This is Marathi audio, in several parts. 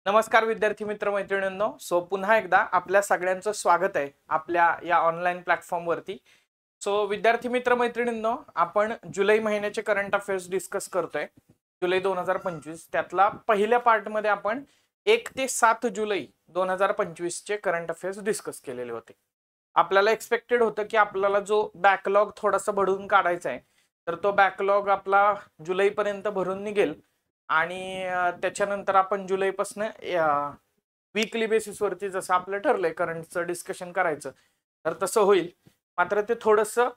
नमस्कार विद्यार्थी मित्र मैत्रिणींनो. सो पुन्हा एकदा आपल्या सगळ्यांचं स्वागत आहे आपल्या या ऑनलाईन प्लॅटफॉर्मवरती. सो विद्यार्थी मित्र मैत्रिणींनो, आपण जुलै महिन्याचे करंट अफेअर्स डिस्कस करतोय. जुलै 2025 त्यातला पहिल्या पार्टमध्ये आपण 1 ते 7 जुलै 2025 चे करंट अफेअर्स डिस्कस केलेले होते. आपल्याला एक्सपेक्टेड होतं की आपल्याला जो बॅकलॉग थोडासा भरून काढायचा आहे, तर तो बॅकलॉग आपला जुलैपर्यंत भरून निघेल आणि त्याच्यानंतर आपण जुलैपासून वीकली बेसिसवरती जसं आपलं ठरलंय करंटचं डिस्कशन करायचं, तर तसं होईल. मात्र ते थोडंसं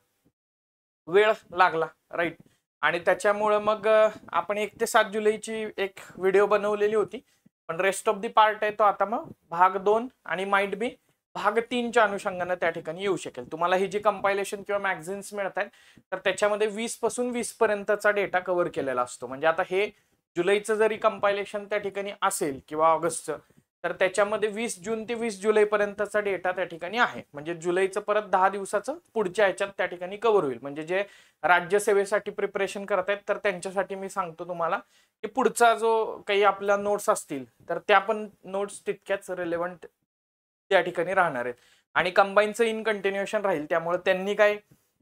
वेळ लागला, राईट. आणि त्याच्यामुळं मग आपण 1 ते 7 जुलैची एक व्हिडिओ बनवलेली होती, पण रेस्ट ऑफ दी पार्ट आहे तो आता मग भाग 2 आणि माइट बी भाग 3च्या अनुषंगाने त्या ठिकाणी येऊ शकेल. तुम्हाला ही जी कंपायलेशन किंवा मॅगझिन्स मिळत आहेत, तर त्याच्यामध्ये 20 पासून 20 पर्यंतचा डेटा कव्हर केलेला असतो. म्हणजे आता हे जुलैचं जरी कंपायलेशन त्या ठिकाणी असेल किंवा ऑगस्टचं, तर त्याच्यामध्ये 20 जून ते 20 जुलै पर्यंतचा डेटा त्या ठिकाणी आहे. म्हणजे जुलैचं परत 10 दिवसाचं पुढच्या ह्याच्यात त्या ठिकाणी कव्हर होईल. म्हणजे जे राज्यसेवेसाठी प्रिपरेशन करत आहेत, तर त्यांच्यासाठी मी सांगतो तुम्हाला की पुढचा जो काही आपल्या नोट्स असतील, तर त्या पण नोट्स तितक्याच रिलेव्हंट त्या ठिकाणी राहणार आहेत. आणि कंबाईनचं इन कंटिन्युएशन राहील, त्यामुळे त्यांनी काय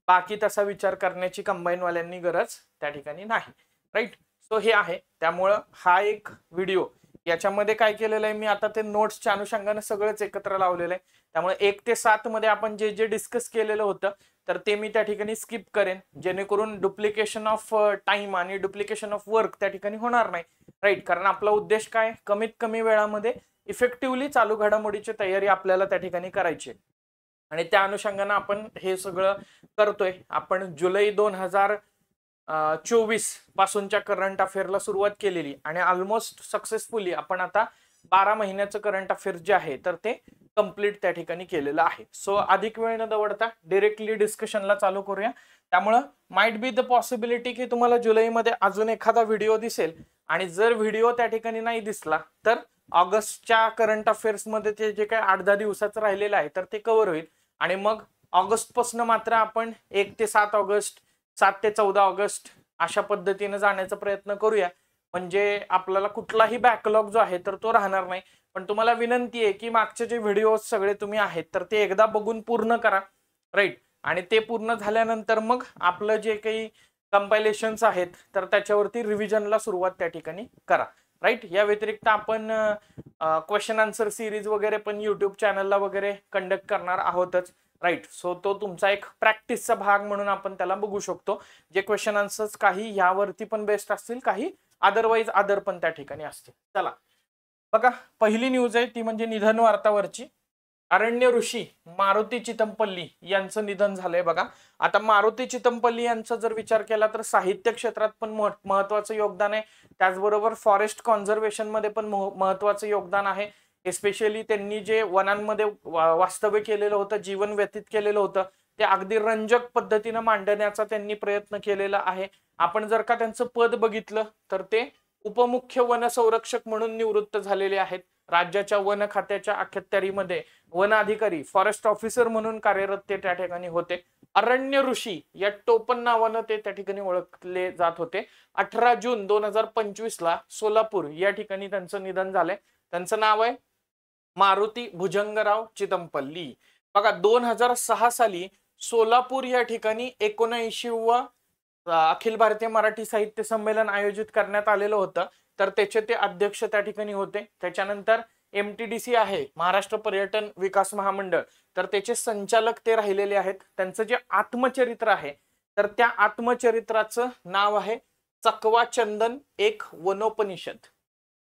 बाकी तसा विचार करण्याची कंबाईनवाल्यांनी गरज त्या ठिकाणी नाही, राईट. सो हे आहे. त्यामुळं हा एक व्हिडिओ याच्यामध्ये काय केलेलं आहे मी, आता ते नोट्सच्या अनुषंगाने सगळंच एकत्र लावलेलं आहे. त्यामुळे 1 ते 7 मध्ये आपण जे जे डिस्कस केलेलं होतं, तर ते मी त्या ठिकाणी स्किप करेन, जेणेकरून डुप्लिकेशन ऑफ टाइम आणि डुप्लिकेशन ऑफ वर्क त्या ठिकाणी होणार नाही, राईट. कारण आपला उद्देश काय, कमीत कमी वेळामध्ये इफेक्टिव्हली चालू घडामोडीची तयारी आपल्याला त्या ठिकाणी करायची आहे. आणि त्या अनुषंगाने आपण हे सगळं करतोय. आपण जुलै 2024 पासूनच्या करंट अफेअरला सुरुवात केलेली आणि ऑलमोस्ट सक्सेसफुली आपण आता 12 महिन्याचं करंट अफेअर्स जे आहे, तर ते कम्प्लीट त्या ठिकाणी केलेलं आहे. सो अधिक वेळ न दवडता डिरेक्टली डिस्कशनला चालू करूया. त्यामुळं माइट बी द पॉसिबिलिटी की तुम्हाला जुलैमध्ये अजून एखादा व्हिडिओ दिसेल, आणि जर व्हिडिओ त्या ठिकाणी नाही दिसला, तर ऑगस्टच्या करंट अफेअर्स मध्ये ते जे काही 8-10 दिवसाचं राहिलेलं आहे, तर ते कव्हर होईल. आणि मग ऑगस्ट पासून मात्र आपण 1 ते 7 ऑगस्ट, 7 ते 14 ऑगस्ट अशा पद्धतीने जाण्याचा प्रयत्न करूया. म्हणजे आपल्याला कुठलाही बॅकलॉग जो आहे, तर तो राहणार नाही. पण तुम्हाला विनंती आहे की मागचे जे व्हिडिओ सगळे तुम्ही आहेत, तर ते एकदा बघून पूर्ण करा, राईट. आणि ते पूर्ण झाल्यानंतर मग आपलं जे काही कंपायलेशन्स आहेत, तर त्याच्यावरती रिव्हिजनला सुरुवात त्या ठिकाणी करा, राईट. या व्यतिरिक्त आपण क्वेश्चन आन्सर सिरीज वगैरे पण युट्यूब चॅनलला वगैरे कंडक्ट करणार आहोतच, राईट. सो तो तुमचा एक प्रॅक्टिसचा भाग म्हणून आपण त्याला बघू शकतो. जे क्वेश्चन आन्सर्स काही यावरती पण बेस्ट असतील, काही अदरवाईज अदर पण त्या ठिकाणी असतील. चला बघा, पहिली न्यूज आहे ती म्हणजे निधन वार्तावरची. अरण्य ऋषी मारुती चितमपल्ली यांचं निधन झालंय. बघा, आता मारुती चितमपल्ली यांचा जर विचार केला तर साहित्य क्षेत्रात पण महत्वाचं योगदान आहे. त्याचबरोबर फॉरेस्ट कॉन्झर्वेशन मध्ये पण महत्वाचं योगदान आहे. एस्पेशली त्यांनी जे वनांमध्ये वास्तव्य केलेलं होतं, जीवन व्यतीत केलेलं होतं, ते अगदी रंजक पद्धतीने मांडण्याचा त्यांनी प्रयत्न केलेला आहे. आपण जर का त्यांचं पद बघितलं, तर ते उपमुख्य वन संरक्षक म्हणून निवृत्त झालेले आहेत. राज्याच्या वन खात्याच्या अखत्यारीमध्ये वन अधिकारी, फॉरेस्ट ऑफिसर म्हणून कार्यरत ते त्या ठिकाणी होते. अरण्य ऋषी या टोपण नावानं ते त्या ठिकाणी ओळखले जात होते. 18 जून 2025 ला सोलापूर या ठिकाणी त्यांचं निधन झालंय. त्यांचं नाव आहे मारुती भुजंगराव चितमपल्ली. बघा, 2006 साली सोलापूर या ठिकाणी 79व अखिल भारतीय मराठी साहित्य संमेलन आयोजित करण्यात आलेलं होतं, तर त्याचे ते अध्यक्ष त्या ठिकाणी होते. त्याच्यानंतर MTDC आहे, महाराष्ट्र पर्यटन विकास महामंडळ, तर त्याचे संचालक ते राहिलेले आहेत. त्यांचं जे आत्मचरित्र आहे, तर त्या आत्मचरित्राचं नाव आहे चकवा चंदन एक वनोपनिषद.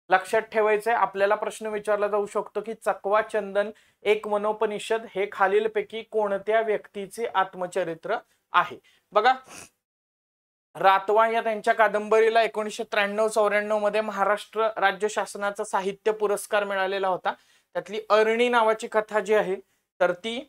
लक्षात ठेवायचंय, आपल्याला प्रश्न विचारला जाऊ शकतो की चकवा चंदन एक वनोपनिषद हे खालीलपैकी कोणत्या व्यक्तीचे आत्मचरित्र आहे. बघा, रातवा या त्यांच्या कादंबरीला 1993-94 मध्ये महाराष्ट्र राज्य शासनाचा साहित्य पुरस्कार मिळालेला होता. त्यातली अरणी नावाची कथा जी आहे, तर ती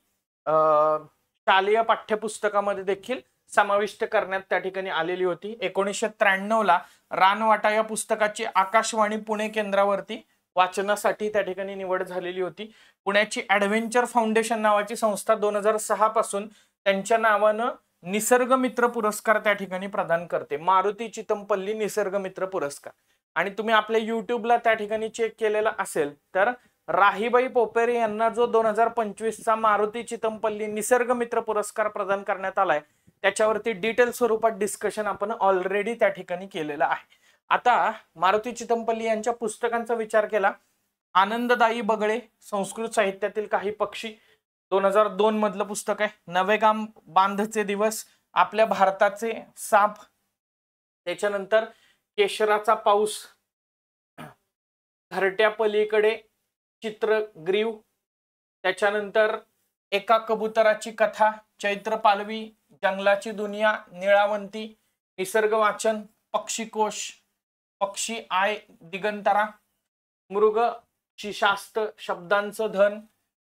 शालेय पाठ्यपुस्तकामध्ये देखील समाविष्ट करण्यात त्या ठिकाणी आलेली होती. 1993 ला रानवाटा या पुस्तकाची आकाशवाणी पुणे केंद्रावरती वाचनासाठी त्या ठिकाणी निवड झालेली होती. पुण्याची ॲडव्हेंचर फाउंडेशन नावाची संस्था 2006 पासून त्यांच्या नावानं निसर्ग मित्र पुरस्कार त्या ठिकाणी प्रदान करते. मारुती चितमपल्ली निसर्ग मित्र पुरस्कार. आणि तुम्ही आपल्या युट्यूबला त्या ठिकाणी चेक केलेला असेल तर राहीबाई पोपेरे यांना जो 2025चा मारुती चितमपल्ली निसर्ग मित्र पुरस्कार प्रदान करण्यात आलाय त्याच्यावरती डिटेल स्वरूपात डिस्कशन आपण ऑलरेडी त्या ठिकाणी केलेलं आहे. आता मारुती चितमपल्ली यांच्या पुस्तकांचा विचार केला, आनंददायी बगळे संस्कृत साहित्यातील काही पक्षी 2002 मधलं पुस्तक आहे. नवेगाम बांधचे दिवस, आपल्या भारताचे साप, त्याच्यानंतर केशराचा पाऊस, घरट्या पलीकडे चित्रग्रीव, त्याच्यानंतर एका कबुतराची कथा, चैत्र पालवी, जंगलाची दुनिया, निळावंती, निसर्ग वाचन, पक्षीकोश, पक्षी आय दिगंतरा, मृग शिशास्त, शब्दांचं धन,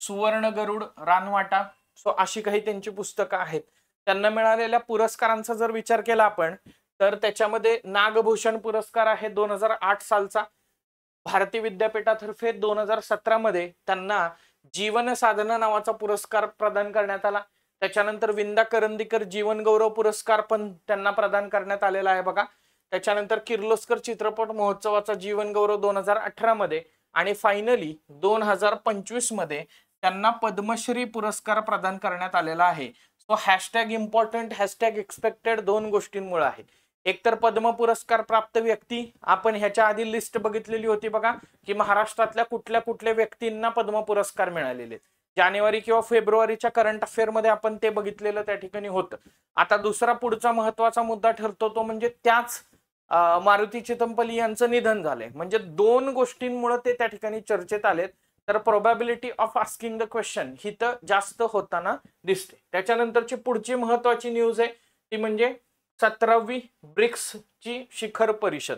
सुवर्ण गरुड, रानवाटा. सो अशी काही त्यांची पुस्तकं आहेत. त्यांना मिळालेल्या पुरस्कारांचा जर विचार केला आपण तर त्याच्यामध्ये नागभूषण पुरस्कार आहे 2008 सालचा. भारतीय विद्यापीठातर्फे 2017 मध्ये त्यांना जीवन साधना नावाचा पुरस्कार प्रदान करण्यात आला. त्याच्यानंतर विंदा करंदीकर जीवन गौरव पुरस्कार पण त्यांना प्रदान करण्यात आलेला आहे बघा. त्याच्यानंतर किर्लोस्कर चित्रपट महोत्सवाचा जीवन गौरव 2018 मध्ये आणि फायनली 2025 मध्ये त्यांना पद्मश्री पुरस्कार प्रदान करण्यात आलेला आहे. So hashtag important, hashtag expected दोन गोष्टींमुळे आहे. एकतर पद्म पुरस्कार प्राप्त व्यक्ती, आपण ह्याच्या आधी लिस्ट बघितलेली होती बघा की महाराष्ट्रातल्या कुठल्या कुठल्या व्यक्तींना पद्म पुरस्कार मिळालेले. जानेवारी किंवा फेब्रुवारीच्या करंट अफेअर मध्ये आपण ते बघितलेलं त्या ठिकाणी होतं. आता दुसरा पुढचा महत्वाचा मुद्दा ठरतो तो म्हणजे त्याच मारुती चितमपल्ली यांचं निधन झालंय. म्हणजे दोन गोष्टींमुळे ते त्या ठिकाणी चर्चेत आलेत. तर probability of asking the question ही तर जास्त होताना दिसते. त्याच्यानंतरची पुढची महत्वाची न्यूज आहे ती म्हणजे 17वी ब्रिक्सची शिखर परिषद.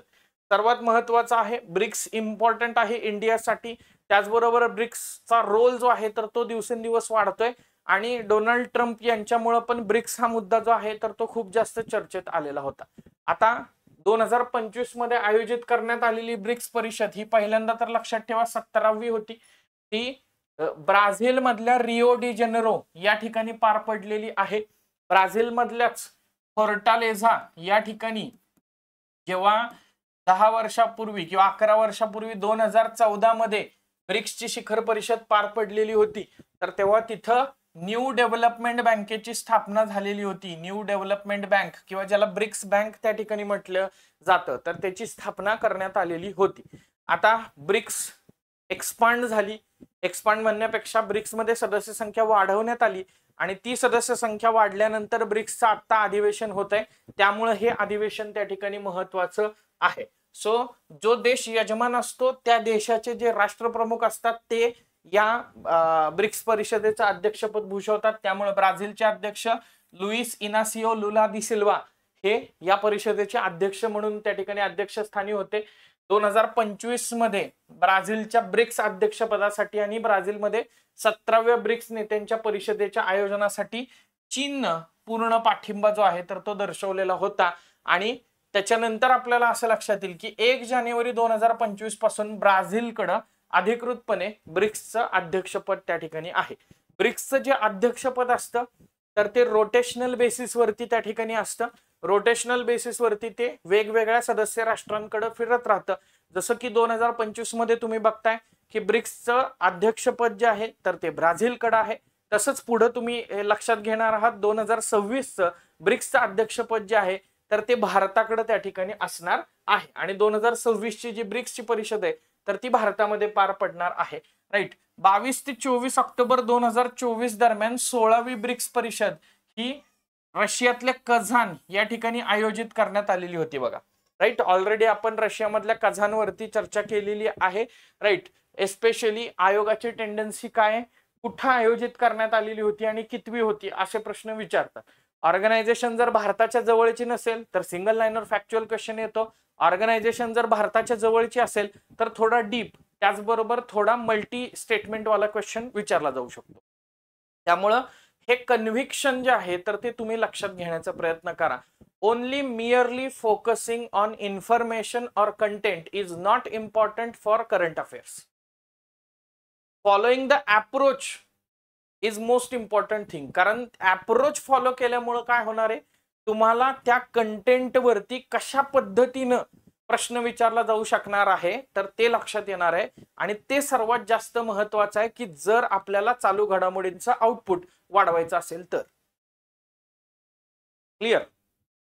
सर्वात महत्वाचं आहे, ब्रिक्स इम्पॉर्टंट आहे इंडियासाठी. त्याचबरोबर ब्रिक्सचा रोल जो आहे तर तो दिवसेंदिवस वाढतोय आणि डोनाल्ड ट्रम्प यांच्यामुळे पण ब्रिक्स हा मुद्दा जो आहे तर तो खूप जास्त चर्चेत आलेला होता. आता 2025 मध्ये आयोजित करण्यात आलेली ब्रिक्स परिषद ही पहिल्यांदा तर लक्षात ठेवा 17वी होती. ती ब्राझील मधल्या रिओ डी जेनेरो या ठिकाणी पार पडलेली आहे. ब्राझील मधल्याच फोर्टालेझा या ठिकाणी जेव्हा 10 वर्षापूर्वी किंवा 11 वर्षापूर्वी 2014 मध्ये ब्रिक्सची शिखर परिषद पार पडलेली होती तर तेव्हा तिथं न्यू डेव्हलपमेंट बँकेची स्थापना झालेली होती. न्यू डेव्हलपमेंट बँक किंवा ज्याला ब्रिक्स बँक त्या ठिकाणी म्हटलं जातं तर त्याची स्थापना करण्यात आलेली होती. आता ब्रिक्स एक्सपांड झाली. एक्सपांड म्हणण्यापेक्षा ब्रिक्स मध्ये सदस्य संख्या वाढवण्यात आली आणि ती सदस्य संख्या वाढल्यानंतर ब्रिक्सचं आता अधिवेशन होत आहे. त्यामुळे हे अधिवेशन त्या ठिकाणी महत्वाचं आहे. सो जो देश यजमान असतो त्या देशाचे जे राष्ट्रप्रमुख असतात ते या ब्रिक्स परिषदेचं अध्यक्षपद भूषवतात. त्यामुळे ब्राझीलचे अध्यक्ष लुईस इनासियो लुला दी सिल्वा हे या परिषदेचे अध्यक्ष म्हणून त्या ठिकाणी अध्यक्षस्थानी होते. 2025 मध्ये ब्राझीलच्या ब्रिक्स अध्यक्षपदासाठी आणि ब्राझीलमध्ये 17व्या ब्रिक्स नेत्यांच्या परिषदेच्या आयोजनासाठी चीननं पूर्ण पाठिंबा जो आहे तर तो दर्शवलेला होता. आणि त्याच्यानंतर आपल्याला असं लक्षात येईल की 1 जानेवारी 2025 पासून ब्राझीलकडं अधिकृतपणे ब्रिक्सचं अध्यक्षपद त्या ठिकाणी आहे. ब्रिक्सचं जे अध्यक्षपद असतं तर ते रोटेशनल बेसिसवरती त्या ठिकाणी असतं. रोटेशनल बेसिसवरती ते वेगवेगळ्या सदस्य राष्ट्रांकडे फिरत राहतं. जसं की 2025 मध्ये तुम्ही बघताय की ब्रिक्सचं अध्यक्षपद जे आहे तर ते ब्राझीलकडे आहे. तसंच पुढे तुम्ही लक्षात घेणार आहात 2026चं ब्रिक्सचं अध्यक्षपद जे आहे तर ते भारताकडे त्या ठिकाणी असणार आहे. आणि 2026ची जी ब्रिक्सची परिषद आहे तर ती भारतामध्ये पार पडणार आहे. राईट. 22 ते 24 ऑक्टोबर 2024 दरम्यान 16वी ब्रिक्स परिषद ही रशियातल्या कझान या ठिकाणी आयोजित करण्यात आलेली होती बघा. राईट. ऑलरेडी आपण रशियामधल्या कझानवरती चर्चा केलेली आहे. राईट. एस्पेशली आयोगाची टेंडन्सी काय, कुठं आयोजित करण्यात आलेली होती आणि कितवी होती असे प्रश्न विचारतात. ऑर्गनायझेशन जर भारताच्या जवळची नसेल तर सिंगल लाईनर फॅक्च्युअल क्वेश्चन येतो. ऑर्गनायझेशन जर भारताच्या जवळची असेल तर थोडा डीप त्याचबरोबर थोडा मल्टी स्टेटमेंट वाला क्वेश्चन विचारला जाऊ शकतो. त्यामुळं हे कन्व्हिक्शन जे आहे तर ते तुम्ही लक्षात घेण्याचा प्रयत्न करा. Only merely focusing on information और content is not important for current affairs. Following the approach is most important thing. कारण अप्रोच फॉलो केल्यामुळे काय होणार आहे, तुम्हाला त्या कंटेंट वरती कशा पद्धतीनं प्रश्न विचारला जाऊ शकणार आहे तर ते लक्षात येणार आहे आणि ते सर्वात जास्त महत्वाचं आहे की जर आपल्याला चालू घडामोडींचं आउटपुट वाढवायचं असेल तर. क्लिअर.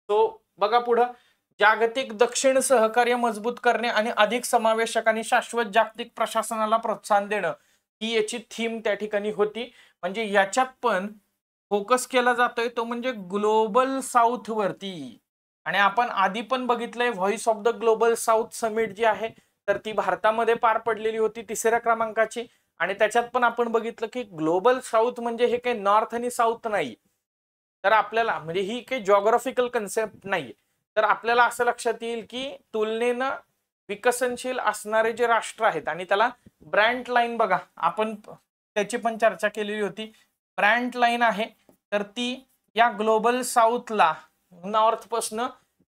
तो बघा पुढं, जागतिक दक्षिण सहकार्य मजबूत करणे आणि अधिक समावेशक आणि शाश्वत जागतिक प्रशासनाला प्रोत्साहन देणं ही याची थीम त्या ठिकाणी होती. म्हणजे याच्यात पण फोकस केला जातोय तो म्हणजे ग्लोबल साऊथ वरती. आणि आपण आधी पण बघितलंय voice of the global south summit जी आहे तर ती भारतामध्ये पार पडलेली होती 3ऱ्या क्रमांकाची. आणि त्याच्यात पण आपण बघितलं की ग्लोबल साऊथ म्हणजे हे काही नॉर्थ आणि साऊथ नाही, तर आपल्याला म्हणजे ही काही जॉग्राफिकल कन्सेप्ट नाही, तर आपल्याला असं लक्षात येईल की तुलनेनं विकसनशील असणारे जे राष्ट्र आहेत आणि त्याला ब्रँड लाईन बघा आपण त्याची पण चर्चा केलेली होती. ब्रँड लाईन आहे तर ती या ग्लोबल साऊथला नॉर्थ पासून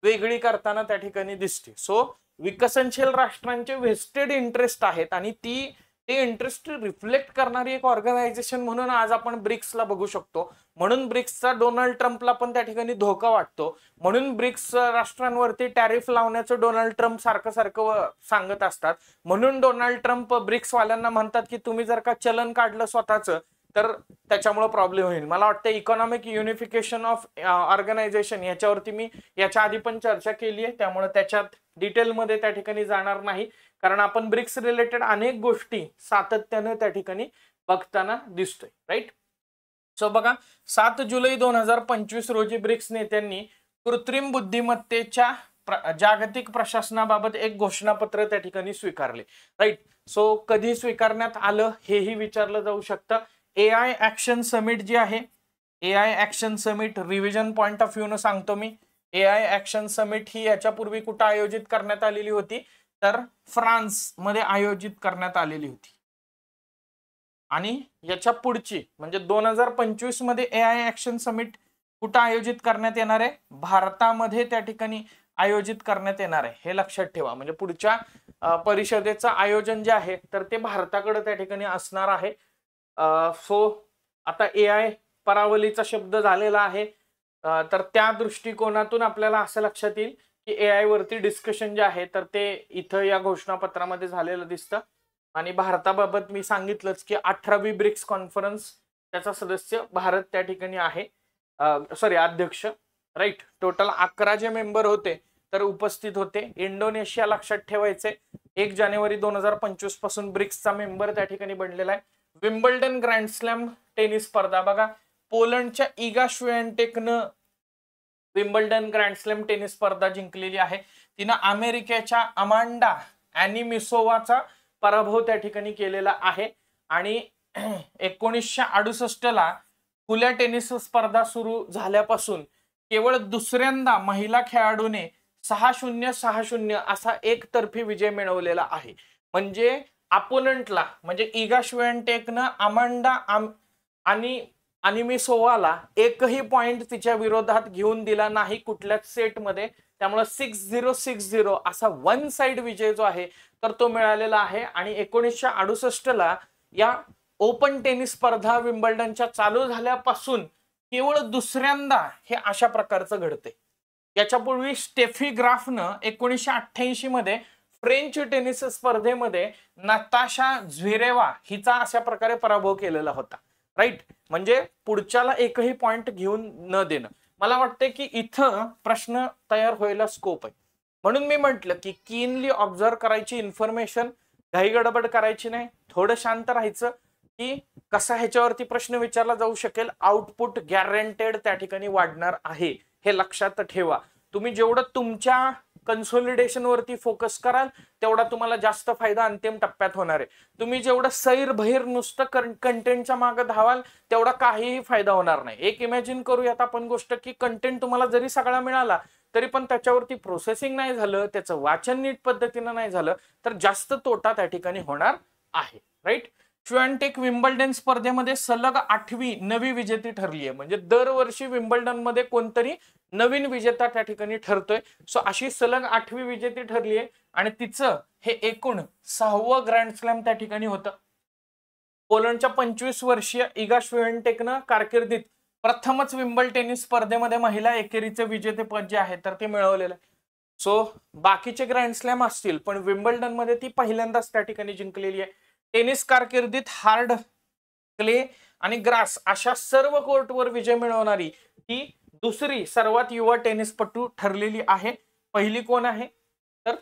वेगळी करताना त्या ठिकाणी दिसते. सो विकसनशील राष्ट्रांचे व्हेस्टेड इंटरेस्ट आहेत आणि ते इंटरेस्ट रिफ्लेक्ट करणारी एक ऑर्गनायझेशन म्हणून आज आपण ब्रिक्सला बघू शकतो. म्हणून ब्रिक्सचा डोनाल्ड ट्रम्पला पण त्या ठिकाणी धोका वाटतो. म्हणून ब्रिक्स राष्ट्रांवरती टॅरिफ लावण्याचं डोनाल्ड ट्रम्प सारखं सांगत असतात. म्हणून डोनाल्ड ट्रम्प ब्रिक्स वाल्यांना म्हणतात की तुम्ही जर का चलन काढलं स्वतःचं तर त्याच्यामुळे प्रॉब्लेम होईल. मला वाटतं इकॉनॉमिक युनिफिकेशन ऑफ ऑर्गनायझेशन याच्यावरती मी याच्या आधी पण चर्चा केली आहे, त्यामुळे त्याच्यात डिटेलमध्ये त्या ठिकाणी जाणार नाही, कारण आपण ब्रिक्स रिलेटेड अनेक गोष्टी सातत्याने त्या ठिकाणी बघताना दिसतोय. राईट. सो बघा 7 जुलै 2025 रोजी ब्रिक्स नेत्यांनी कृत्रिम बुद्धिमत्तेच्या जागतिक प्रशासनाबाबत एक घोषणापत्र त्या ठिकाणी स्वीकारले. राईट. सो कधी स्वीकारण्यात आलं हेही विचारलं जाऊ शकतं. AI ऍक्शन समिट जी आहे, AI action summit revision point of view न सांगतो मी. AI ऍक्शन समिट ही याच्यापूर्वी कुठं आयोजित करण्यात आलेली होती तर फ्रान्स मध्ये आयोजित करण्यात आलेली होती. आणि याच्या पुढची म्हणजे 2025 मध्ये AI ऍक्शन समिट कुठं आयोजित करण्यात येणार आहे, भारतामध्ये त्या ठिकाणी आयोजित करण्यात येणार आहे. हे लक्षात ठेवा. म्हणजे पुढच्या परिषदेचं आयोजन जे आहे तर ते भारताकडे त्या ठिकाणी असणार आहे. सो आता AI परावलीचा शब्द झालेला आहे, तर त्या दृष्टिकोनातून आपल्याला असं लक्षात येईल की AI वरती डिस्कशन जे आहे तर ते इथं या घोषणापत्रामध्ये झालेलं दिसतं. आणि भारताबाबत मी सांगितलंच की 18वी ब्रिक्स कॉन्फरन्स त्याचा सदस्य भारत त्या ठिकाणी आहे, अध्यक्ष. राईट. टोटल 11 जे मेंबर होते तर उपस्थित होते. इंडोनेशिया लक्षात ठेवायचे 1 जानेवारी 2025 पासून ब्रिक्सचा मेंबर त्या ठिकाणी बनलेला आहे. विम्बल्डन ग्रँड स्लॅम टेनिस स्पर्धा बघा, पोलंडच्या इगा श्वेंटेकनं विम्बल्डन ग्रँड स्लॅम टेनिस स्पर्धा जिंकलेली आहे. तिनं अमेरिकेच्या अमांडा ॲनिमिसोवाचा पराभव त्या ठिकाणी केलेला आहे. आणि 1968 ला खुल्या टेनिस स्पर्धा सुरू झाल्यापासून केवळ दुसऱ्यांदा महिला खेळाडूने 6-0 6-0 असा एकतर्फी विजय मिळवलेला आहे. म्हणजे अपोनंटला म्हणजे इगा श्वेंटेकनं अमांडा आणि ॲनिमिसोवाला एकही पॉइंट तिच्या विरोधात घेऊन दिला नाही कुठल्याच सेटमध्ये. त्यामुळे 6-0 6-0 असा वन साइड विजय जो आहे तर तो मिळालेला आहे. आणि 1968 ला या ओपन टेनिस स्पर्धा विम्बल्डनच्या चालू झाल्यापासून केवळ दुसऱ्यांदा हे अशा प्रकारचं घडते. याच्यापूर्वी स्टेफी ग्राफनं 1988 मध्ये फ्रेंच टेनिस स्पर्धेमध्ये नताशा झ्विरेवा हिचा अशा प्रकारे पराभव केलेला होता. राईट. म्हणजे पुढच्याला एकही पॉइंट घेऊन न देणं. मला वाटतं की इथं प्रश्न तयार व्हायला स्कोप आहे. म्हणून मी म्हटलं की कीनली ऑब्झर्व करायची इन्फॉर्मेशन, घाई गडबड करायची नाही, थोडं शांत राहायचं की कसा ह्याच्यावरती प्रश्न विचारला जाऊ शकेल. आउटपुट गॅरंटेड त्या ठिकाणी वाढणार आहे हे लक्षात ठेवा. तुम्ही जेवढं तुमच्या कन्सोलिडेशन वरती फोकस कराल तेवढा तुम्हाला जास्त फायदा अंतिम टप्प्यात होणार आहे. तुम्ही जेवढं सैर बहिर नुसतं कंटेंटच्या मागे धावाल तेवढा काहीही फायदा होणार नाही. एक इमॅजिन करूयात आपण गोष्ट की कंटेंट तुम्हाला जरी सगळा मिळाला तरी पण त्याच्यावरती प्रोसेसिंग नाही झालं, त्याचं वाचन नीट पद्धतीनं नाही झालं तर जास्त तोटा त्या ठिकाणी होणार आहे. राईट. श्वेंटेक विम्बल्डन स्पर्धेमध्ये सलग 8वी नवी विजेती ठरली आहे. म्हणजे दरवर्षी विम्बल्डन मध्ये कोणतरी नवीन विजेता त्या ठिकाणी ठरतोय. सो अशी सलग 8वी विजेती ठरली आहे आणि तिचं हे एकूण 6वं ग्रँड स्लॅम त्या ठिकाणी होतं. पोलंडच्या 25 वर्षीय इगा श्वेंटेकनं कारकिर्दीत प्रथमच विम्बल टेनिस स्पर्धेमध्ये महिला एकेरीचे विजेतेपद जे आहे तर ते मिळवलेलं आहे. सो बाकीचे ग्रँड स्लॅम असतील, पण विम्बल्डन मध्ये ती पहिल्यांदाच त्या ठिकाणी जिंकलेली आहे. टेनिस कारकिर्दीत हार्ड, क्ले आणि ग्रास अशा सर्व कोर्टवर विजय मिळवणारी ती दुसरी सर्वात युवा टेनिसपटू ठरलेली आहे. पहिली कोण आहे तर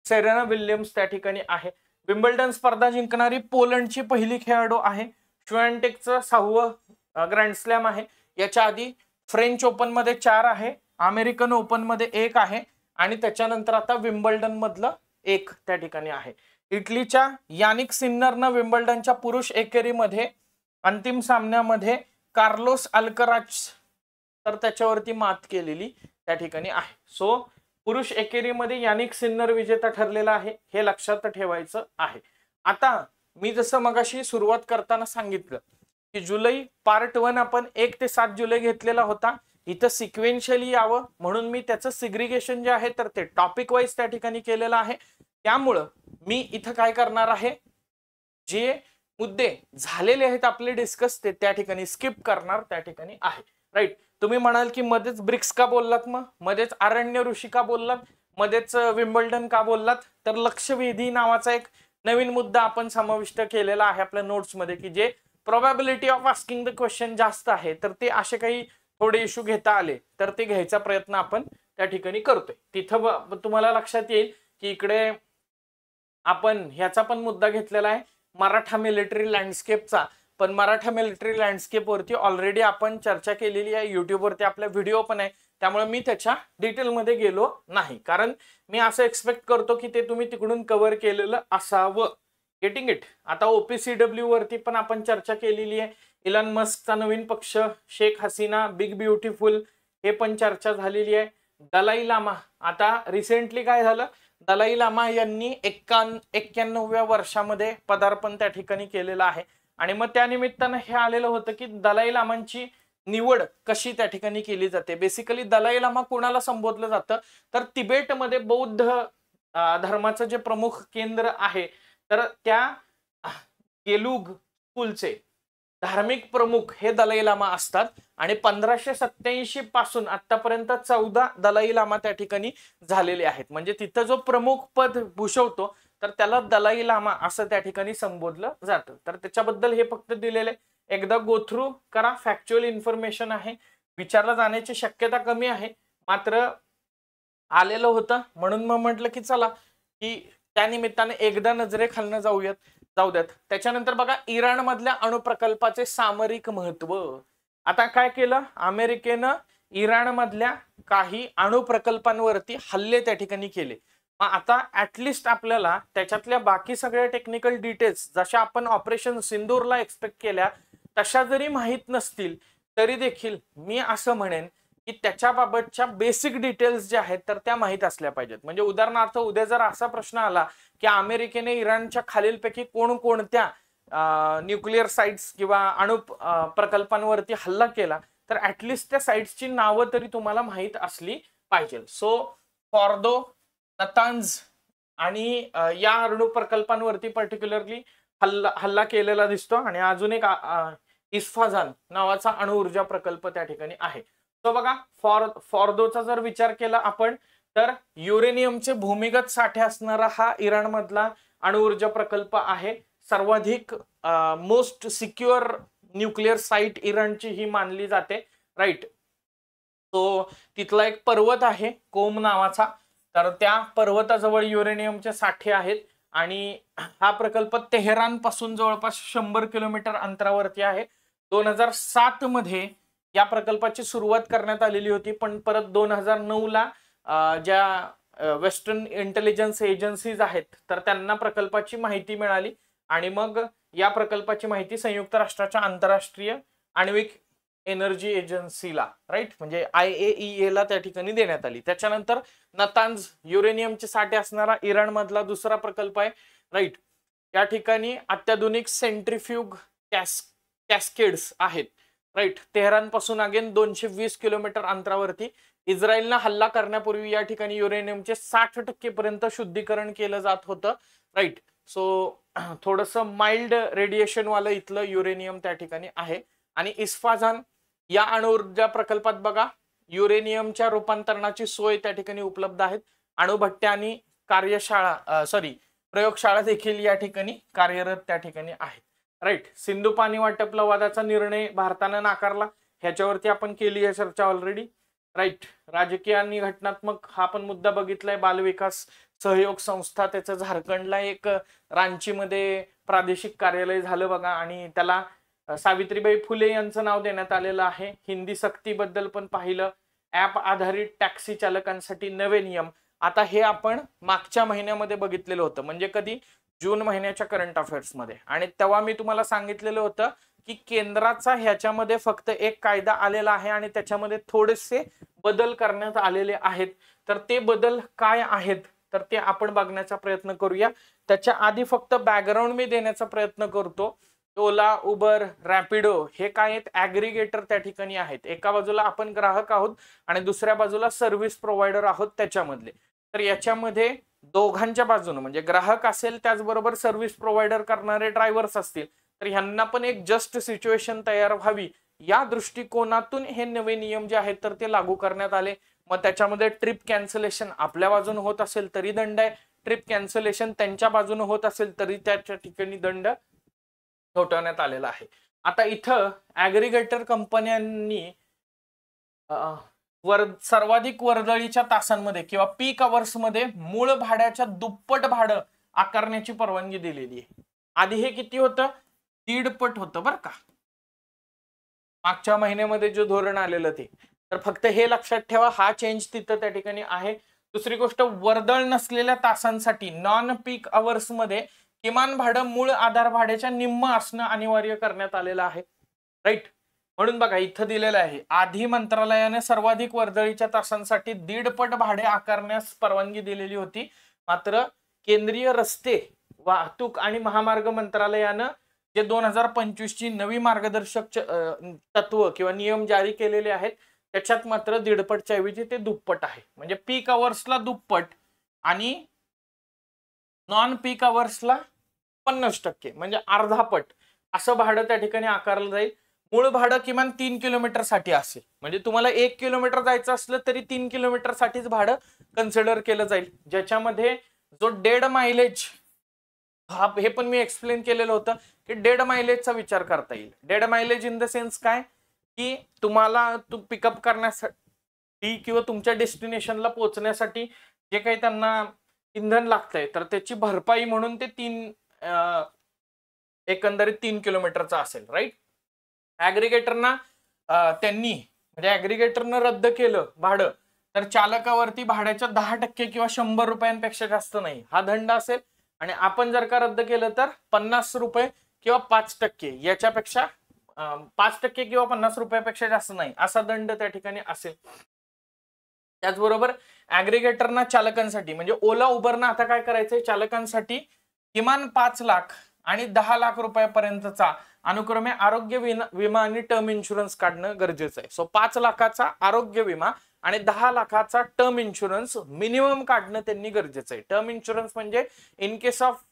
सेरेना विल्यम्स त्या ठिकाणी आहे. विम्बल्डन स्पर्धा जिंकणारी पोलंडची पहिली खेळाडू आहे. श्वेंटेकचं 6वं ग्रँड स्लॅम आहे. याच्या आधी फ्रेंच ओपन मध्ये 4 आहे, अमेरिकन ओपन मध्ये 1 आहे आणि त्याच्यानंतर आता विम्बल्डन मधलं 1 त्या ठिकाणी आहे. इटलीच्या यानिक सिन्नरनं विम्बल्डनच्या पुरुष एकेरीमध्ये अंतिम सामन्यामध्ये कार्लोस अल्कराज तर त्याच्यावरती मात केलेली त्या ठिकाणी आहे. सो पुरुष एकेरीमध्ये यानिक सिन्नर विजेता ठरलेला आहे, हे लक्षात ठेवायचं आहे. आता मी जसं मगाशी सुरुवात करताना सांगितलं की जुलै पार्ट 1 आपण 1 ते 7 जुलै घेतलेला होता. इथं सिक्वेन्शियली यावं म्हणून मी त्याचं सिग्रिगेशन जे आहे तर ते टॉपिक वाईज त्या ठिकाणी केलेलं आहे. त्यामुळं मी इथं काय करणार आहे, जे मुद्दे झालेले आहेत आपले डिस्कस ते त्या ठिकाणी स्किप करणार त्या ठिकाणी आहे. राईट. तुम्ही म्हणाल की मध्येच ब्रिक्स का बोललात, मग मध्येच अरण्य ऋषी का बोललात, मध्येच विम्बल्डन का बोललात, तर लक्षवेधी नावाचा एक नवीन मुद्दा आपण समाविष्ट केलेला आहे आपल्या नोट्स मध्ये की जे probability of asking the question जास्त आहे, तर ते असे काही थोडे इश्यू घेता आले तर ते घ्यायचा प्रयत्न आपण त्या ठिकाणी करतोय. तिथं तुम्हाला लक्षात येईल की इकडे आपण ह्याचा पण मुद्दा घेतलेला आहे मराठा मिलिटरी लँडस्केपचा. पण मराठा मिलिटरी लँडस्केप वरती ऑलरेडी आपण चर्चा केलेली आहे, युट्यूब वरती आपला व्हिडिओ पण आहे. त्यामुळे मी त्याच्या डिटेलमध्ये गेलो नाही, कारण मी असं एक्सपेक्ट करतो की ते तुम्ही तिकडून कव्हर केलेलं असावं. Getting it. आता OPCW वरती पण आपण चर्चा केलेली आहे. इलॉन मस्कचा नवीन पक्ष, शेख हसीना, बिग ब्युटिफुल, हे पण चर्चा झालेली आहे. दलाई लामा, आता रिसेंटली काय झालं, दलाई लामा यांनी 91व्या वर्षामध्ये पदार्पण त्या ठिकाणी केलेलं आहे. आणि मग त्या निमित्तानं हे आलेलं होतं की दलाई लामांची निवड कशी त्या ठिकाणी केली जाते. बेसिकली दलाई लामा कोणाला संबोधलं जातं तर तिबेटमध्ये बौद्ध धर्माचं जे प्रमुख केंद्र आहे तर त्या गेलुग स्कूलचे धार्मिक प्रमुख हे दलाई लामा असतात. आणि 1587 पासून आतापर्यंत 14 दलाई लामा त्या ठिकाणी झालेले आहेत. म्हणजे तिथं जो प्रमुख पद भूषवतो तर त्याला दलाई लामा असं त्या ठिकाणी संबोधलं जातं. तर त्याच्याबद्दल हे फक्त दिलेले, एकदा गो थ्रू करा. फॅक्च्युअल इन्फॉर्मेशन आहे, विचारला जाण्याची शक्यता कमी आहे, मात्र आलेलं होतं म्हणून मग म्हटलं की चला की त्या निमित्ताने एकदा नजरेखालनं जाऊ द्यात. त्याच्यानंतर बघा, इराण मधल्या अणुप्रकल्पाचे सामरिक महत्व. आता काय केलं, अमेरिकेनं इराण मधल्या काही अणुप्रकल्पांवरती हल्ले त्या ठिकाणी केले. आता ऍटलिस्ट आपल्याला त्याच्यातल्या बाकी सगळ्या टेक्निकल डिटेल्स जशा आपण ऑपरेशन सिंदूरला एक्सपेक्ट केल्या तशा जरी माहीत नसतील तरी देखील मी असं म्हणेन की त्याच्याबाबतच्या बेसिक डिटेल्स ज्या आहेत तर त्या माहीत असल्या पाहिजेत. म्हणजे उदाहरणार्थ उद्या जर असा प्रश्न आला की अमेरिकेने इराणच्या खालीलपैकी कोणकोणत्या न्यूक्लिअर साइट्स किंवा अणु प्रकल्पांवरती हल्ला केला तर ऍटलिस्ट त्या साइट्सची नावं तरी तुम्हाला माहीत असली पाहिजे. सो फॉर्दो, नतांज आणि या अणु प्रकल्पांवरती पर्टिक्युलरली हल्ला केलेला दिसतो. आणि अजून एक इस्फाजान नावाचा अणुऊर्जा प्रकल्प त्या ठिकाणी आहे. तो बघा, फॉर्दोचा जर विचार केला आपण तर युरेनियमचे भूमिगत साठे असणारा हा इराण मधला अणुऊर्जा प्रकल्प आहे. सर्वाधिक मोस्ट सिक्युअर न्यूक्लिअर साइट इराणची ही मानली जाते. राईट. तो तिथला एक पर्वत आहे कोम नावाचा, तर त्या पर्वताजवळ युरेनियमचे साठे आहेत. आणि हा प्रकल्प तेहरान पासून जवळपास 100 किलोमीटर अंतरावरती आहे. 2007 मध्ये या प्रकल्पाची सुरुवात करण्यात आलेली होती, पण परत 2009 ला ज्या वेस्टर्न इंटेलिजन्स एजन्सीज आहेत तर त्यांना प्रकल्पाची माहिती मिळाली आणि मग या प्रकल्पाची माहिती संयुक्त राष्ट्राच्या आंतरराष्ट्रीय आण्विक एनर्जी एजन्सीला, राईट, म्हणजे IAEA ला त्या ठिकाणी देण्यात आली. त्याच्यानंतर नतांज युरेनियमचे साठे असणारा इराण मधला दुसरा प्रकल्प आहे. राईट. या ठिकाणी अत्याधुनिक सेंट्रीफ्यूग कॅस्केड्स आहेत. राईट. तेहरान पासून अगेन 220 किलोमीटर अंतरावरती. इस्रायलनं हल्ला करण्यापूर्वी या ठिकाणी युरेनियमचे 60% पर्यंत शुद्धीकरण केलं जात होतं. राईट. सो थोडंसं माइल्ड रेडिएशन वालं इथलं युरेनियम त्या ठिकाणी आहे. आणि इस्फाजान या अणुऊर्जा प्रकल्पात बघा युरेनियमच्या रूपांतरणाची सोय त्या ठिकाणी उपलब्ध आहेत. अणुभट्ट्या आणि कार्यशाळा प्रयोगशाळा देखील या ठिकाणी कार्यरत त्या ठिकाणी आहेत. राईट. सिंधू पाणी वाटप लवादाचा निर्णय भारतानं नाकारला, ह्याच्यावरती आपण केली आहे चर्चा ऑलरेडी. राईट. राजकीय आणि घटनात्मक हा पण मुद्दा बघितलाय. बालविकास सहयोग संस्था, त्याचं झारखंडला एक रांचीमध्ये प्रादेशिक कार्यालय झालं बघा, आणि त्याला सावित्रीबाई फुले यांचं नाव देण्यात आलेलं आहे. हिंदी सक्तीबद्दल पण पाहिलं. ऍप आधारित टॅक्सी चालकांसाठी नवे नियम. आता हे आपण मागच्या महिन्यामध्ये बघितलेलं होतं, म्हणजे कधी, जून महिन्याच्या करंट अफेअर्स मध्ये, आणि तेव्हा मी तुम्हाला सांगितलेलं होतं की केंद्राचा ह्याच्यामध्ये फक्त एक कायदा आलेला आहे आणि त्याच्यामध्ये थोडेसे बदल करण्यात आलेले आहेत. तर ते बदल काय आहेत तर ते आपण बघण्याचा प्रयत्न करूया. त्याच्या आधी फक्त बॅकग्राऊंड मी देण्याचा प्रयत्न करतो. ओला, उबर, रॅपिडो हे काय आहेत? ऍग्रिगेटर त्या ठिकाणी आहेत. एका बाजूला आपण ग्राहक आहोत आणि दुसऱ्या बाजूला सर्व्हिस प्रोव्हायडर आहोत त्याच्यामधले. तर याच्यामध्ये दोघांच्या बाजूने, म्हणजे ग्राहक असेल त्याचबरोबर सर्व्हिस प्रोव्हायडर करणारे ड्रायव्हर्स असतील, तर ह्यांना पण एक जस्ट सिच्युएशन तयार व्हावी या दृष्टिकोनातून हे नवे नियम जे आहेत तर ते लागू करण्यात आले. मग त्याच्यामध्ये ट्रिप कॅन्सलेशन आपल्या बाजूने होत असेल तरी दंड आहे, ट्रिप कॅन्सलेशन त्यांच्या बाजूने होत असेल तरी त्याच्या ठिकाणी दंड ठोठावण्यात आलेला आहे. आता इथं ऍग्रिगेटर कंपन्यांनी सर्वाधिक वर्दळीच्या तासांमध्ये किंवा पीक अवर्स मध्ये मूळ भाड्याच्या दुप्पट भाडं आकारण्याची परवानगी दिलेली आहे. आधी हे किती होतं? 1.5 पट होतं बरं का, मागच्या महिन्यामध्ये जो धोरण आलेलं ते. तर फक्त हे लक्षात ठेवा, हा चेंज तिथं त्या ठिकाणी आहे. दुसरी गोष्ट, वर्दळ नसलेल्या तासांसाठी नॉन पीक अवर्स मध्ये किमान भाडं मूळ आधार भाड्याच्या निम्म असणं अनिवार्य करण्यात आलेलं आहे. राईट. म्हणून बघा इथं दिलेलं आहे, आधी मंत्रालयाने सर्वाधिक वर्दळीच्या तासांसाठी 1.5 पट भाडे आकारण्यास परवानगी दिलेली होती. मात्र केंद्रीय रस्ते वाहतूक आणि महामार्ग मंत्रालयानं जे 2025 ची नवी मार्गदर्शक तत्व किंवा नियम जारी केलेले आहेत त्याच्यात मात्र 1.5 पटच्या ऐवजी ते दुप्पट आहे. म्हणजे पीक अवर्सला दुप्पट आणि नॉन पीक अवर्सला 50%, म्हणजे अर्धा पट असं भाडं त्या ठिकाणी आकारलं जाईल. मूळ भाडं किमान 3 किलोमीटर साठी असेल, म्हणजे तुम्हाला 1 किलोमीटर जायचं असलं तरी 3 किलोमीटर साठीच भाडं कन्सिडर केलं जाईल. ज्याच्यामध्ये जो डेड मायलेज, हे पण मी एक्सप्लेन केलेलं होतं की डेड मायलेजचा विचार करता येईल. Dead mileage in the sense काय, की तुम्हाला पिकअप करण्यासाठी किंवा तुमच्या डेस्टिनेशनला पोहोचण्यासाठी जे काही त्यांना इंधन लागतंय तर त्याची भरपाई म्हणून ते एकंदरीत 3 किलोमीटरचा असेल. राईट. ऍग्रिगेटरना त्यांनी म्हणजे ऍग्रिगेटरनं रद्द केलं भाडं तर चालकावरती भाड्याच्या 10% किंवा 100 रुपयांपेक्षा जास्त नाही हा दंड असेल, आणि आपण जर का रद्द केलं तर 50 रुपये किंवा 5%, याच्यापेक्षा 5% किंवा 50 रुपयापेक्षा जास्त नाही असा दंड त्या ठिकाणी असेल. त्याचबरोबर ऍग्रिगेटरना चालकांसाठी म्हणजे ओला उबरना आता काय करायचंय, चालकांसाठी किमान 5 लाख आणि 10 लाख रुपयापर्यंतचा अनुक्रमे आरोग्य विमा आणि टर्म इन्शुरन्स काढणं गरजेचं आहे. सो 5 लाखाचा आरोग्य विमा आणि 10 लाखाचा टर्म इन्शुरन्स मिनिमम काढणं त्यांनी गरजेचं आहे. टर्म इन्शुरन्स म्हणजे in case of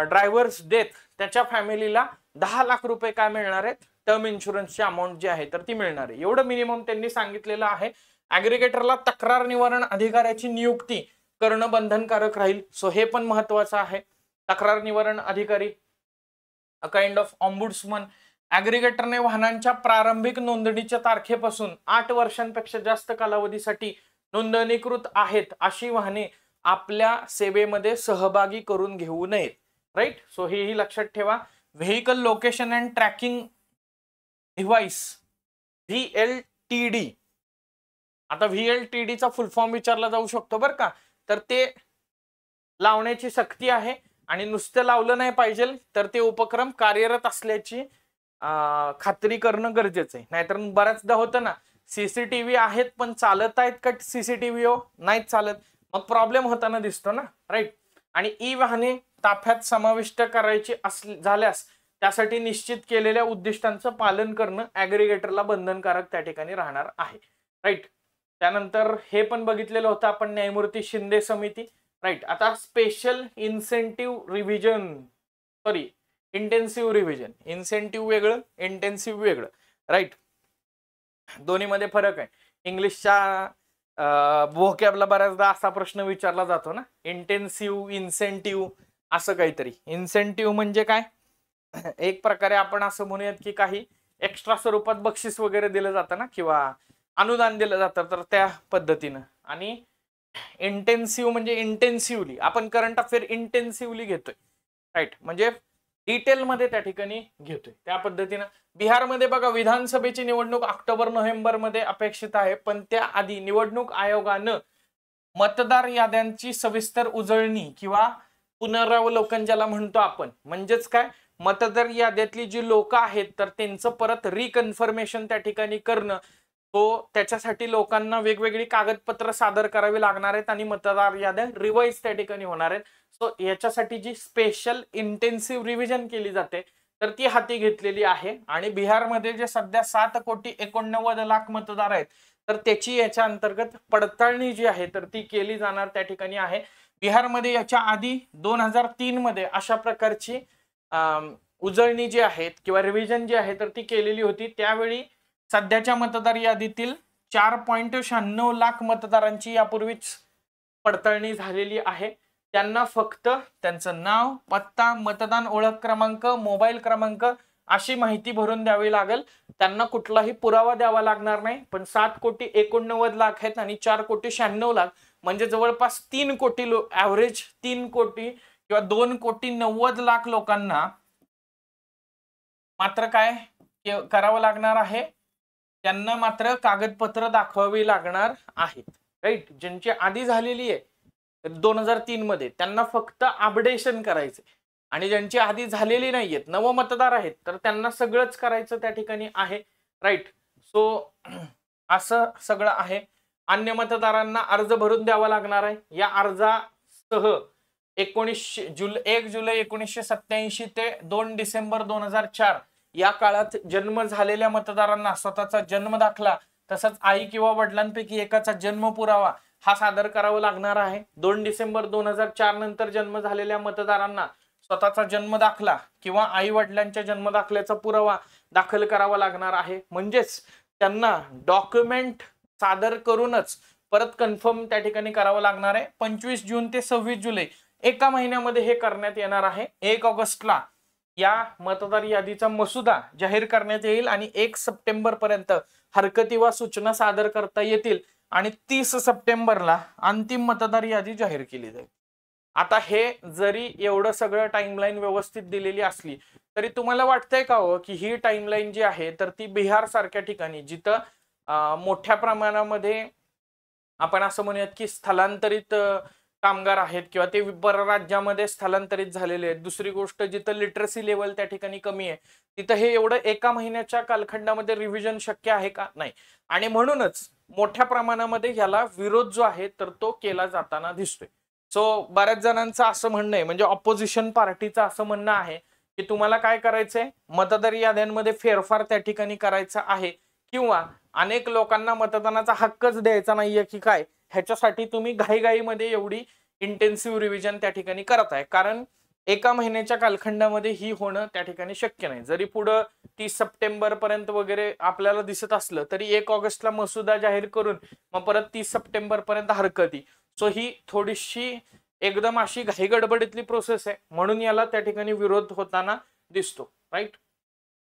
drivers death त्याच्या फॅमिलीला 10 लाख रुपये काय मिळणार आहेत, टर्म इन्शुरन्सची अमाऊंट जी आहे तर ती मिळणार आहे. एवढं मिनिमम त्यांनी सांगितलेलं आहे. ऍग्रिगेटरला तक्रार निवारण अधिकाऱ्याची नियुक्ती करणं बंधनकारक राहील. सो हे पण महत्वाचं आहे. तक्रार निवारण अधिकारी, अ काइंड ऑफ ऑम्बुड्समन. ऍग्रिगेटरने वाहनांच्या प्रारंभिक नोंदणीच्या तारखेपासून 8 वर्षांपेक्षा जास्त कालावधीसाठी नोंदणीकृत आहेत अशी वाहने आपल्या सेवेमध्ये सहभागी करून घेऊ नयेत. राईट. सो हेही लक्षात ठेवा. Vehicle location and tracking device, VLTD. आता VLTD चा फुल फॉर्म विचारला जाऊ शकतो बरं का, तर ते लावण्याची सक्ती आहे आणि नुसतं लावलं नाही पाहिजे तर ते उपक्रम कार्यरत असल्याची खात्री करणं गरजेचं आहे. नाहीतर बऱ्याचदा होतं ना, सीसीटीव्ही आहेत पण चालत आहेत का सीसीटीव्ही नाहीत चालत, मग प्रॉब्लेम होताना दिसतो ना. राईट. आणि ई वाहने ताफ्यात समाविष्ट करायची झाल्यास त्यासाठी निश्चित केलेल्या उद्दिष्टांचं पालन करणं ऍग्रिगेटरला बंधनकारक त्या ठिकाणी राहणार आहे. राईट. त्यानंतर हे पण बघितलेलं होतं आपण, न्यायमूर्ती शिंदे समिती. राईट. आता special incentive revision, intensive revision. Incentive वेगळं, इंटेन्सिव्ह वेगळं. राईट. दोन्हीमध्ये फरक आहे. इंग्लिशच्या व्होकॅबला बऱ्याचदा असा प्रश्न विचारला जातो ना, इंटेन्सिव्ह, इन्सेंटिव्ह, असं काहीतरी. इन्सेंटिव्ह म्हणजे काय, एक प्रकारे आपण असं म्हणूयात की काही एक्स्ट्रा स्वरूपात बक्षीस वगैरे दिलं जातं ना, किंवा अनुदान दिलं जातं, तर त्या पद्धतीनं. आणि इंटेन्सिव्ह म्हणजे इंटेन्सिव्हली आपण करंट अफेअर इंटेन्सिव्हली घेतोय, राईट, म्हणजे डिटेलमध्ये त्या ठिकाणी घेतोय त्या पद्धतीनं. बिहारमध्ये बघा विधानसभेची निवडणूक ऑक्टोबर-नोव्हेंबर मध्ये अपेक्षित आहे, पण त्याआधी निवडणूक आयोगानं मतदार याद्यांची सविस्तर उजळणी किंवा पुनरावलोकन ज्याला म्हणतो आपण, म्हणजेच काय, मतदार याद्यातली जी लोक आहेत तर त्यांचं परत रिकन्फर्मेशन त्या ठिकाणी करणं, तो त्याच्यासाठी लोकांना वेगवेगळी कागदपत्र सादर करावी लागणार आहेत आणि मतदार याद्या रिवाइज त्या ठिकाणी होणार आहेत. सो याच्यासाठी जी स्पेशल इंटेन्सिव्ह रिव्हिजन केली जाते तर ती हाती घेतलेली आहे. आणि बिहारमध्ये जे सध्या 7,89,00,000 मतदार आहेत तर त्याची याच्या अंतर्गत पडताळणी जी आहे तर ती केली जाणार त्या ठिकाणी आहे. बिहारमध्ये याच्या आधी 2003 मध्ये अशा प्रकारची उजळणी जी आहेत किंवा रिव्हिजन जी आहे तर ती केलेली होती. त्यावेळी सध्याच्या मतदार यादीतील 4.96 लाख मतदारांची यापूर्वीच पडताळणी झालेली आहे. त्यांना फक्त त्यांचं नाव, पत्ता, मतदान ओळख क्रमांक, मोबाईल क्रमांक अशी माहिती भरून द्यावी लागेल. त्यांना कुठलाही पुरावा द्यावा लागणार नाही. पण 7,89,00,000 आहेत आणि 4,96,00,000 म्हणजे जवळपास 3 कोटी ऍव्हरेज 3 कोटी किंवा 2,90,00,000 लोकांना मात्र काय करावं लागणार आहे, त्यांना मात्र कागदपत्र दाखवावी लागणार आहेत, राईट. ज्यांची आधी झालेली आहे 2003 मध्ये त्यांना फक्त अपडेशन करायचे, आणि ज्यांची आधी झालेली नाहीयेत, नव मतदार आहेत, तर त्यांना सगळंच करायचं त्या ठिकाणी आहे, राईट. सो असं सगळं आहे. अन्य मतदारांना अर्ज भरून द्यावा लागणार आहे. या अर्जासह 1 जुलै 1987 ते 2 डिसेंबर 2004 या काळात जन्म झालेल्या मतदारांना स्वतःचा जन्म दाखला तसंच आई किंवा वडिलांपैकी एकाचा जन्म पुरावा हा सादर करावा लागणार आहे. 2 डिसेंबर 2004 नंतर जन्म झालेल्या मतदारांना स्वतःचा जन्म दाखला किंवा आई वडिलांच्या जन्म दाखल्याचा पुरावा दाखल करावा लागणार आहे. म्हणजेच त्यांना डॉक्युमेंट सादर करूनच परत कन्फर्म त्या ठिकाणी करावं लागणार आहे. 25 जून ते 26 जुलै एका महिन्यामध्ये हे करण्यात येणार आहे. 1 ऑगस्टला या मतदार यादीचा मसुदा जाहीर करण्यात येईल आणि 1 सप्टेंबर पर्यंत हरकती वा सूचना सादर करता येतील आणि 30 सप्टेंबरला अंतिम मतदार यादी जाहीर केली जाईल. आता हे जरी एवढं सगळं टाइमलाईन व्यवस्थित दिलेली असली तरी तुम्हाला वाटतंय का हो की ही टाइमलाईन जी आहे तर ती बिहार सारख्या ठिकाणी जिथं मोठ्या प्रमाणामध्ये आपण असं म्हणूयात की स्थलांतरित कामगार आहेत किंवा ते परराज्यामध्ये स्थलांतरित झालेले आहेत, दुसरी गोष्ट जिथं लिटरसी लेवल त्या ठिकाणी कमी आहे, तिथं हे एवढं एका महिन्याच्या कालखंडामध्ये रिव्हिजन शक्य आहे का? नाही. आणि म्हणूनच मोठ्या प्रमाणामध्ये याला विरोध जो आहे तर तो केला जाताना दिसतोय. सो बऱ्याच जणांचं असं म्हणणं आहे, म्हणजे ऑपोजिशन पार्टीचं असं म्हणणं आहे की तुम्हाला काय करायचंय, मतदार याद्यांमध्ये फेरफार त्या ठिकाणी करायचा आहे किंवा अनेक लोकांना मतदानाचा हक्कच द्यायचा नाहीये की काय, ह्याच्यासाठी तुम्ही घाईघाईमध्ये एवढी इंटेन्सिव्ह रिव्हिजन त्या ठिकाणी करत आहे. कारण एका महिन्याच्या कालखंडामध्ये ही होणं त्या ठिकाणी शक्य नाही. जरी पुढं 30 सप्टेंबर पर्यंत वगैरे आपल्याला दिसत असलं तरी 1 ऑगस्टला मसुदा जाहीर करून मग परत 30 सप्टेंबर पर्यंत हरकती. सो ही थोडीशी एकदम अशी घाईगडबडीतली प्रोसेस आहे, म्हणून याला त्या ठिकाणी विरोध होताना दिसतो, राईट.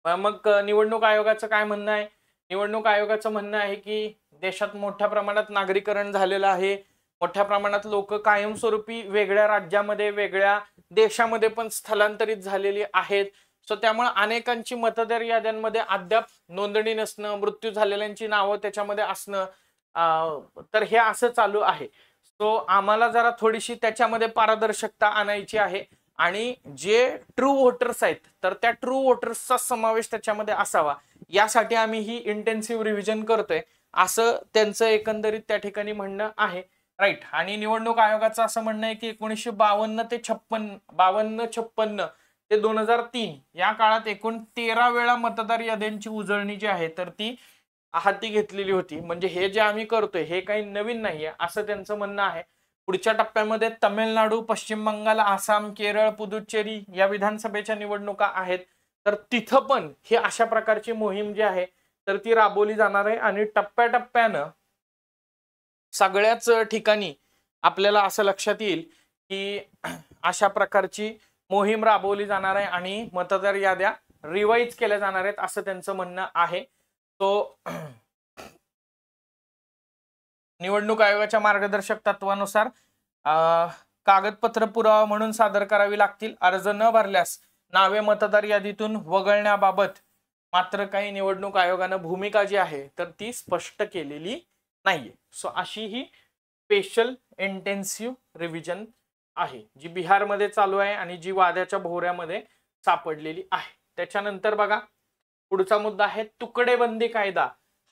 मग निवडणूक आयोगाचं काय म्हणणं आहे? निवडणूक आयोगाचं म्हणणं आहे की देशात मोठ्या प्रमाणात नागरीकरण झालेलं आहे, मोठ्या प्रमाणात लोक कायमस्वरूपी वेगळ्या राज्यामध्ये वेगळ्या देशामध्ये पण स्थलांतरित झालेली आहेत. सो त्यामुळे अनेकांची मतदार याद्यांमध्ये अद्याप नोंदणी नसणं, मृत्यू झालेल्यांची नावं त्याच्यामध्ये असणं, तर हे असं चालू आहे. सो आम्हाला जरा थोडीशी त्याच्यामध्ये पारदर्शकता आणायची आहे आणि जे ट्रू वोटर्स आहेत तर त्या ट्रू वोटर्सचा समावेश त्याच्यामध्ये असावा, यासाठी आम्ही ही इंटेन्सिव्ह रिव्हिजन करतोय असं त्यांचं एकंदरीत त्या ठिकाणी म्हणणं आहे, राईट. आणि निवडणूक आयोगाचं असं म्हणणं आहे की 1952 ते 56 ते 2003 या काळात एकूण 13 वेळा मतदार याद्यांची उजळणी जी आहे तर ती हाती घेतलेली होती. म्हणजे हे जे आम्ही करतोय हे काही नवीन नाहीये असं त्यांचं म्हणणं आहे. पुढच्या टप्प्यामध्ये तामिळनाडू, पश्चिम बंगाल, आसाम, केरळ, पुदुच्चेरी या विधानसभेच्या निवडणुका आहेत, तर तिथं पण ही अशा प्रकारची मोहीम जी आहे तर ती राबवली जाणार आहे आणि टप्प्याटप्प्यानं सगळ्याच ठिकाणी आपल्याला असं लक्षात येईल की अशा प्रकारची मोहीम राबवली जाणार आहे आणि मतदार याद्या रिवाइज केल्या जाणार आहेत असं त्यांचं म्हणणं आहे. तो निवडणूक आयोगाच्या मार्गदर्शक तत्वानुसार कागदपत्र पुरावा म्हणून सादर करावी लागतील. अर्ज न भरल्यास नावे मतदार यादीतून वगळण्याबाबत मात्र काही निवडणूक आयोगानं भूमिका जी आहे तर ती स्पष्ट केलेली नाहीये. सो अशी ही स्पेशल इंटेन्सिव्ह रिव्हिजन आहे जी बिहारमध्ये चालू आहे आणि जी वाद्याच्या भोवऱ्यामध्ये सापडलेली आहे. त्याच्यानंतर बघा पुढचा मुद्दा आहे तुकडेबंदी कायदा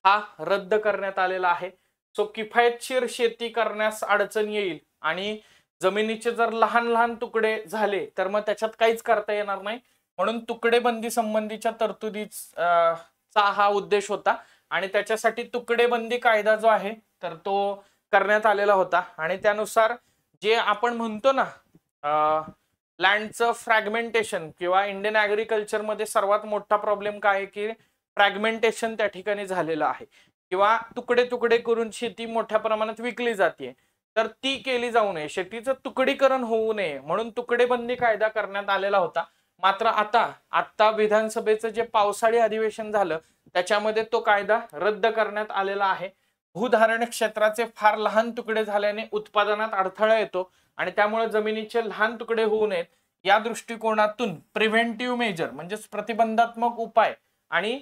हा रद्द करण्यात आलेला आहे. सो किफायतशीर शेती करण्यास अडचण येईल आणि जमिनीचे जर लहान लहान तुकडे झाले तर मग त्याच्यात काहीच करता येणार नाही. म्हणून तुकडेबंदी संबंधीच्या तरतुदीचा हा उद्देश होता आणि त्याच्यासाठी तुकडेबंदी कायदा जो आहे तर तो करण्यात आलेला होता. आणि त्यानुसार जे आपण म्हणतो ना लँडचं फ्रॅगमेंटेशन किंवा इंडियन ऍग्रिकल्चर मध्ये सर्वात मोठा प्रॉब्लेम काय आहे की फ्रॅगमेंटेशन त्या ठिकाणी झालेलं आहे किंवा तुकडे तुकडे करून शेती मोठ्या प्रमाणात विकली जाते तर ती केली जाऊ नये, शेतीचं तुकडीकरण होऊ नये म्हणून तुकडेबंदी कायदा करण्यात आलेला होता. मात्र आता विधानसभेचं जे पावसाळी अधिवेशन झालं त्याच्यामध्ये तो कायदा रद्द करण्यात आलेला आहे. भूधारण क्षेत्राचे फार लहान तुकडे झाल्याने उत्पादनात अडथळा येतो आणि त्यामुळे जमिनीचे लहान तुकडे होऊ नयेत या दृष्टिकोनातून प्रिव्हेंटिव्ह मेजर म्हणजेच प्रतिबंधात्मक उपाय आणि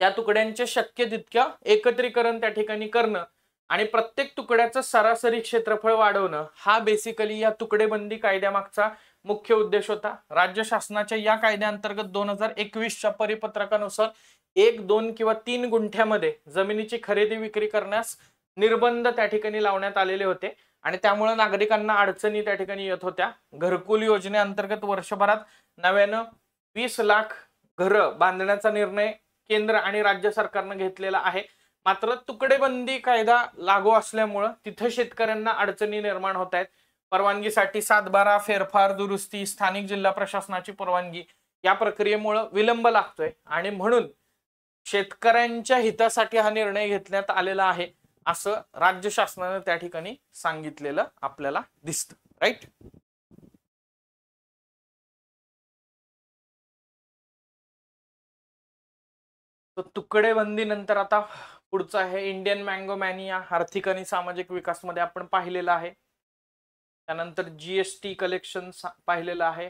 त्या तुकड्यांचे शक्य तितक्या एकत्रीकरण त्या ठिकाणी करणं आणि प्रत्येक तुकड्याचं सरासरी क्षेत्रफळ वाढवणं हा बेसिकली या तुकडेबंदी कायद्यामागचा मुख्य उद्देश होता. राज्य शासनाच्या या कायद्याअंतर्गत 2021च्या परिपत्रकानुसार 1, 2 किंवा 3 गुंठ्यामध्ये जमिनीची खरेदी विक्री करण्यास निर्बंध त्या ठिकाणी लावण्यात आलेले होते आणि त्यामुळे नागरिकांना अडचणी त्या ठिकाणी येत होत्या. घरकुल योजनेअंतर्गत वर्षभरात नव्यानं 20 लाख घरं बांधण्याचा निर्णय केंद्र आणि राज्य सरकारनं घेतलेला आहे. मात्र तुकडेबंदी कायदा लागू असल्यामुळं तिथं शेतकऱ्यांना अडचणी निर्माण होत आहेत. परवानगीसाठी 7/12 फेरफार दुरुस्ती स्थानिक जिल्हा प्रशासनाची परवानगी या प्रक्रियेमुळे विलंब लागतोय आणि म्हणून शेतकऱ्यांच्या हितासाठी हा निर्णय घेतण्यात आलेला आहे असं राज्य शासनानं त्या ठिकाणी सांगितलेलं आपल्याला दिसतं. राईट. तो तुकडेबंदी नंतर आता पुढचं आहे इंडियन मँगो मॅनिया. आर्थिक आणि सामाजिक विकास मध्ये आपण पाहिलेलं आहे. त्यानंतर जीएसटी कलेक्शन पाहिलेलं आहे.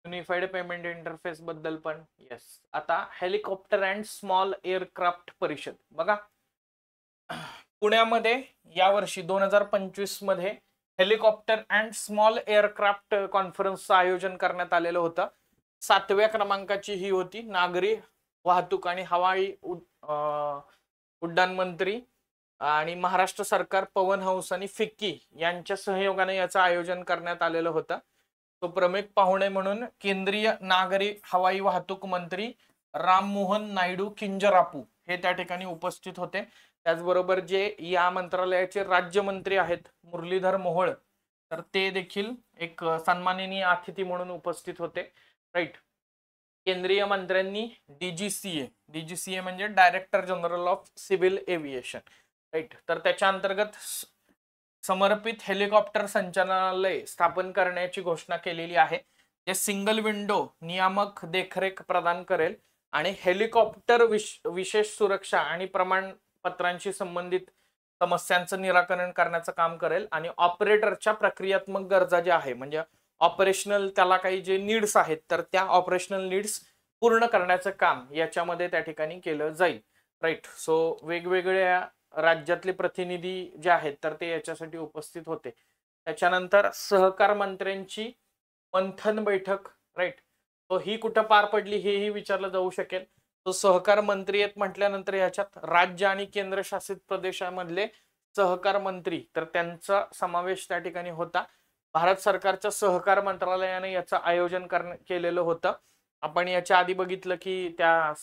युनिफाईड पेमेंट इंटरफेस बद्दल पण येस. आता हेलिकॉप्टर अँड स्मॉल एअरक्राफ्ट परिषद बघा पुण्यामध्ये यावर्षी 2025 मध्ये हेलिकॉप्टर अँड स्मॉल एअरक्राफ्ट कॉन्फरन्सचं आयोजन करण्यात आलेलं होतं. 7व्या क्रमांकाची ही होती. नागरी वाहतूक आणि हवाई उड्डाण मंत्री आणि महाराष्ट्र सरकार, पवन हंस आणि फिक्की यांच्या सहयोगाने याचं आयोजन करण्यात आलेलं होतं. तो प्रमुख पाहुणे म्हणून केंद्रीय नागरी हवाई वाहतूक मंत्री राममोहन नायडू किंजरापू हे त्या ठिकाणी उपस्थित होते. त्याचबरोबर जे या मंत्रालयाचे राज्यमंत्री आहेत मुरलीधर मोहोळ तर ते देखील एक सन्माननीय अतिथी म्हणून उपस्थित होते. राईट. केंद्रीय मंत्र्यांनी डीजीसीए म्हणजे director general of civil aviation right तर त्याच्या अंतर्गत समर्पित हेलिकॉप्टर संचालनालय स्थापन करण्याची घोषणा केलेली आहे. जे सिंगल विंडो नियामक देखरेख प्रदान करेल आणि हेलिकॉप्टर विशेष सुरक्षा आणि प्रमाणपत्रांशी संबंधित समस्यांचं निराकरण करण्याचं काम करेल आणि ऑपरेटरच्या प्रक्रियात्मक गरजा ज्या आहे म्हणजे ऑपरेशनल त्याला काही जे नीड्स आहेत तर त्या ऑपरेशनल नीड्स पूर्ण करण्याचं काम याच्यामध्ये त्या ठिकाणी केलं जाईल. राईट. सो वेगवेगळ्या राज्यातले प्रतिनिधी जे आहेत तर ते याच्यासाठी उपस्थित होते. त्याच्यानंतर सहकार मंत्र्यांची मंथन बैठक राईट तो ही कुठं पार पडली हेही विचारलं जाऊ शकेल. तो सहकार मंत्री आहेत म्हटल्यानंतर याच्यात राज्य आणि केंद्रशासित प्रदेशामधले सहकार मंत्री तर त्यांचा समावेश त्या ठिकाणी होता. भारत सरकारच्या सहकार मंत्रालयाने याचं आयोजन केलेलं होतं. आपण याच्या आधी बघितलं की त्या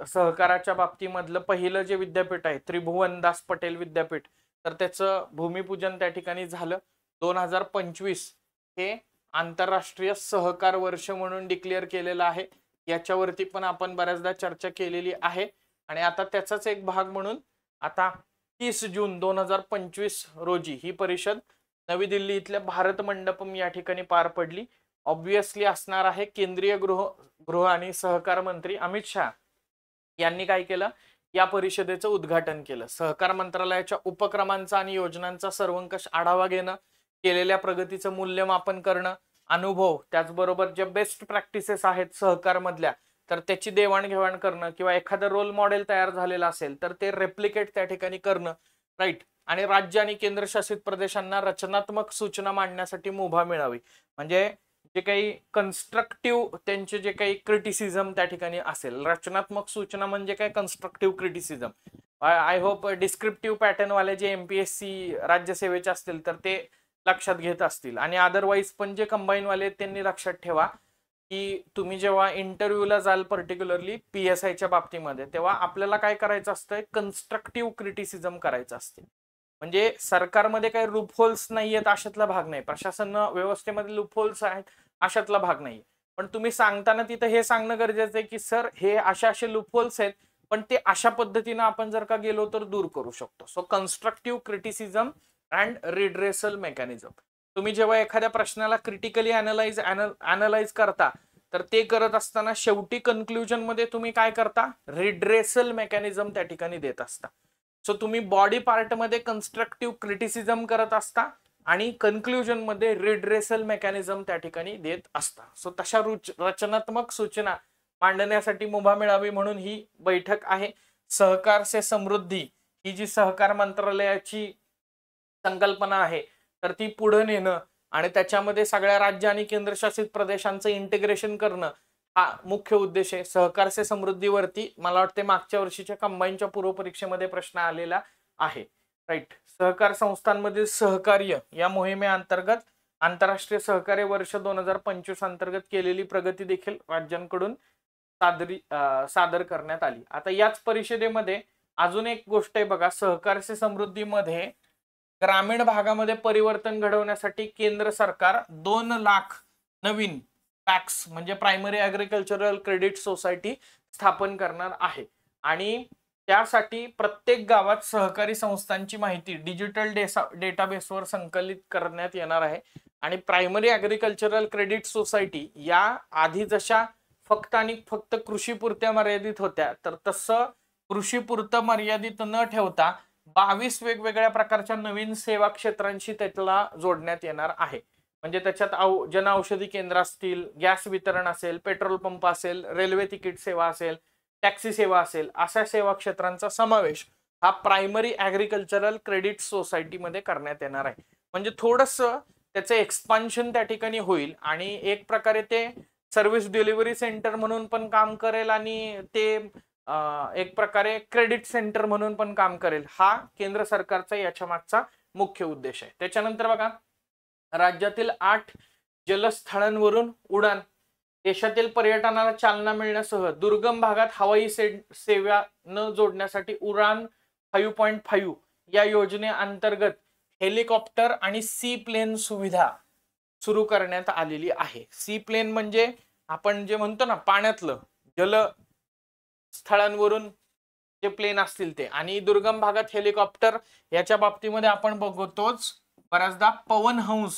सहकाराच्या बाबतीमधलं पहिलं जे विद्यापीठ आहे त्रिभुवनदास पटेल विद्यापीठ तर त्याचं भूमिपूजन त्या ठिकाणी झालं. 2025 हे आंतरराष्ट्रीय सहकार वर्ष म्हणून डिक्लेअर केलेलं आहे. याच्यावरती पण आपण बऱ्याचदा चर्चा केलेली आहे. आणि आता त्याचाच एक भाग म्हणून आता 30 जून 2025 रोजी ही परिषद नवी दिल्ली इथल्या भारत मंडपम या ठिकाणी पार पडली. ऑब्विसली असणार आहे केंद्रीय गृह आणि सहकार मंत्री अमित शहा यांनी काय केलं, या परिषदेचं उद्घाटन केलं. सहकार मंत्रालयाच्या उपक्रमांचा आणि योजनांचा सर्वंकष आढावा घेणं, केलेल्या प्रगतीचं मूल्यमापन करणं, अनुभव, त्याचबरोबर जे बेस्ट प्रॅक्टिसेस आहेत सहकार मधल्या तर त्याची देवाणघेवाण करणं, किंवा एखादं रोल मॉडेल तयार झालेलं असेल तर ते रेप्लिकेट त्या ठिकाणी करणं, राईट. आणि राज्य आणि केंद्रशासित प्रदेशांना रचनात्मक सूचना मांडण्यासाठी मुभा मिळावी. म्हणजे जे काही कन्स्ट्रक्टिव्ह त्यांचे जे काही क्रिटिसिझम त्या ठिकाणी असेल, रचनात्मक सूचना म्हणजे काय, constructive criticism. I hope descriptive pattern वाले जे एमपीएससी राज्यसेवेचे असतील तर ते लक्षात घेत असतील, आणि अदरवाईज पण जे कंबाईन वाले त्यांनी लक्षात ठेवा की तुम्ही जेव्हा इंटरव्ह्यूला जाल पर्टिक्युलरली पीएसआयच्या बाबतीमध्ये, तेव्हा आपल्याला काय करायचं असतं, कन्स्ट्रक्टिव्ह क्रिटिसिझम करायचं असते. म्हणजे सरकारमध्ये काही लूपहोल्स नाहीयेत अशातला भाग नाही, प्रशासन व्यवस्थेमध्ये लूपहोल्स आहेत अशातला भाग नाही, पण तुम्ही सांगताना तिथं हे सांगणं गरजेचं आहे की सर हे असे लूपहोल्स आहेत, पण ते अशा पद्धतीनं आपण जर का गेलो तर दूर करू शकतो. So constructive criticism and redressal mechanism. तुम्ही जेव्हा एखाद्या प्रश्नाला क्रिटिकली अनालाइज करता तर ते करत असताना शेवटी कन्क्लुजन मध्ये तुम्ही काय करता, रिड्रेसल मेकॅनिझम त्या ठिकाणी देत असता. सो तुम्ही बॉडी पार्ट मध्ये कन्स्ट्रक्टिव्ह क्रिटिसिझम करत असता आणि कन्क्लुजन मध्ये रिड्रेसल मेकॅनिझम त्या ठिकाणी देत असता. सो तशा रचनात्मक सूचना मांडण्यासाठी मुभा मिळावी म्हणून ही बैठक आहे. सहकार से समृद्धी ही जी सहकार मंत्रालयाची संकल्पना आहे तर ती पुढे नेणं आणि त्याच्यामध्ये सगळ्या राज्य आणि केंद्रशासित प्रदेशांचं इंटिग्रेशन करणं हा मुख्य उद्देश आहे. सहकार से समृद्धीवरती मला वाटते मागच्या वर्षीच्या कंबाईनच्या पूर्वपरीक्षेमध्ये प्रश्न आलेला आहे, राईट. सहकार संस्थांमधील सहकार्य या मोहिमेअंतर्गत आंतरराष्ट्रीय सहकार्य वर्ष 2025 अंतर्गत केलेली प्रगती देखील राज्यांकडून सादर करण्यात आली. आता याच परिषदेमध्ये अजून एक गोष्ट आहे बघा, सहकार से समृद्धीमध्ये ग्रामीण भागामध्ये परिवर्तन घडवण्यासाठी केंद्र सरकार 2 लाख नवीन पॅक्स म्हणजे प्रायमरी ऍग्रिकल्चरल क्रेडिट सोसायटी स्थापन करणार आहे. आणि त्यासाठी प्रत्येक गावात सहकारी संस्थांची माहिती डिजिटल डेटाबेसवर संकलित करण्यात येणार आहे. आणि प्रायमरी ऍग्रिकल्चरल क्रेडिट सोसायटी या आधी जशा फक्त आणि फक्त कृषीपुरत्या मर्यादित होत्या, तर तसं कृषीपुरतं मर्यादित न ठेवता 22 वेगवेगळ्या प्रकारच्या नवीन सेवा क्षेत्रांशी त्याला जोडण्यात येणार आहे. म्हणजे त्याच्यात जन औषधी केंद्र असतील, गॅस वितरण असेल, पेट्रोल पंप असेल, रेल्वे तिकीट सेवा असेल, टॅक्सी सेवा असेल, अशा सेवा क्षेत्रांचा समावेश हा प्रायमरी ऍग्रिकल्चरल क्रेडिट सोसायटीमध्ये करण्यात येणार आहे. म्हणजे थोडंसं त्याचं एक्सपान्शन त्या ठिकाणी होईल आणि एक प्रकारे ते सर्व्हिस डिलिव्हरी सेंटर म्हणून पण काम करेल आणि ते एक प्रकारे क्रेडिट सेंटर म्हणून पण काम करेल. हा केंद्र सरकारचा याच्या मागचा मुख्य उद्देश आहे. त्याच्यानंतर बघा, राज्यातील 8 जलस्थळांवरून उडान, देशातील पर्यटनाला चालना मिळण्यासह दुर्गम भागात हवाई सेवा न जोडण्यासाठी उडान 5.5 या योजनेअंतर्गत हेलिकॉप्टर आणि सी प्लेन सुविधा सुरू करण्यात आलेली आहे. सी प्लेन म्हणजे आपण जे म्हणतो ना पाण्यातलं जल स्थळांवरून जे प्लेन असतील ते, आणि दुर्गम भागात हेलिकॉप्टर याच्या बाबतीमध्ये आपण बघतोच बऱ्याचदा पवनहंस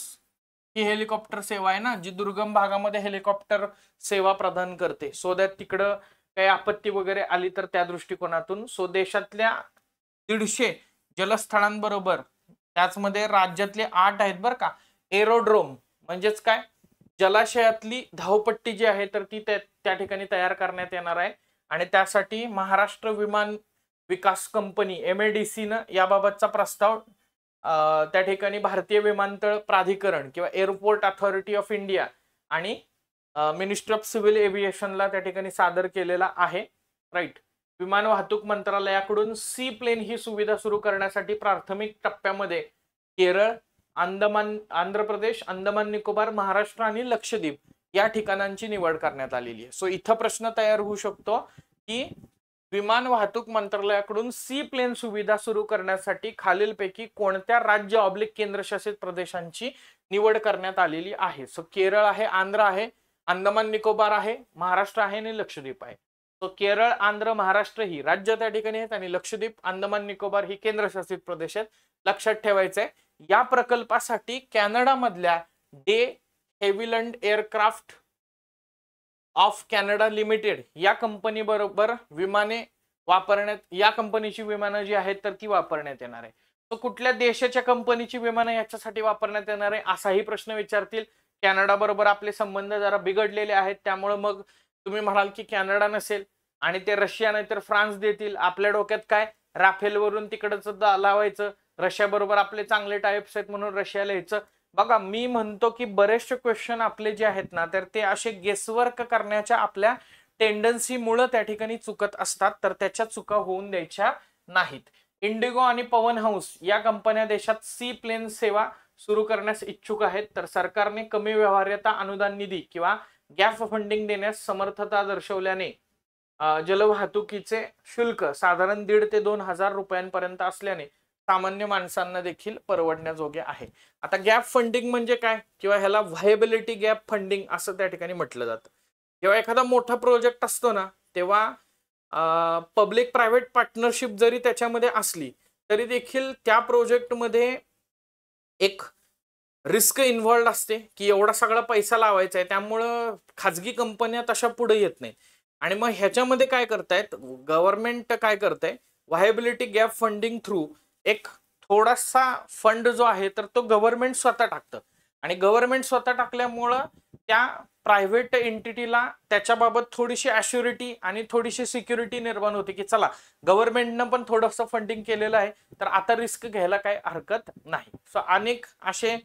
ही हेलिकॉप्टर सेवा आहे ना, जी दुर्गम भागामध्ये हेलिकॉप्टर सेवा प्रदान करते. सो दॅट तिकडं काही आपत्ती वगैरे आली तर त्या दृष्टिकोनातून. सो देशातल्या 150 जलस्थळांबरोबर त्याचमध्ये राज्यातले 8 आहेत बरं का. एरोड्रोम म्हणजेच काय, जलाशयातली धावपट्टी जी आहे तर ती त्या ठिकाणी तयार करण्यात येणार आहे. आणि त्यासाठी महाराष्ट्र विमान विकास कंपनी MADC न याबाबतचा प्रस्ताव त्या ठिकाणी भारतीय विमानतळ प्राधिकरण किंवा एअरपोर्ट अथॉरिटी ऑफ इंडिया आणि मिनिस्ट्री ऑफ सिव्हिल एव्हिएशनला त्या ठिकाणी सादर केलेला आहे, राईट. विमान वाहतूक मंत्रालयाकडून सी प्लेन ही सुविधा सुरू करण्यासाठी प्राथमिक टप्प्यामध्ये केरळ, आंध्र प्रदेश, अंदमान निकोबार, महाराष्ट्र आणि लक्षद्वीप या ठिकाणांची निवड करण्यात आलेली आहे. सो इथं प्रश्न तयार होऊ शकतो की विमान वाहतूक मंत्रालयाकडून सी प्लेन सुविधा सुरू करण्यासाठी खालीलपैकी कोणत्या राज्य ऑब्लिक केंद्रशासित प्रदेशांची निवड करण्यात आलेली आहे. सो केरळ आहे, आंध्र आहे, अंदमान निकोबार आहे, महाराष्ट्र आहे आणि लक्षद्वीप आहे. तो केरळ, आंध्र, महाराष्ट्र ही राज्य त्या ठिकाणी आहेत आणि लक्षद्वीप, अंदमान निकोबार ही केंद्रशासित प्रदेश आहेत. लक्षात ठेवायचंय या प्रकल्पासाठी कॅनडामधल्या de Havilland aircraft of Canada limited या कंपनी बरोबर विमाने वापरण्यात, या कंपनीची विमानं जी आहेत तर ती वापरण्यात येणार आहे. तो कुठल्या देशाच्या कंपनीची विमानं याच्यासाठी वापरण्यात येणार आहे असाही प्रश्न विचारतील. कॅनडा बरोबर आपले संबंध जरा बिघडलेले आहेत, त्यामुळे मग तुम्ही म्हणाल की कॅनडा नसेल आणि ते रशिया नाहीतर फ्रान्स देतील. आपल्या डोक्यात काय, राफेलवरून तिकडच लावायचं, रशिया बरोबर आपले चांगले टाइप्स आहेत म्हणून रशियाला यायचं. बघा मी म्हणतो की बरेचसे क्वेश्चन आपले जे आहेत ना तर ते असे गेसवर्क करण्याच्या आपल्या टेंडन्सीमुळे त्या ठिकाणी चुकत असतात, तर त्याच्या चुका होऊन द्यायच्या नाहीत. इंडिगो आणि पवन हंस या कंपन्या देशात सी प्लेन सेवा सुरू करण्यास इच्छुक आहेत. तर सरकारने कमी व्यवहार्यता अनुदान निधी किंवा गॅप फंडिंग देण्यास समर्थता दर्शवल्याने जलवाहतुकीचे शुल्क साधारण 1,500 ते 2,000 रुपयांपर्यंत असल्याने सामान्य माणसांना देखील परवडण्याजोगे आहे. आता गॅप फंडिंग म्हणजे काय किंवा ह्याला व्हायबिलिटी गॅप फंडिंग असं त्या ठिकाणी म्हटलं जातं. जेव्हा एखादा मोठा प्रोजेक्ट असतो ना तेव्हा पब्लिक प्रायव्हेट पार्टनरशिप जरी त्याच्यामध्ये असली तरी देखील त्या प्रोजेक्टमध्ये एक रिस्क इन्व्हॉल्ड असते की एवढा सगळा पैसा लावायचा आहे, त्यामुळं खाजगी कंपन्या तशा पुढे येत नाही. आणि मग ह्याच्यामध्ये काय करतायत, गव्हर्नमेंट काय करतंय, व्हायबिलिटी गॅप फंडिंग थ्रू एक थोडासा फंड जो आहे तर तो गव्हर्नमेंट स्वतः टाकतं आणि गव्हर्नमेंट स्वतः टाकल्यामुळं त्या प्रायव्हेट एंटिटीला त्याच्याबाबत थोडीशी अश्युरिटी आणि थोडीशी सिक्युरिटी निर्माण होते की चला गव्हर्नमेंटनं पण थोडंसं फंडिंग केलेलं आहे तर आता रिस्क घ्यायला काही हरकत नाही. सो अनेक असे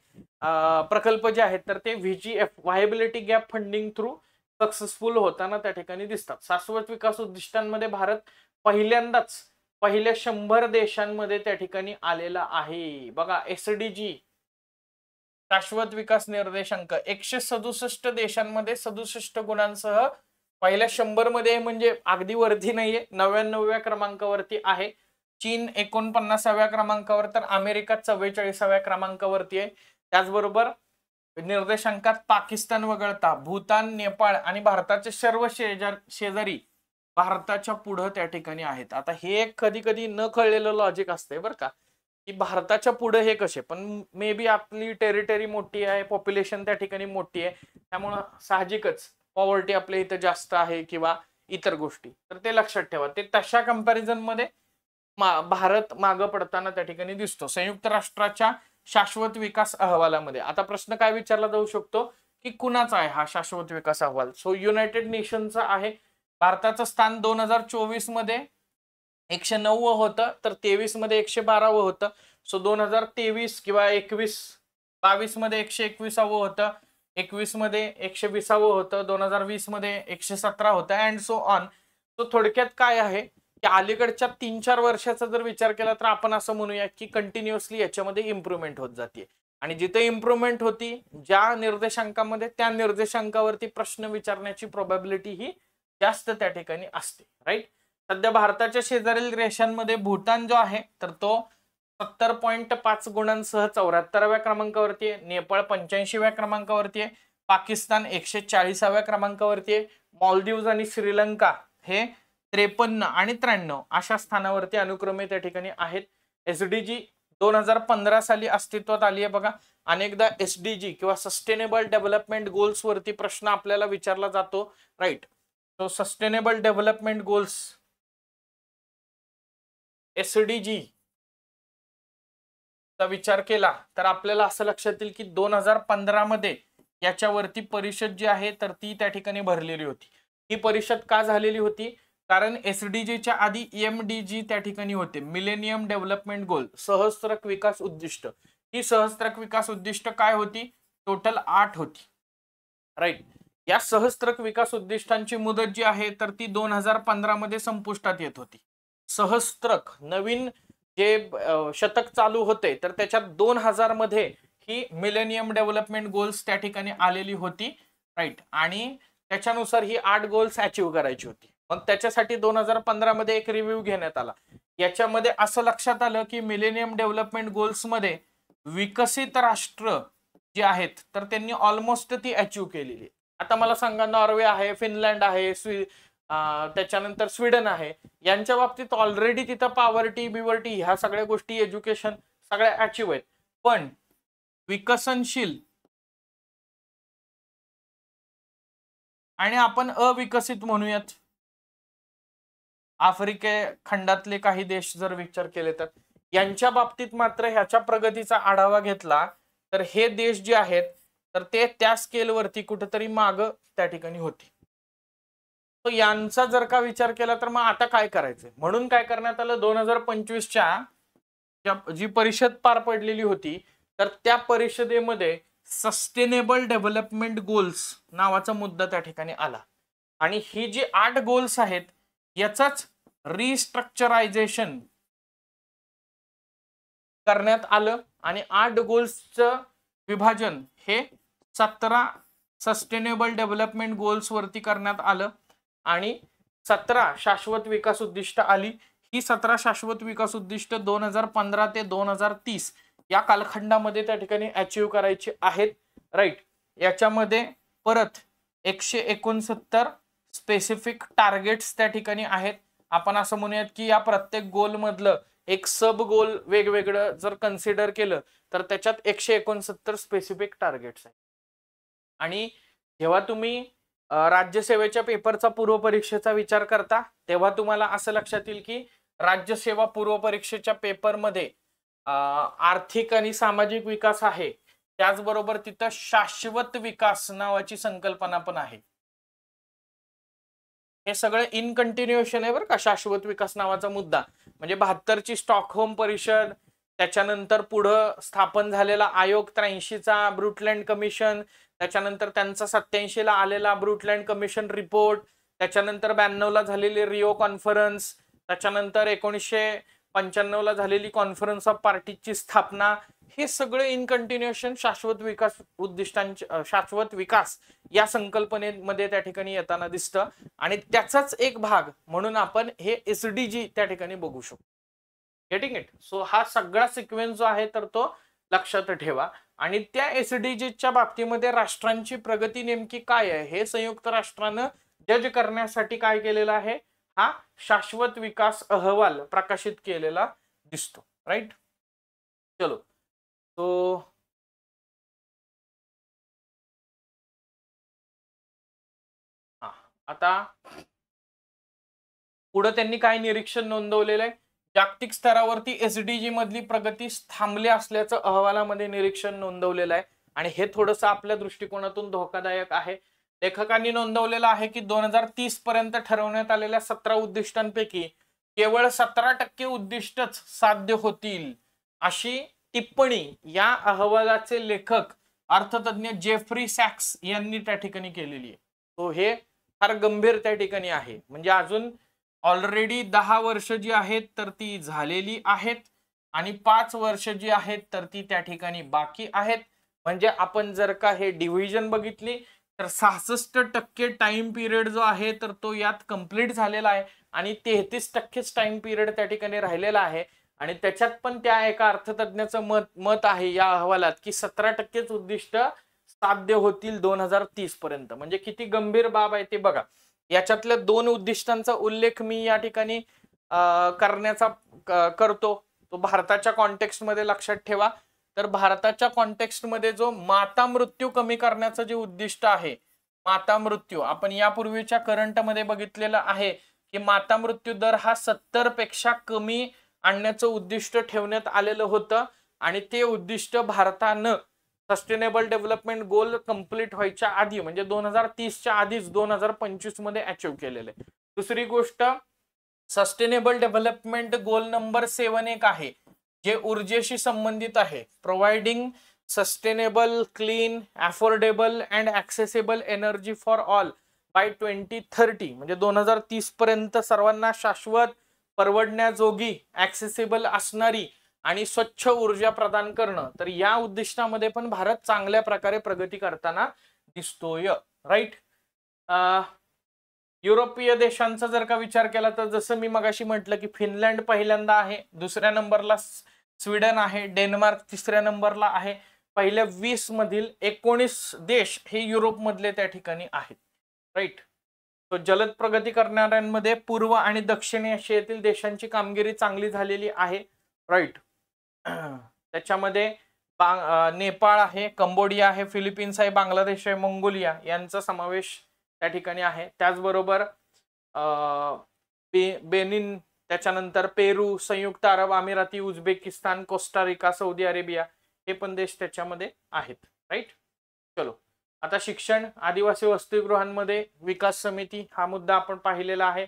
प्रकल्प जे आहेत तर ते VGF viability gap funding through successful होताना त्या ठिकाणी दिसतात. शाश्वत विकास उद्दिष्टांमध्ये भारत पहिल्यांदाच पहिल्या 100 देशांमध्ये त्या ठिकाणी आलेला आहे. बघा SDG शाश्वत विकास निर्देशांक 167 देशांमध्ये 67 गुणांसह पहिल्या 100 मध्ये, म्हणजे अगदी वरती नाहीये, 99व्या क्रमांकावरती आहे. चीन 49व्या क्रमांकावर तर अमेरिका 44व्या क्रमांकावरती आहे. त्याचबरोबर निर्देशांकात पाकिस्तान वगळता भूतान, नेपाळ आणि भारताचे सर्व शेजारी भारताच्या पुढे त्या ठिकाणी आहेत. आता हे एक कधी कधी न कळलेलं लॉजिक असते बरं का, की भारताच्या पुढे हे कसे, पण मे बी आपली टेरिटरी मोठी आहे, पॉप्युलेशन त्या ठिकाणी मोठी आहे, त्यामुळं साहजिकच पॉवर्टी आपल्या इथं जास्त आहे किंवा इतर गोष्टी, तर ते लक्षात ठेवा. ते तशा कंपॅरिझन मध्ये भारत मागं पडताना त्या ठिकाणी दिसतो संयुक्त राष्ट्राच्या शाश्वत विकास अहवालामध्ये. आता प्रश्न काय विचारला जाऊ शकतो की कुणाचा आहे हा शाश्वत विकास अहवाल? सो युनायटेड नेशनचा आहे. भारताचं स्थान 2024 मध्ये 109 होतं, तर 23 मध्ये 112 होतं. सो 2023 किंवा 22 मध्ये 121 होतं, 21 मध्ये 120 होतं, 2020 मध्ये 117 होतं अँड सो ऑन. सो थोडक्यात काय आहे की अलीकडच्या 3-4 वर्षाचा जर विचार केला तर आपण असं म्हणूया की कंटिन्युअसली याच्यामध्ये इम्प्रूव्हमेंट होत जाते आणि जिथे इम्प्रूव्हमेंट होती ज्या निर्देशांकामध्ये त्या निर्देशांकावरती प्रश्न विचारण्याची प्रोबॅबिलिटी ही जास्त त्या ठिकाणी असते. राईट. सध्या भारताच्या शेजारील देशांमध्ये भूतान जो आहे तर तो 70.5 गुणांसह 74व्या क्रमांकावरती आहे. नेपाळ 85व्या क्रमांकावरती आहे. पाकिस्तान 140व्या क्रमांकावरती आहे. मालदीव्स आणि श्रीलंका हे 53 आणि 93 अशा स्थानावरती अनुक्रमे त्या ठिकाणी आहेत. SDG 2015 साली अस्तित्वात आली आहे. बघा अनेकदा SDG किंवा सस्टेनेबल डेव्हलपमेंट गोल्स वरती प्रश्न आपल्याला विचारला जातो. Right. So sustainable development goals SDG चा विचार केला तर आपल्याला असं लक्षात येईल की 2015 मध्ये याच्यावरती परिषद जी आहे तर ती त्या ठिकाणी भरलेली होती. ही परिषद का झालेली होती? कारण SDGच्या आधी MDG त्या ठिकाणी होते, मिलेनियम डेव्हलपमेंट गोल, सहस्त्रक विकास उद्दिष्ट. ही सहस्त्रक विकास उद्दिष्ट काय होती? टोटल 8 होती. राईट. या सहस्त्रक विकास उद्दिष्टांची मुदत जी आहे तर ती 2015 मध्ये संपुष्टात येत होती. सहस्त्रक नवीन जे शतक चालू होते तर त्याच्यात 2000 मध्ये ही मिलेनियम डेव्हलपमेंट गोल्स त्या ठिकाणी आलेली होती. राईट. आणि त्याच्यानुसार ही 8 गोल्स अचीव्ह करायची होती. मग त्याच्यासाठी 2015 मध्ये एक रिव्ह्यू घेण्यात आला. याच्यामध्ये असं लक्षात आलं की मिलेनियम डेव्हलपमेंट गोल्स मध्ये विकसित राष्ट्र जे आहेत तर त्यांनी ऑलमोस्ट ती अचीव्ह केलेली. आता मला सांगा, नॉर्वे आहे, फिनलँड आहे, त्याच्यानंतर स्वीडन आहे. यांच्या बाबतीत ऑलरेडी तिथं पॉवर्टी बिवर्टी ह्या सगळ्या गोष्टी, एज्युकेशन सगळ्या अचीव आहेत. पण विकसनशील आणि आपण अविकसित म्हणूयात आफ्रिके खंडातले काही देश जर विचार केले तर यांच्या बाबतीत मात्र ह्याच्या प्रगतीचा आढावा घेतला तर हे देश जे आहेत तर ते त्या स्केलवरती कुठेतरी माग त्या ठिकाणी होते. तो यांचा जर का विचार केला तर मग आता काय करायचं, म्हणून काय करण्यात आलं 2025च्या जी परिषद पार पडलेली होती तर त्या परिषदेमध्ये सस्टेनेबल डेव्हलपमेंट गोल्स नावाचा मुद्दा त्या ठिकाणी आला. आणि ही जी 8 गोल्स आहेत याचाच रिस्ट्रक्चरायझेशन करण्यात आलं आणि 8 गोल्सचं विभाजन हे 17 सस्टेनेबल डेव्हलपमेंट गोल्स वरती करण्यात आलं आणि 17 शाश्वत विकास उद्दिष्ट आली. ही 17 शाश्वत विकास उद्दिष्ट 2015 ते 2030 या कालखंडामध्ये त्या ठिकाणी अचीव करायची आहेत. राईट. याच्यामध्ये परत 169 स्पेसिफिक टार्गेट्स त्या ठिकाणी आहेत. आपण असं म्हणूयात की या प्रत्येक गोल मधलं एक सब गोल वेगवेगळं जर कन्सिडर केलं तर त्याच्यात 169 स्पेसिफिक टार्गेट्स आहेत. आणि जेव्हा तुम्ही राज्यसेवेच्या पेपरचा पूर्व परीक्षेचा विचार करता तेव्हा तुम्हाला असं लक्षात येईल की राज्यसेवा पूर्व परीक्षेच्या पेपरमध्ये आर्थिक आणि सामाजिक विकास आहे, त्याचबरोबर तिथं शाश्वत विकास नावाची संकल्पना पण आहे. हे सगळं इन कंटिन्युएशन आहे बरं का. शाश्वत विकास नावाचा मुद्दा म्हणजे 72ची स्टॉकहोम परिषद, त्याच्यानंतर पुढं स्थापन झालेला आयोग 83चा ब्रुटलँड कमिशन, त्याच्यानंतर त्यांचा 87ला आलेला ब्रुटलँड कमिशन रिपोर्ट, त्याच्यानंतर 92ला झालेली रिओ कॉन्फरन्स, त्याच्यानंतर 1995ला झालेली कॉन्फरन्स ऑफ पार्टीची स्थापना, हे सगळे इन कंटिन्युएशन शाश्वत विकास उद्दिष्टांचे शाश्वत विकास या संकल्पनेमध्ये त्या ठिकाणी येताना दिसतं. आणि त्याचाच एक भाग म्हणून आपण हे SDG त्या ठिकाणी बघू शकतो. Getting it. सो हा सगळा सिक्वेन्स जो आहे तर तो लक्षात ठेवा. आणि त्या SDGच्या बाबतीमध्ये राष्ट्रांची प्रगती नेमकी काय आहे हे संयुक्त राष्ट्रानं जज करण्यासाठी काय केलेलं आहे, हा शाश्वत विकास अहवाल प्रकाशित केलेला दिसतो. राईट. चलो. तो आता पुढे त्यांनी काय निरीक्षण नोंदवलेलं आहे, जागतिक स्तरावरती SDG मधली प्रगती थांबली असल्याचं अहवालामध्ये निरीक्षण नोंदवलेलं आहे. आणि हे थोडंसं आपल्या दृष्टिकोनातून धोकादायक आहे. लेखकांनी नोंदवलेलं आहे की 2030 पर्यंत ठरवण्यात आलेल्या 17 उद्दिष्टांपैकी केवळ 17% उद्दिष्टच साध्य होतील अशी टिप्पणी या अहवालाचे लेखक अर्थतज्ञ जेफ्री सॅक्स यांनी त्या ठिकाणी केलेली आहे. तो हे फार गंभीर त्या ठिकाणी आहे. म्हणजे अजून ऑलरेडी 10 वर्ष जी आहेत तर ती झालेली आहेत आणि 5 वर्ष जी आहेत तर ती त्या ठिकाणी बाकी आहेत. म्हणजे आपण जर का हे डिव्हिजन बघितली तर 66% टाइम पिरियड जो आहे तर तो यात कंप्लीट झालेला आहे आणि 33% टाइम पिरियड त्या ठिकाणी राहिलेला आहे. आणि त्याच्यात पण त्या एका अर्थतज्ञाचं मत आहे या अहवालात की 17%च उद्दिष्ट साध्य होतील 2030 पर्यंत. म्हणजे किती गंभीर बाब आहे ते बघा. याच्यातल्या 2 उद्दिष्टांचा उल्लेख मी या ठिकाणी करण्याचा करतो. तो भारताच्या कॉन्टेक्स्ट मध्ये लक्षात ठेवा. तर भारताच्या कॉन्टेक्स्ट मध्ये जो माता मृत्यू कमी करण्याचं जे उद्दिष्ट आहे, माता मृत्यू आपण यापूर्वीच्या करंट मध्ये बघितलेलं आहे की माता मृत्यू दर हा 70 पेक्षा कमी आणण्याचं उद्दिष्ट ठेवण्यात आलेलं होतं आणि ते उद्दिष्ट भारतानं सस्टेनेबल डेव्हलपमेंट गोल कंप्लीट व्हायच्या आधी म्हणजे 2030च्या आधीच 2025 मध्ये अचीव केलेले. दुसरी गोष्ट सस्टेनेबल डेव्हलपमेंट गोल नंबर 7 एक आहे जे ऊर्जेशी संबंधित आहे. Providing sustainable, clean, affordable and accessible energy for all by 2030 म्हणजे 2030 पर्यंत सर्वांना शाश्वत, परवडण्याजोगी, ऍक्सेसिबल असणारी आणि स्वच्छ ऊर्जा प्रदान करणं. तर या उद्दिष्टामध्ये पण भारत चांगल्या प्रकारे प्रगती करताना दिसतोय. राईट. युरोपीय देशांचा जर का विचार केला तर जसं मी मगाशी म्हटलं की फिनलँड पहिल्यांदा आहे, दुसऱ्या नंबरला स्वीडन आहे, डेन्मार्क तिसऱ्या नंबरला आहे. पहिल्या 20 मधील 19 देश हे युरोप मधले त्या ठिकाणी आहेत. राईट. तो जलद प्रगती करणाऱ्यांमध्ये पूर्व आणि दक्षिण आशियातील देशांची कामगिरी चांगली झालेली आहे, राईट. त्याच्यामध्ये नेपाळ आहे, कंबोडिया आहे, फिलिपिन्स आहे, बांगलादेश आहे, मंगोलिया यांचा समावेश त्या ठिकाणी आहे. त्याचबरोबर बेनिन, त्याच्यानंतर पेरू, संयुक्त अरब अमिराती, उझबेकिस्तान, कोस्टारिका, सौदी अरेबिया हे पण देश त्याच्यामध्ये आहेत, राईट. चलो, आता शिक्षण, आदिवासी वसतिगृहांमध्ये विकास समिती हा मुद्दा आपण पाहिलेला आहे.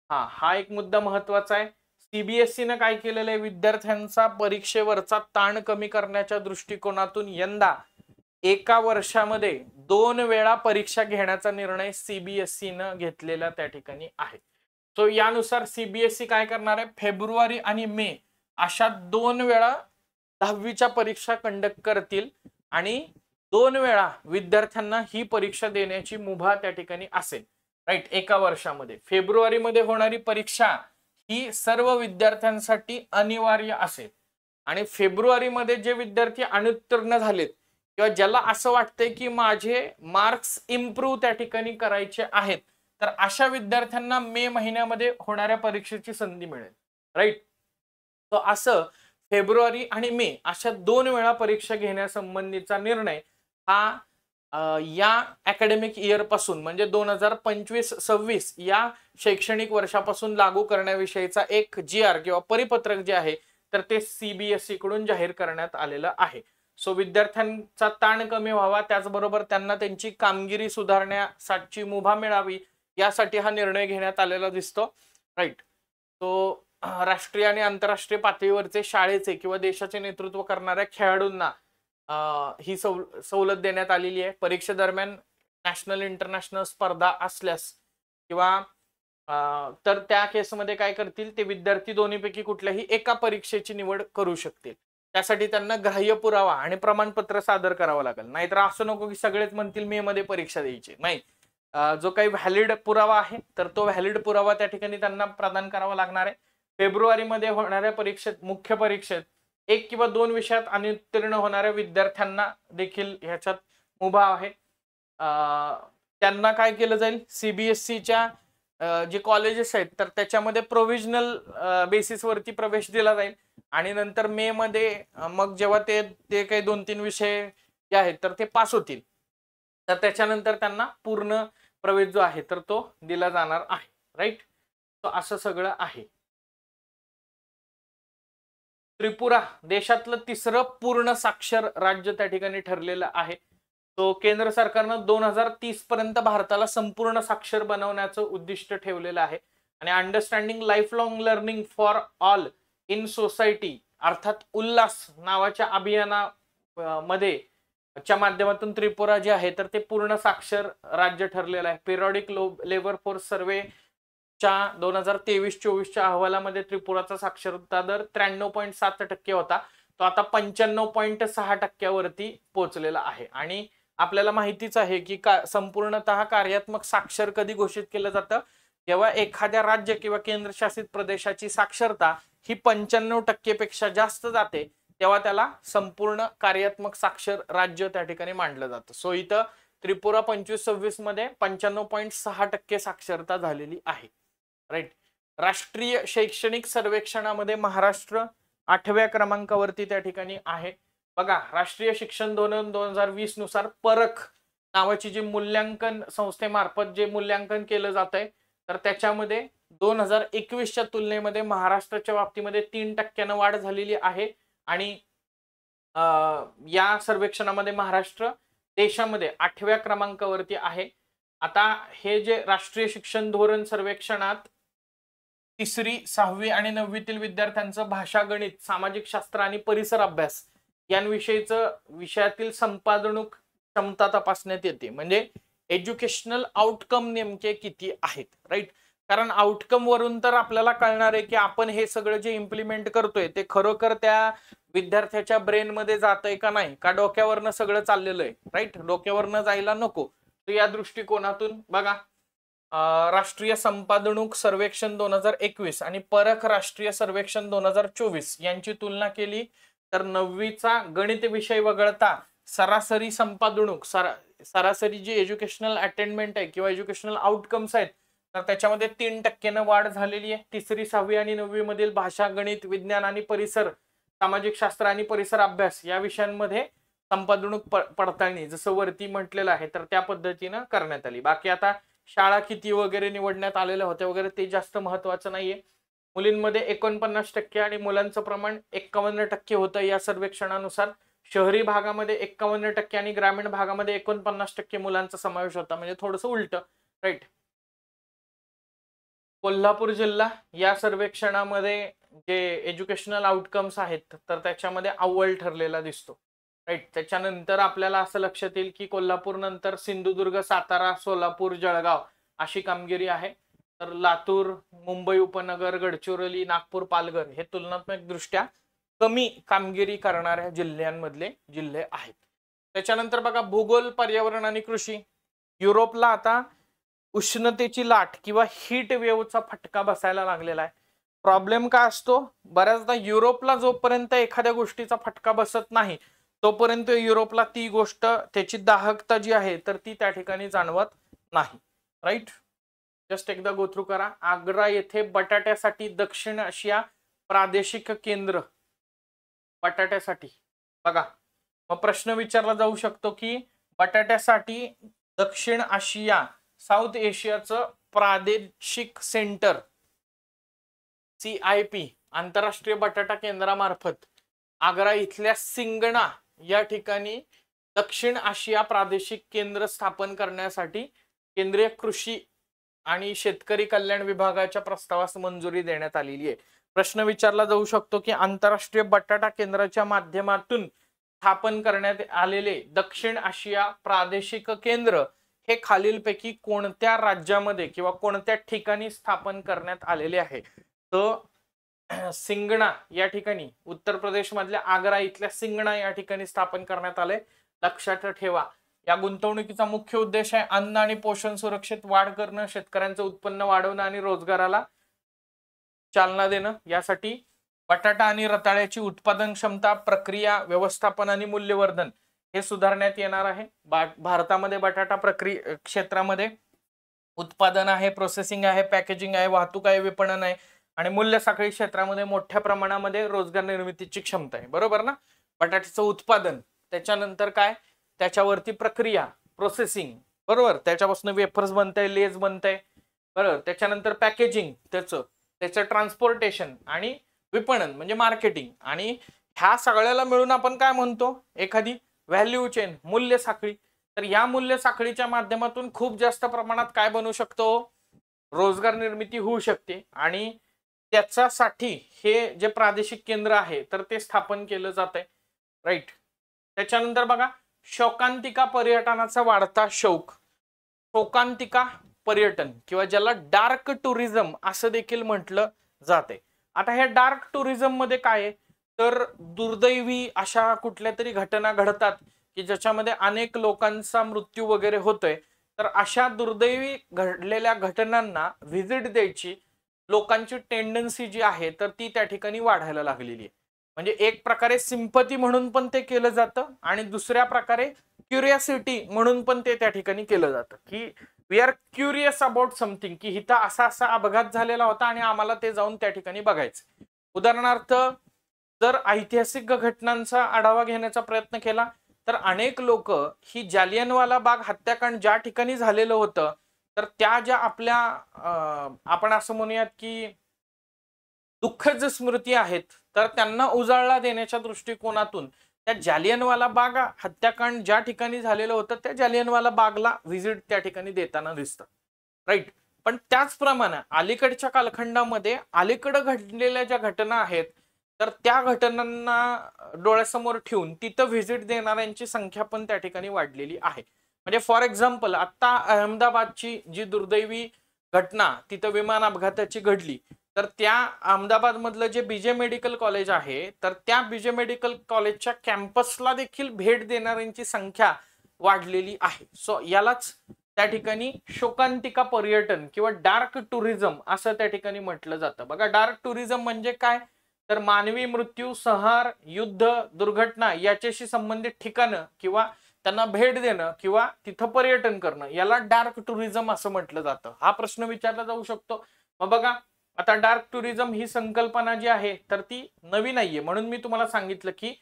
हा एक मुद्दा महत्वाचा आहे. सीबीएसईनं काय केलेलं आहे, विद्यार्थ्यांचा परीक्षेवरचा ताण कमी करण्याच्या दृष्टिकोनातून यंदा एका वर्षामध्ये 2 वेळा परीक्षा घेण्याचा निर्णय सीबीएसईनं घेतलेला त्या ठिकाणी आहे. सो यानुसार सीबीएसई काय करणार आहे, फेब्रुवारी आणि मे अशा 2 वेळा 10वीच्या परीक्षा कंडक्ट करतील आणि 2 वेळा विद्यार्थ्यांना ही परीक्षा देण्याची मुभा त्या ठिकाणी असेल, राईट. एका वर्षामध्ये फेब्रुवारीमध्ये होणारी परीक्षा ही सर्व विद्यार्थ्यांसाठी अनिवार्य असेल आणि फेब्रुवारीमध्ये जे विद्यार्थी अनुत्तीर्ण झालेत किंवा ज्याला असं वाटतंय की माझे मार्क्स इम्प्रूव्ह त्या ठिकाणी करायचे आहेत, तर अशा विद्यार्थ्यांना मे महिन्यामध्ये होणाऱ्या परीक्षेची संधी मिळेल, राईट. तो असं फेब्रुवारी आणि मे अशा 2 वेळा परीक्षा घेण्यासंबंधीचा निर्णय हा या अकॅडमिक इयर पासून म्हणजे 2025-26 या शैक्षणिक वर्षापासून लागू करण्याविषयीचा एक GR किंवा परिपत्रक जे आहे तर ते सीबीएसई कडून जाहीर करण्यात आलेलं आहे. सो विद्यार्थ्यांचा ताण कमी व्हावा, त्याचबरोबर त्यांना त्यांची कामगिरी सुधारण्यासाठी मुभा मिळावी यासाठी हा निर्णय घेण्यात आलेला दिसतो, राईट. तो राष्ट्रीय आणि आंतरराष्ट्रीय पातळीवरचे शाळेचे किंवा देशाचे नेतृत्व करणाऱ्या खेळाडूंना ही सवलत देण्यात आलेली आहे. परीक्षेदरम्यान नॅशनल इंटरनॅशनल स्पर्धा असल्यास किंवा तर त्या केसमध्ये काय करतील, ते विद्यार्थी दोन्हीपैकी कुठल्याही एका परीक्षेची निवड करू शकतील. त्यासाठी त्यांना ग्राह्य पुरावा आणि प्रमाणपत्र सादर करावं लागेल. नाहीतर असं नको की सगळेच म्हणतील मे मध्ये परीक्षा द्यायची, नाही. जो काही व्हॅलिड पुरावा आहे तर तो व्हॅलिड पुरावा त्या ठिकाणी त्यांना प्रदान करावा लागणार आहे. फेब्रुवारीमध्ये होणाऱ्या परीक्षेत, मुख्य परीक्षेत 1 किंवा 2 विषयात अनुत्तीर्ण होणाऱ्या विद्यार्थ्यांना देखील ह्याच्यात मुभा आहे. त्यांना काय केलं जाईल, सीबीएसईच्या जे कॉलेजेस आहेत तर त्याच्यामध्ये प्रोव्हिजनल बेसिसवरती प्रवेश दिला जाईल आणि नंतर मे मध्ये मग जेव्हा ते काही 2-3 विषय जे आहेत तर ते पास होतील तर त्याच्यानंतर त्यांना पूर्ण प्रवेश जो आहे तर तो दिला जाणार आहे, राईट. तो असं सगळं आहे. त्रिपुरा देशातलं 3रं पूर्ण साक्षर राज्य त्या ठिकाणी ठरलेलं आहे. तो केंद्र सरकारनं 2030 पर्यंत भारताला संपूर्ण साक्षर बनवण्याचं उद्दिष्ट ठेवलेलं आहे आणि understanding life long learning for all in society अर्थात उल्हास नावाच्या अभियानामध्ये च्या माध्यमातून त्रिपुरा जे आहे तर ते पूर्ण साक्षर राज्य ठरलेलं आहे. पिरियॉडिक लेबर फोर्स सर्वे 2023-24च्या अहवालामध्ये त्रिपुराचा साक्षरता दर 93.7% होता. तो आता 95.6% पोहोचलेला आहे आणि आपल्याला माहितीच आहे की संपूर्णतः कार्यात्मक साक्षर कधी घोषित केलं जातं, जेव्हा एखाद्या राज्य किंवा केंद्रशासित प्रदेशाची साक्षरता ही 95% पेक्षा जास्त जाते तेव्हा त्याला संपूर्ण कार्यात्मक साक्षर राज्य त्या ठिकाणी मानलं जातं. सो इथं त्रिपुरा 25-26 मध्ये 95.6% साक्षरता झालेली आहे, राईट. राष्ट्रीय शैक्षणिक सर्वेक्षणामध्ये महाराष्ट्र 8व्या क्रमांकावरती त्या ठिकाणी आहे. बघा, राष्ट्रीय शिक्षण धोरण 2020 नुसार परख नावाची जी मूल्यांकन संस्थेमार्फत जे मूल्यांकन केलं जात आहे तर त्याच्यामध्ये 2021च्या तुलनेमध्ये महाराष्ट्राच्या बाबतीमध्ये 3% वाढ झालेली आहे आणि या सर्वेक्षणामध्ये महाराष्ट्र देशामध्ये 8व्या क्रमांकावरती आहे. आता हे जे राष्ट्रीय शिक्षण धोरण सर्वेक्षणात 3री, 6वी आणि 9वीतील विद्यार्थ्यांचं भाषा, गणित, सामाजिक शास्त्र आणि परिसर अभ्यास यांविषयीचं विषयातील संपादनूक क्षमता तपासण्यात येते. म्हणजे एज्युकेशनल आउटकम नेमके किती आहेत, राईट. कारण आउटकम वरून तर आपल्याला कळणार आहे की आपण हे सगळं जे इम्प्लिमेंट करतोय ते खरोखर त्या विद्यार्थ्याच्या ब्रेन मध्ये जातंय का नाही, का डोक्यावरनं सगळं चाललेलं आहे, राईट. डोक्यावरनं जायला नको. तर या दृष्टिकोनातून बघा, राष्ट्रीय संपादनूक सर्वेक्षण 2021 आणि परख राष्ट्रीय सर्वेक्षण 2024 यांची तुलना केली तर 9वीचा गणित विषय वगळता सरासरी संपादनूक, सरासरी जी एज्युकेशनल अटेनमेंट आहे किंवा एज्युकेशनल आउटकम्स आहेत तर त्याच्यामध्ये 3% वाढ झालेली आहे. 3री, 6वी आणि 9वी मधील भाषा, गणित, विज्ञान आणि परिसर, सामाजिक शास्त्र आणि परिसर अभ्यास या विषयांमध्ये संपादन पडताळणी जसं वरती म्हटलेलं आहे तर त्या पद्धतीनं करण्यात आली. बाकी आता शाळा किती वगैरे निवडण्यात आलेल्या होत्या वगैरे ते जास्त महत्वाचं नाहीये. मुलींमध्ये 49% आणि मुलांचं प्रमाण 51% होतं या सर्वेक्षणानुसार. शहरी भागामध्ये 51% आणि ग्रामीण भागामध्ये 49% मुलांचा समावेश होता, म्हणजे थोडंसं उलट, राईट. कोल्हापूर जिल्हा या सर्वेक्षणामध्ये जे एज्युकेशनल आउटकम्स आहेत तर त्याच्यामध्ये अव्वल ठरलेला दिसतो, राईट. त्याच्यानंतर आपल्याला असं लक्षात येईल की कोल्हापूर नंतर सिंधुदुर्ग, सातारा, सोलापूर, जळगाव अशी कामगिरी आहे. तर लातूर, मुंबई उपनगर, गडचिरोली, नागपूर, पालघर हे तुलनात्मक दृष्ट्या कमी कामगिरी करणाऱ्या जिल्ह्यांमधले जिल्हे आहेत. त्याच्यानंतर बघा भूगोल, पर्यावरण आणि कृषी. युरोपला आता उष्णतेची लाट किंवा हीट वेव्हचा फटका बसायला लागलेला आहे. प्रॉब्लेम काय असतो, बऱ्याचदा युरोपला जोपर्यंत एखाद्या गोष्टीचा फटका बसत नाही तोपर्यंत युरोपला ती गोष्ट, त्याची दाहकता जी आहे तर ती त्या ठिकाणी जाणवत नाही, राईट. जस्ट एकदा गो थ्रू करा. आग्रा येथे बटाट्यासाठी दक्षिण आशिया प्रादेशिक केंद्र, बटाट्यासाठी बघा. मग प्रश्न विचारला जाऊ शकतो की बटाट्यासाठी दक्षिण आशिया, साऊथ एशियाचं प्रादेशिक सेंटर CIP आंतरराष्ट्रीय बटाटा केंद्रामार्फत आग्रा इथल्या सिंगणा या ठिकाणी दक्षिण आशिया प्रादेशिक केंद्र स्थापन करण्यासाठी केंद्रीय कृषी आणि शेतकरी कल्याण विभागाच्या प्रस्तावास मंजुरी देण्यात आलेली आहे. प्रश्न विचारला जाऊ शकतो की आंतरराष्ट्रीय बटाटा केंद्राच्या माध्यमातून स्थापन करण्यात आलेले दक्षिण आशिया प्रादेशिक केंद्र हे खालीलपैकी कोणत्या राज्यामध्ये किंवा कोणत्या ठिकाणी स्थापन करण्यात आलेले आहे. तर सिंगणा या ठिकाणी उत्तर प्रदेश मधल्या आग्रा इथल्या सिंगणा या ठिकाणी स्थापन करण्यात आले. लक्षात ठेवा, या गुंतवणुकीचा मुख्य उद्देश आहे अन्न आणि पोषण सुरक्षित वाढ करणं, शेतकऱ्यांचं उत्पन्न वाढवणं आणि रोजगाराला चालना देणं. यासाठी बटाटा आणि रताळ्याची उत्पादन क्षमता, प्रक्रिया, व्यवस्थापन आणि मूल्यवर्धन हे सुधारण्यात येणार आहे. भारतामध्ये बटाटा प्रक्रिया क्षेत्रामध्ये उत्पादन आहे, प्रोसेसिंग आहे, पॅकेजिंग आहे, वाहतूक आहे, विपणन आहे आणि मूल्य साखळी क्षेत्रामध्ये मोठ्या प्रमाणामध्ये रोजगार निर्मितीची क्षमता आहे. बरोबर ना. बटाट्याचं उत्पादन, त्याच्यानंतर काय, त्याच्यावरती प्रक्रिया, प्रोसेसिंग, बरोबर, त्याच्यापासून वेफर्स बनतंय, लेज बनतंय, बरोबर. त्याच्यानंतर पॅकेजिंग, त्याचं ट्रान्सपोर्टेशन आणि विपणन म्हणजे मार्केटिंग, आणि ह्या सगळ्याला मिळून आपण काय म्हणतो, एखादी व्हॅल्यू चेन, मूल्य साखळी. तर या मूल्य साखळीच्या माध्यमातून खूप जास्त प्रमाणात काय बनू शकतो, रोजगार निर्मिती होऊ शकते. आणि त्याच्यासाठी हे जे प्रादेशिक केंद्र आहे तर ते स्थापन केलं जात आहे, राईट. त्याच्यानंतर बघा शोकांतिका पर्यटनाचा वाढता शौक. शोकांतिका पर्यटन किंवा ज्याला डार्क टुरिझम असं देखील म्हटलं जाते. आता हे डार्क टुरिझम मध्ये काय आहे, तर दुर्दैवी अशा कुठल्या तरी घटना घडतात की ज्याच्यामध्ये अनेक लोकांचा मृत्यू वगैरे होतोय. तर अशा दुर्दैवी घडलेल्या घटनांना व्हिजिट द्यायची लोकांची टेंडन्सी जी आहे तर ती त्या ठिकाणी वाढायला लागलेली आहे. म्हणजे एक प्रकारे सिंपती म्हणून पण ते केलं जातं आणि दुसऱ्या प्रकारे क्युरियोसिटी म्हणून पण ते त्या ठिकाणी केलं जातं की we are curious about something, की इथं असा असा अपघात झालेला होता आणि आम्हाला ते जाऊन त्या ठिकाणी बघायचं. उदाहरणार्थ जर ऐतिहासिक घटनांचा आढावा घेण्याचा प्रयत्न केला तर अनेक लोक ही जालियनवाला बाग हत्याकांड ज्या ठिकाणी झालेलं होतं तर त्या ज्या आपल्या आपण असं म्हणूयात की दुःखद स्मृती आहेत तर त्यांना उजाळा देण्याच्या दृष्टिकोनातून त्या जालियनवाला बाग हत्याकांड ज्या ठिकाणी झालेलं होतं त्या जालियनवाला बागला व्हिजिट त्या ठिकाणी देताना दिसतं, राईट. पण त्याचप्रमाणे अलीकडच्या कालखंडामध्ये अलीकडे घडलेल्या ज्या घटना आहेत तर त्या घटनांना डोळ्यासमोर ठेवून तिथं व्हिजिट देणाऱ्यांची संख्या पण त्या ठिकाणी वाढलेली आहे. म्हणजे फॉर एक्झाम्पल आता अहमदाबादची जी दुर्दैवी घटना तिथं विमान अपघाताची घडली तर त्या अहमदाबाद मधलं जे बीजे मेडिकल कॉलेज आहे तर त्या बीजे मेडिकल कॉलेजच्या कॅम्पसला देखील भेट देणाऱ्यांची संख्या वाढलेली आहे. सो यालाच त्या ठिकाणी शोकांतिका पर्यटन किंवा डार्क टुरिझम असं त्या ठिकाणी म्हटलं जातं. बघा डार्क टुरिझम म्हणजे काय, तर मानवी मृत्यू, संहार, युद्ध, दुर्घटना याच्याशी संबंधित ठिकाणं किंवा त्यांना भेट देणं किंवा तिथं पर्यटन करणं याला डार्क टुरिझम असं म्हटलं जातं. हा प्रश्न विचारला जाऊ शकतो. मग बघा, आता डार्क टुरिझम ही संकल्पना जी आहे तर ती नवी नाहीये. म्हणून मी तुम्हाला सांगितलं की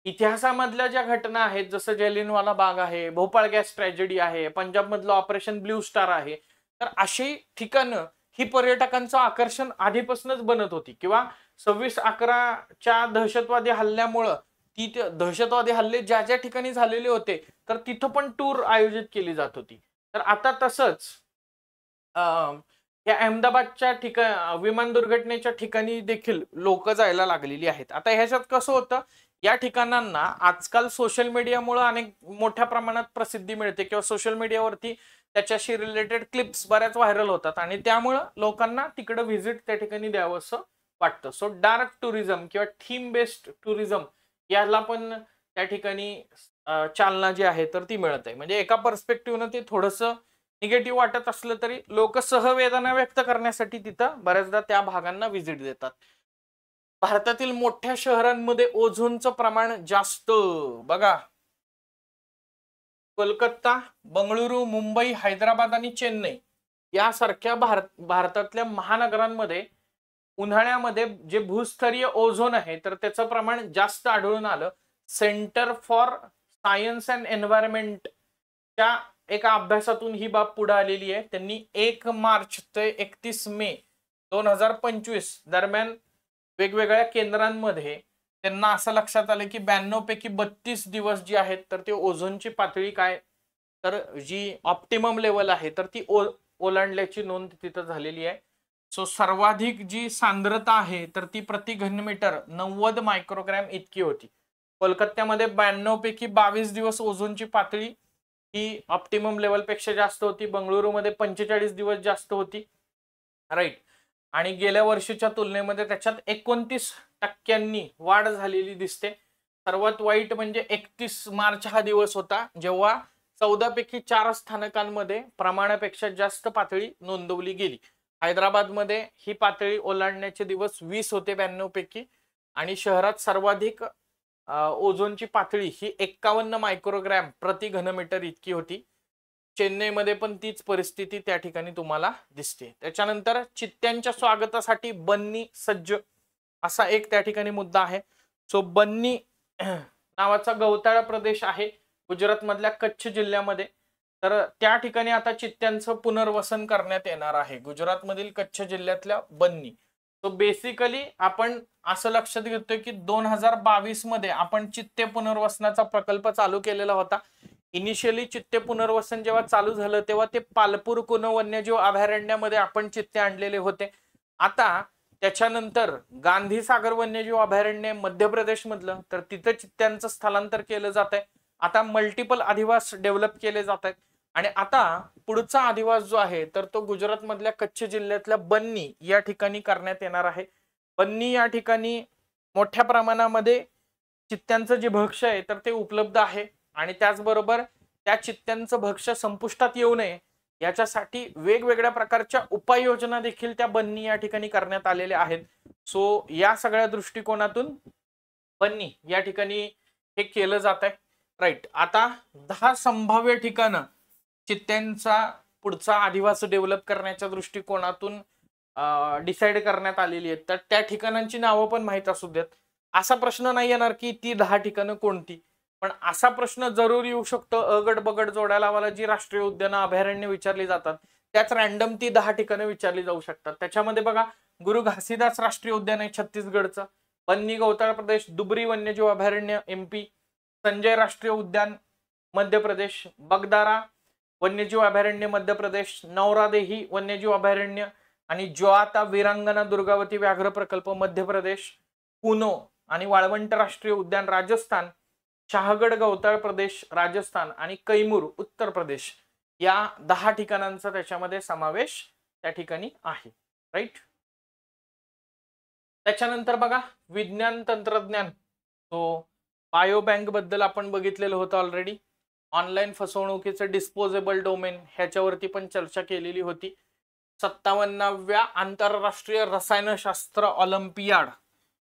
इतिहासामधल्या ज्या घटना आहेत, जसं जालियनवाला बाग आहे, भोपाळ गॅस ट्रॅजेडी आहे, पंजाब मधलं ऑपरेशन ब्ल्यू स्टार आहे, तर अशी ठिकाणं ही पर्यटकांचं आकर्षण आधीपासूनच बनत होती. किंवा 26/11च्या दहशतवादी हल्ल्यामुळं ती दहशतवादी हल्ले ज्या ज्या ठिकाणी झालेले होते तर तिथं पण टूर आयोजित केली जात होती. तर आता तसंच या अहमदाबादच्या विमान दुर्घटनेच्या ठिकाणी देखील लोक जायला लागलेली आहेत. आता ह्याच्यात कसं होतं, या ठिकाणांना आजकाल सोशल मीडियामुळे अनेक मोठ्या प्रमाणात प्रसिद्धी मिळते किंवा सोशल मीडियावरती त्याच्याशी रिलेटेड क्लिप्स बऱ्याच व्हायरल होतात आणि त्यामुळं लोकांना तिकडे व्हिजिट त्या ठिकाणी द्यावं असं वाटतं. सो डार्क टुरिझम किंवा थीम बेस्ड टुरिझम याला पण त्या ठिकाणी चालना जी आहे तर ती मिळत आहे. म्हणजे एका पर्स्पेक्टिव्हनं ते थोडंसं निगेटिव्ह वाटत असलं तरी लोक सहवेदना व्यक्त करण्यासाठी तिथं बऱ्याचदा त्या भागांना व्हिजिट देतात. भारतातील मोठ्या शहरांमध्ये ओझोनचं प्रमाण जास्त. बघा, कोलकाता, बंगळुरू, मुंबई, हैदराबाद आणि चेन्नई यासारख्या भारतातल्या महानगरांमध्ये उन्हाळ्यामध्ये जे भूस्तरीय ओझोन आहे तर त्याचं प्रमाण जास्त आढळून आलं. सेंटर फॉर सायन्स अँड एन्व्हायरमेंटच्या एका अभ्यासातून ही बाब पुढे आलेली आहे. त्यांनी 1 मार्च ते 31 मे 2025 दरम्यान वेगवेगळ्या केंद्रांमध्ये त्यांना असं लक्षात आलं की 92 पैकी 32 दिवस जी आहेत तर ते ओझोनची पातळी काय तर जी ऑप्टिमम लेवल आहे तर ती ओलांडल्याची नोंद तिथं झालेली आहे. सो सर्वाधिक जी सांद्रता आहे तर ती प्रति घनमीटर 90 मायक्रोग्रॅम इतकी होती. कोलकात्यामध्ये 92 पैकी 22 दिवस ओझोनची पातळी ही ऑप्टिमम लेवल पेक्षा जास्त होती. बंगळुरूमध्ये 45 दिवस जास्त होती, राईट. आणि गेल्या वर्षीच्या तुलनेमध्ये त्याच्यात 29% वाढ झालेली दिसते. सर्वात वाईट म्हणजे 31 मार्च हा दिवस होता जेव्हा 14 पैकी 4 स्थानकांमध्ये प्रमाणापेक्षा जास्त पातळी नोंदवली गेली. हैदराबादमध्ये ही पातळी ओलांडण्याचे दिवस 20 होते 92 पैकी आणि शहरात सर्वाधिक ओझोनची पातळी ही 51 मायक्रोग्रॅम प्रति घनमीटर इतकी होती. चेन्नईमध्ये पण तीच परिस्थिती त्या ठिकाणी तुम्हाला दिसते. त्याच्यानंतर चित्त्यांच्या स्वागतासाठी बन्नी सज्ज असा एक त्या ठिकाणी मुद्दा आहे. सो बन्नी नावाचा गवताळ प्रदेश आहे गुजरात मधल्या कच्छ जिल्ह्यामध्ये. तर त्या ठिकाणी आता चित्त्यांचं पुनर्वसन करण्यात येणार आहे गुजरात मधील कच्छ जिल्ह्यातल्या बन्नी. तो बेसिकली आपण असं लक्षात घेतोय की 2022 मध्ये आपण चित्ते पुनर्वसनाचा प्रकल्प चालू केलेला होता. इनिशियली चित्ते पुनर्वसन जेव्हा चालू झालं तेव्हा ते पालपूर कुनो वन्यजीव अभयारण्यामध्ये आपण चित्ते आणलेले होते. आता त्याच्यानंतर गांधी सागर वन्यजीव अभयारण्य मध्य प्रदेश मधलं तर तिथं चित्त्यांचं स्थलांतर केलं जात आहे. आता मल्टिपल अधिवास डेव्हलप केले जात आहेत आणि आता पुढचा अधिवास जो आहे तर तो गुजरात मधल्या कच्छ जिल्ह्यातल्या बन्नी या ठिकाणी करण्यात येणार आहे. बन्नी या ठिकाणी मोठ्या प्रमाणामध्ये चित्त्यांचं जे भक्ष्य आहे तर ते उपलब्ध आहे आणि त्याचबरोबर त्या चित्त्यांचं भक्ष्य संपुष्टात येऊ नये याच्यासाठी वेगवेगळ्या प्रकारच्या उपाययोजना देखील त्या बन्नी या ठिकाणी करण्यात आलेल्या आहेत. सो या सगळ्या दृष्टिकोनातून बन्नी या ठिकाणी हे केलं जात आहे, राईट. आता 10 संभाव्य ठिकाणं चित्त्यांचा पुढचा अधिवास डेव्हलप करण्याच्या दृष्टिकोनातून डिसाइड करण्यात आलेली आहेत. तर त्या ठिकाणांची नावं पण माहीत असू देत. असा प्रश्न नाही येणार की ती 10 ठिकाणं कोणती, पण असा प्रश्न जरूर येऊ शकतो. अगड बगड जोडायला मला जी राष्ट्रीय उद्यानं अभयारण्य विचारली जातात त्याच रॅन्डम ती 10 ठिकाणं विचारली जाऊ शकतात. त्याच्यामध्ये बघा, गुरु घासीदास राष्ट्रीय उद्यान आहे छत्तीसगडचं, बन्नी गवताळ प्रदेश, दुबरी वन्यजीव अभयारण्य MP, संजय राष्ट्रीय उद्यान मध्य प्रदेश, बगदारा वन्यजीव अभयारण्य मध्य प्रदेश, नौरादेही वन्यजीव अभयारण्य आणि ज्वाता वीरांगना दुर्गावती व्याघ्र प्रकल्प मध्य प्रदेश, कुनो आणि वाळवंट राष्ट्रीय उद्यान राजस्थान, शहागड गवताळ प्रदेश राजस्थान आणि कैमूर उत्तर प्रदेश या 10 ठिकाणांचा त्याच्यामध्ये समावेश त्या ठिकाणी आहे, राईट. त्याच्यानंतर बघा, विज्ञान तंत्रज्ञान. तो बायो बँक बद्दल आपण बघितलेलं होतं ऑलरेडी. ऑनलाईन फसवणुकीचं डिस्पोजेबल डोमेन ह्याच्यावरती पण चर्चा केलेली होती. 57व्या आंतरराष्ट्रीय रसायनशास्त्र ऑलिम्पियाड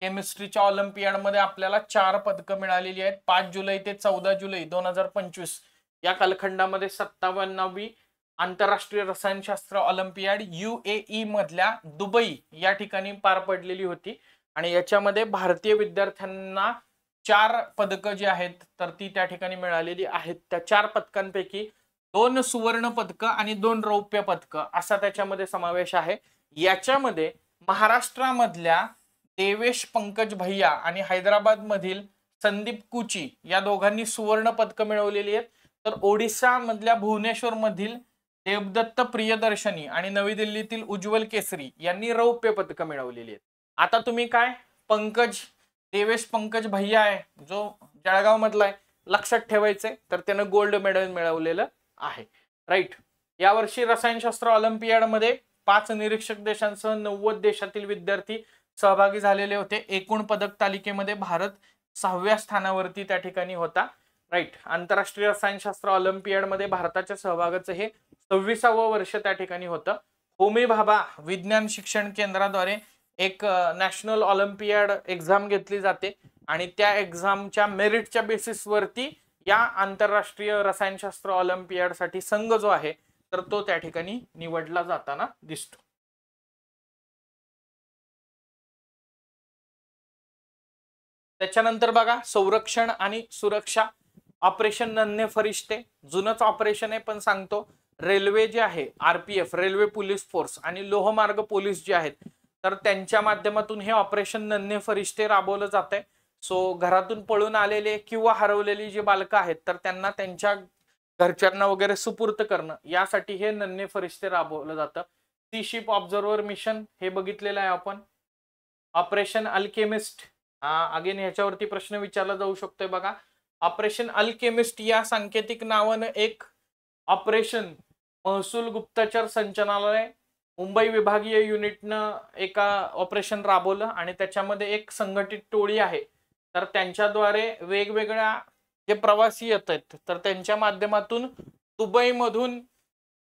केमिस्ट्रीच्या ऑलिम्पियाडमध्ये आपल्याला 4 पदकं मिळालेली आहेत. 5 जुलै ते 14 जुलै 2025 या कालखंडामध्ये 57वी आंतरराष्ट्रीय रसायनशास्त्र ऑलिम्पियाड UAE मधल्या दुबई या ठिकाणी पार पडलेली होती आणि याच्यामध्ये भारतीय विद्यार्थ्यांना 4 पदकं जी आहेत तर ती त्या ठिकाणी मिळालेली आहेत. त्या 4 पदकांपैकी 2 सुवर्ण पदकं आणि 2 रौप्य पदकं असा त्याच्यामध्ये समावेश आहे. याच्यामध्ये महाराष्ट्रामधल्या देवेश पंकज भैया आणि हैदराबाद मधील संदीप कुची या दोघांनी सुवर्ण पदकं मिळवलेली आहेत. तर ओडिसा मधल्या भुवनेश्वर मधील देवदत्त प्रियदर्शनी आणि नवी दिल्लीतील उज्ज्वल केसरी यांनी रौप्य पदकं मिळवलेली आहेत. आता तुम्ही काय देवेश पंकज भैया आहे जो जळगाव मधला आहे, लक्षात ठेवायचंय. तर त्यानं गोल्ड मेडल मिळवलेलं आहे. राईट. यावर्षी रसायनशास्त्र ऑलिम्पियाड मध्ये 5 निरीक्षक देशांसह 90 देशातील विद्यार्थी सहभागी झालेले होते. एकूण पदक तालिकेमध्ये भारत 6व्या स्थानावरती त्या ठिकाणी होता. राईट. आंतरराष्ट्रीय रसायनशास्त्र ऑलिम्पियाड मध्ये भारताच्या सहभागाचं हे 26वं वर्ष त्या ठिकाणी होतं. होमी भाभा विज्ञान शिक्षण केंद्राद्वारे एक नॅशनल ऑलिम्पियाड एक्झाम घेतली जाते आणि त्या एक्झामच्या मेरिटच्या बेसिसवरती या आंतरराष्ट्रीय रसायनशास्त्र ऑलिम्पियाड साठी संघ जो आहे तर तो त्या ठिकाणी निवडला जाताना दिसतो. त्याच्यानंतर बघा संरक्षण आणि सुरक्षा ऑपरेशन नन्हे फरिश्ते जुनच ऑपरेशन आहे पण सांगतो. रेल्वे जे आहे RPF रेल्वे पोलीस फोर्स आणि लोहमार्ग पोलीस जे आहेत तर त्यांच्या माध्यमातून हे ऑपरेशन नन्हे फरिश्ते राबवलं जात आहे. सो घरातून पळून आलेले किंवा हरवलेली जी बालकं आहेत तर त्यांना त्यांच्या घरच्यांना वगैरे सुपूर्त करणं यासाठी हे नन्हे फरिश्ते राबवलं जातं. सी शिप ऑब्झर्व्हर मिशन हे बघितलेलं आहे आपण. ऑपरेशन अल्केमिस्ट अगेन ह्याच्यावरती प्रश्न विचारला जाऊ शकतोय बघा. ऑपरेशन अल्केमिस्ट या सांकेतिक नावानं एक ऑपरेशन महसूल गुप्तचर संचालनालय मुंबई विभागीय युनिटनं एका ऑपरेशन राबवलं आणि त्याच्यामध्ये एक संघटित टोळी आहे तर त्यांच्याद्वारे वेगवेगळ्या जे प्रवासी येत आहेत तर त्यांच्या माध्यमातून दुबईमधून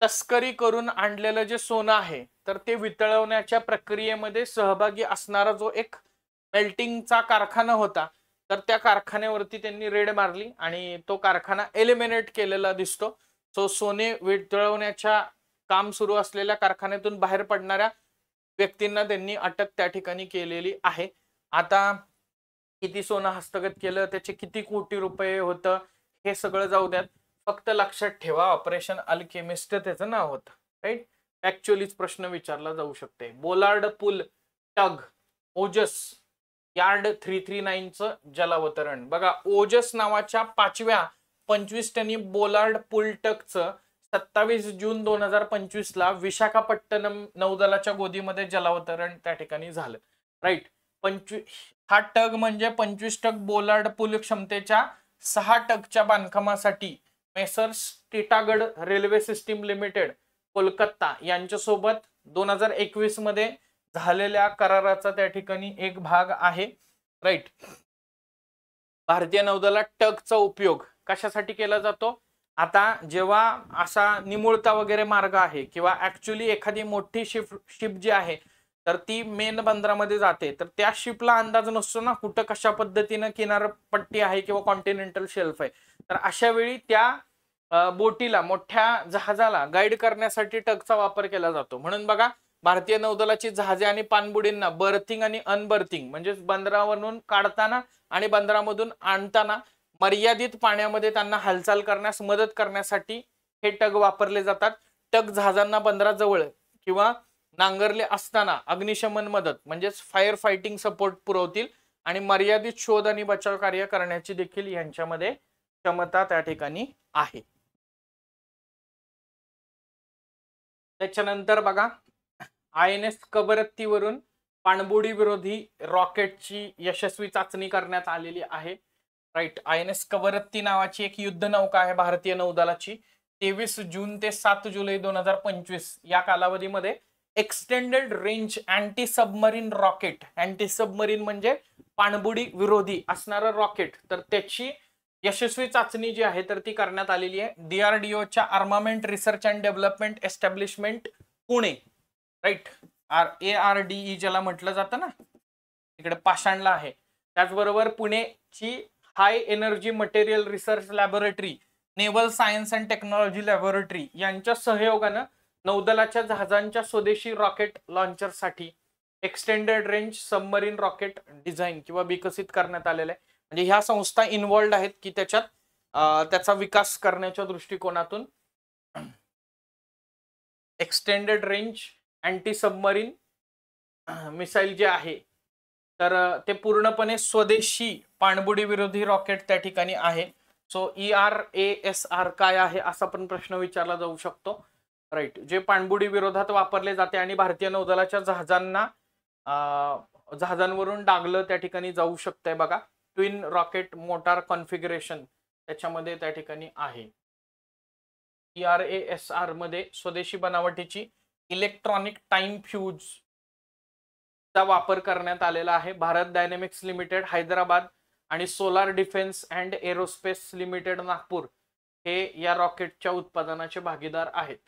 तस्करी करून आणलेलं जे सोनं आहे तर ते वितळवण्याच्या प्रक्रियेमध्ये सहभागी असणारा जो एक मेल्टिंगचा कारखाना होता तर त्या कारखान्यावरती त्यांनी रेड मारली आणि तो कारखाना एलिमिनेट केलेला दिसतो. सो सोने वितळवण्याच्या काम सुरू असलेल्या कारखान्यातून बाहेर पडणाऱ्या व्यक्तींना त्यांनी अटक त्या ठिकाणी केलेली आहे. आता किती सोनं हस्तगत केलं, त्याचे किती कोटी रुपये होतं हे सगळं जाऊ द्यात. फक्त लक्षात ठेवा ऑपरेशन अल्केमिस्ट त्याचं नाव होतं. राईट. ऍक्च्युअलीच प्रश्न विचारला जाऊ शकते. बोलार्ड पुल टग ओजस यार्ड 339चं जलावतरण बघा. ओजस नावाच्या 5व्या 25 टनी बोलार्ड पुल टगचं 27 जून 2025 ला विशाखापट्टणम नौदलाच्या गोदीमध्ये जलावतरण त्या ठिकाणी झालं. राईट. हा टग म्हणजे 25 टग बोलार्ड पूल क्षमतेच्या 6 टगच्या बांधकामासाठी messrs Titagarh railway system limited Kolkata यांच्यासोबत 2021 मध्ये झालेल्या कराराचा त्या ठिकाणी एक भाग आहे. राईट. भारतीय नौदलात टगचा उपयोग कशासाठी केला जातो. आता जेव्हा असा निमुळता वगैरे मार्ग आहे किंवा ऍक्च्युअली एखादी मोठी शिप जी आहे तर ती मेन बंदरामध्ये जाते तर त्या शिपला अंदाज नसतो ना कुठं कशा पद्धतीनं किनारपट्टी आहे किंवा कॉन्टिनेंटल शेल्फ आहे. तर अशा वेळी त्या बोटीला मोठ्या जहाजाला गाईड करण्यासाठी टगचा वापर केला जातो. म्हणून बघा भारतीय नौदलाची जहाजे आणि पाणबुडींना बर्थिंग आणि अनबर्थिंग म्हणजे बंदरावरून काढताना आणि बंदरामधून आणताना मर्यादित पाण्यामध्ये त्यांना हालचाल करण्यास मदत करण्यासाठी हे टग वापरले जातात. टग जहाजांना बंदराजवळ किंवा नांगरले असताना अग्निशमन मदत म्हणजेच फायर फायटिंग सपोर्ट पुरवतील आणि मर्यादित शोध आणि बचाव कार्य करण्याची देखील यांच्यामध्ये क्षमता त्या ठिकाणी आहे. त्याच्यानंतर बघा INS कवरत्तीवरून पाणबुडी विरोधी रॉकेटची यशस्वी चाचणी करण्यात आलेली आहे. राईट. INS कवरत्ती नावाची एक युद्ध नौका आहे भारतीय नौदलाची. 23 जून ते 7 जुलै 2025 या कालावधीमध्ये extended range anti submarine rocket, anti submarine म्हणजे पाणबुडी विरोधी असणारं रॉकेट तर त्याची यशस्वी चाचणी जी आहे तर ती करण्यात आलेली आहे. DRDOच्या armament research and development establishment Pune. Right. ARDE ज्याला म्हटलं जातं ना इकडे पाषाणला आहे. त्याचबरोबर पुणेची high energy material research laboratory, naval science and technology laboratory यांच्या सहयोगानं नौदलाच्या जहाजांच्या स्वदेशी रॉकेट लॉन्चरसाठी extended range submarine rocket design किंवा विकसित करण्यात आलेलं आहे. म्हणजे ह्या संस्था इन्व्हॉल्ड आहेत की त्याच्यात त्याचा विकास करण्याच्या दृष्टिकोनातून extended range anti submarine missile जे आहे तर ते पूर्णपणे स्वदेशी पाणबुडी विरोधी रॉकेट त्या ठिकाणी आहे. सो ERASR काय आहे असा पण प्रश्न विचारला जाऊ शकतो. राईट, जे पाणबुडी विरोधात वापरले जाते आणि भारतीय नौदलाच्या जहाजांवरून डागलं त्या ठिकाणी जाऊ शकतंय बघा. ट्विन रॉकेट मोटार कॉन्फिगरेशन त्याच्यामध्ये त्या ठिकाणी आहे. ERASR मध्ये स्वदेशी बनावटीची इलेक्ट्रॉनिक टाइम फ्यूज चा वापर करण्यात आलेला आहे. भारत डायनेमिक्स लिमिटेड हैदराबाद आणि solar defence and aerospace limited Nagpur हे या रॉकेटच्या उत्पादनाचे भागीदार आहेत.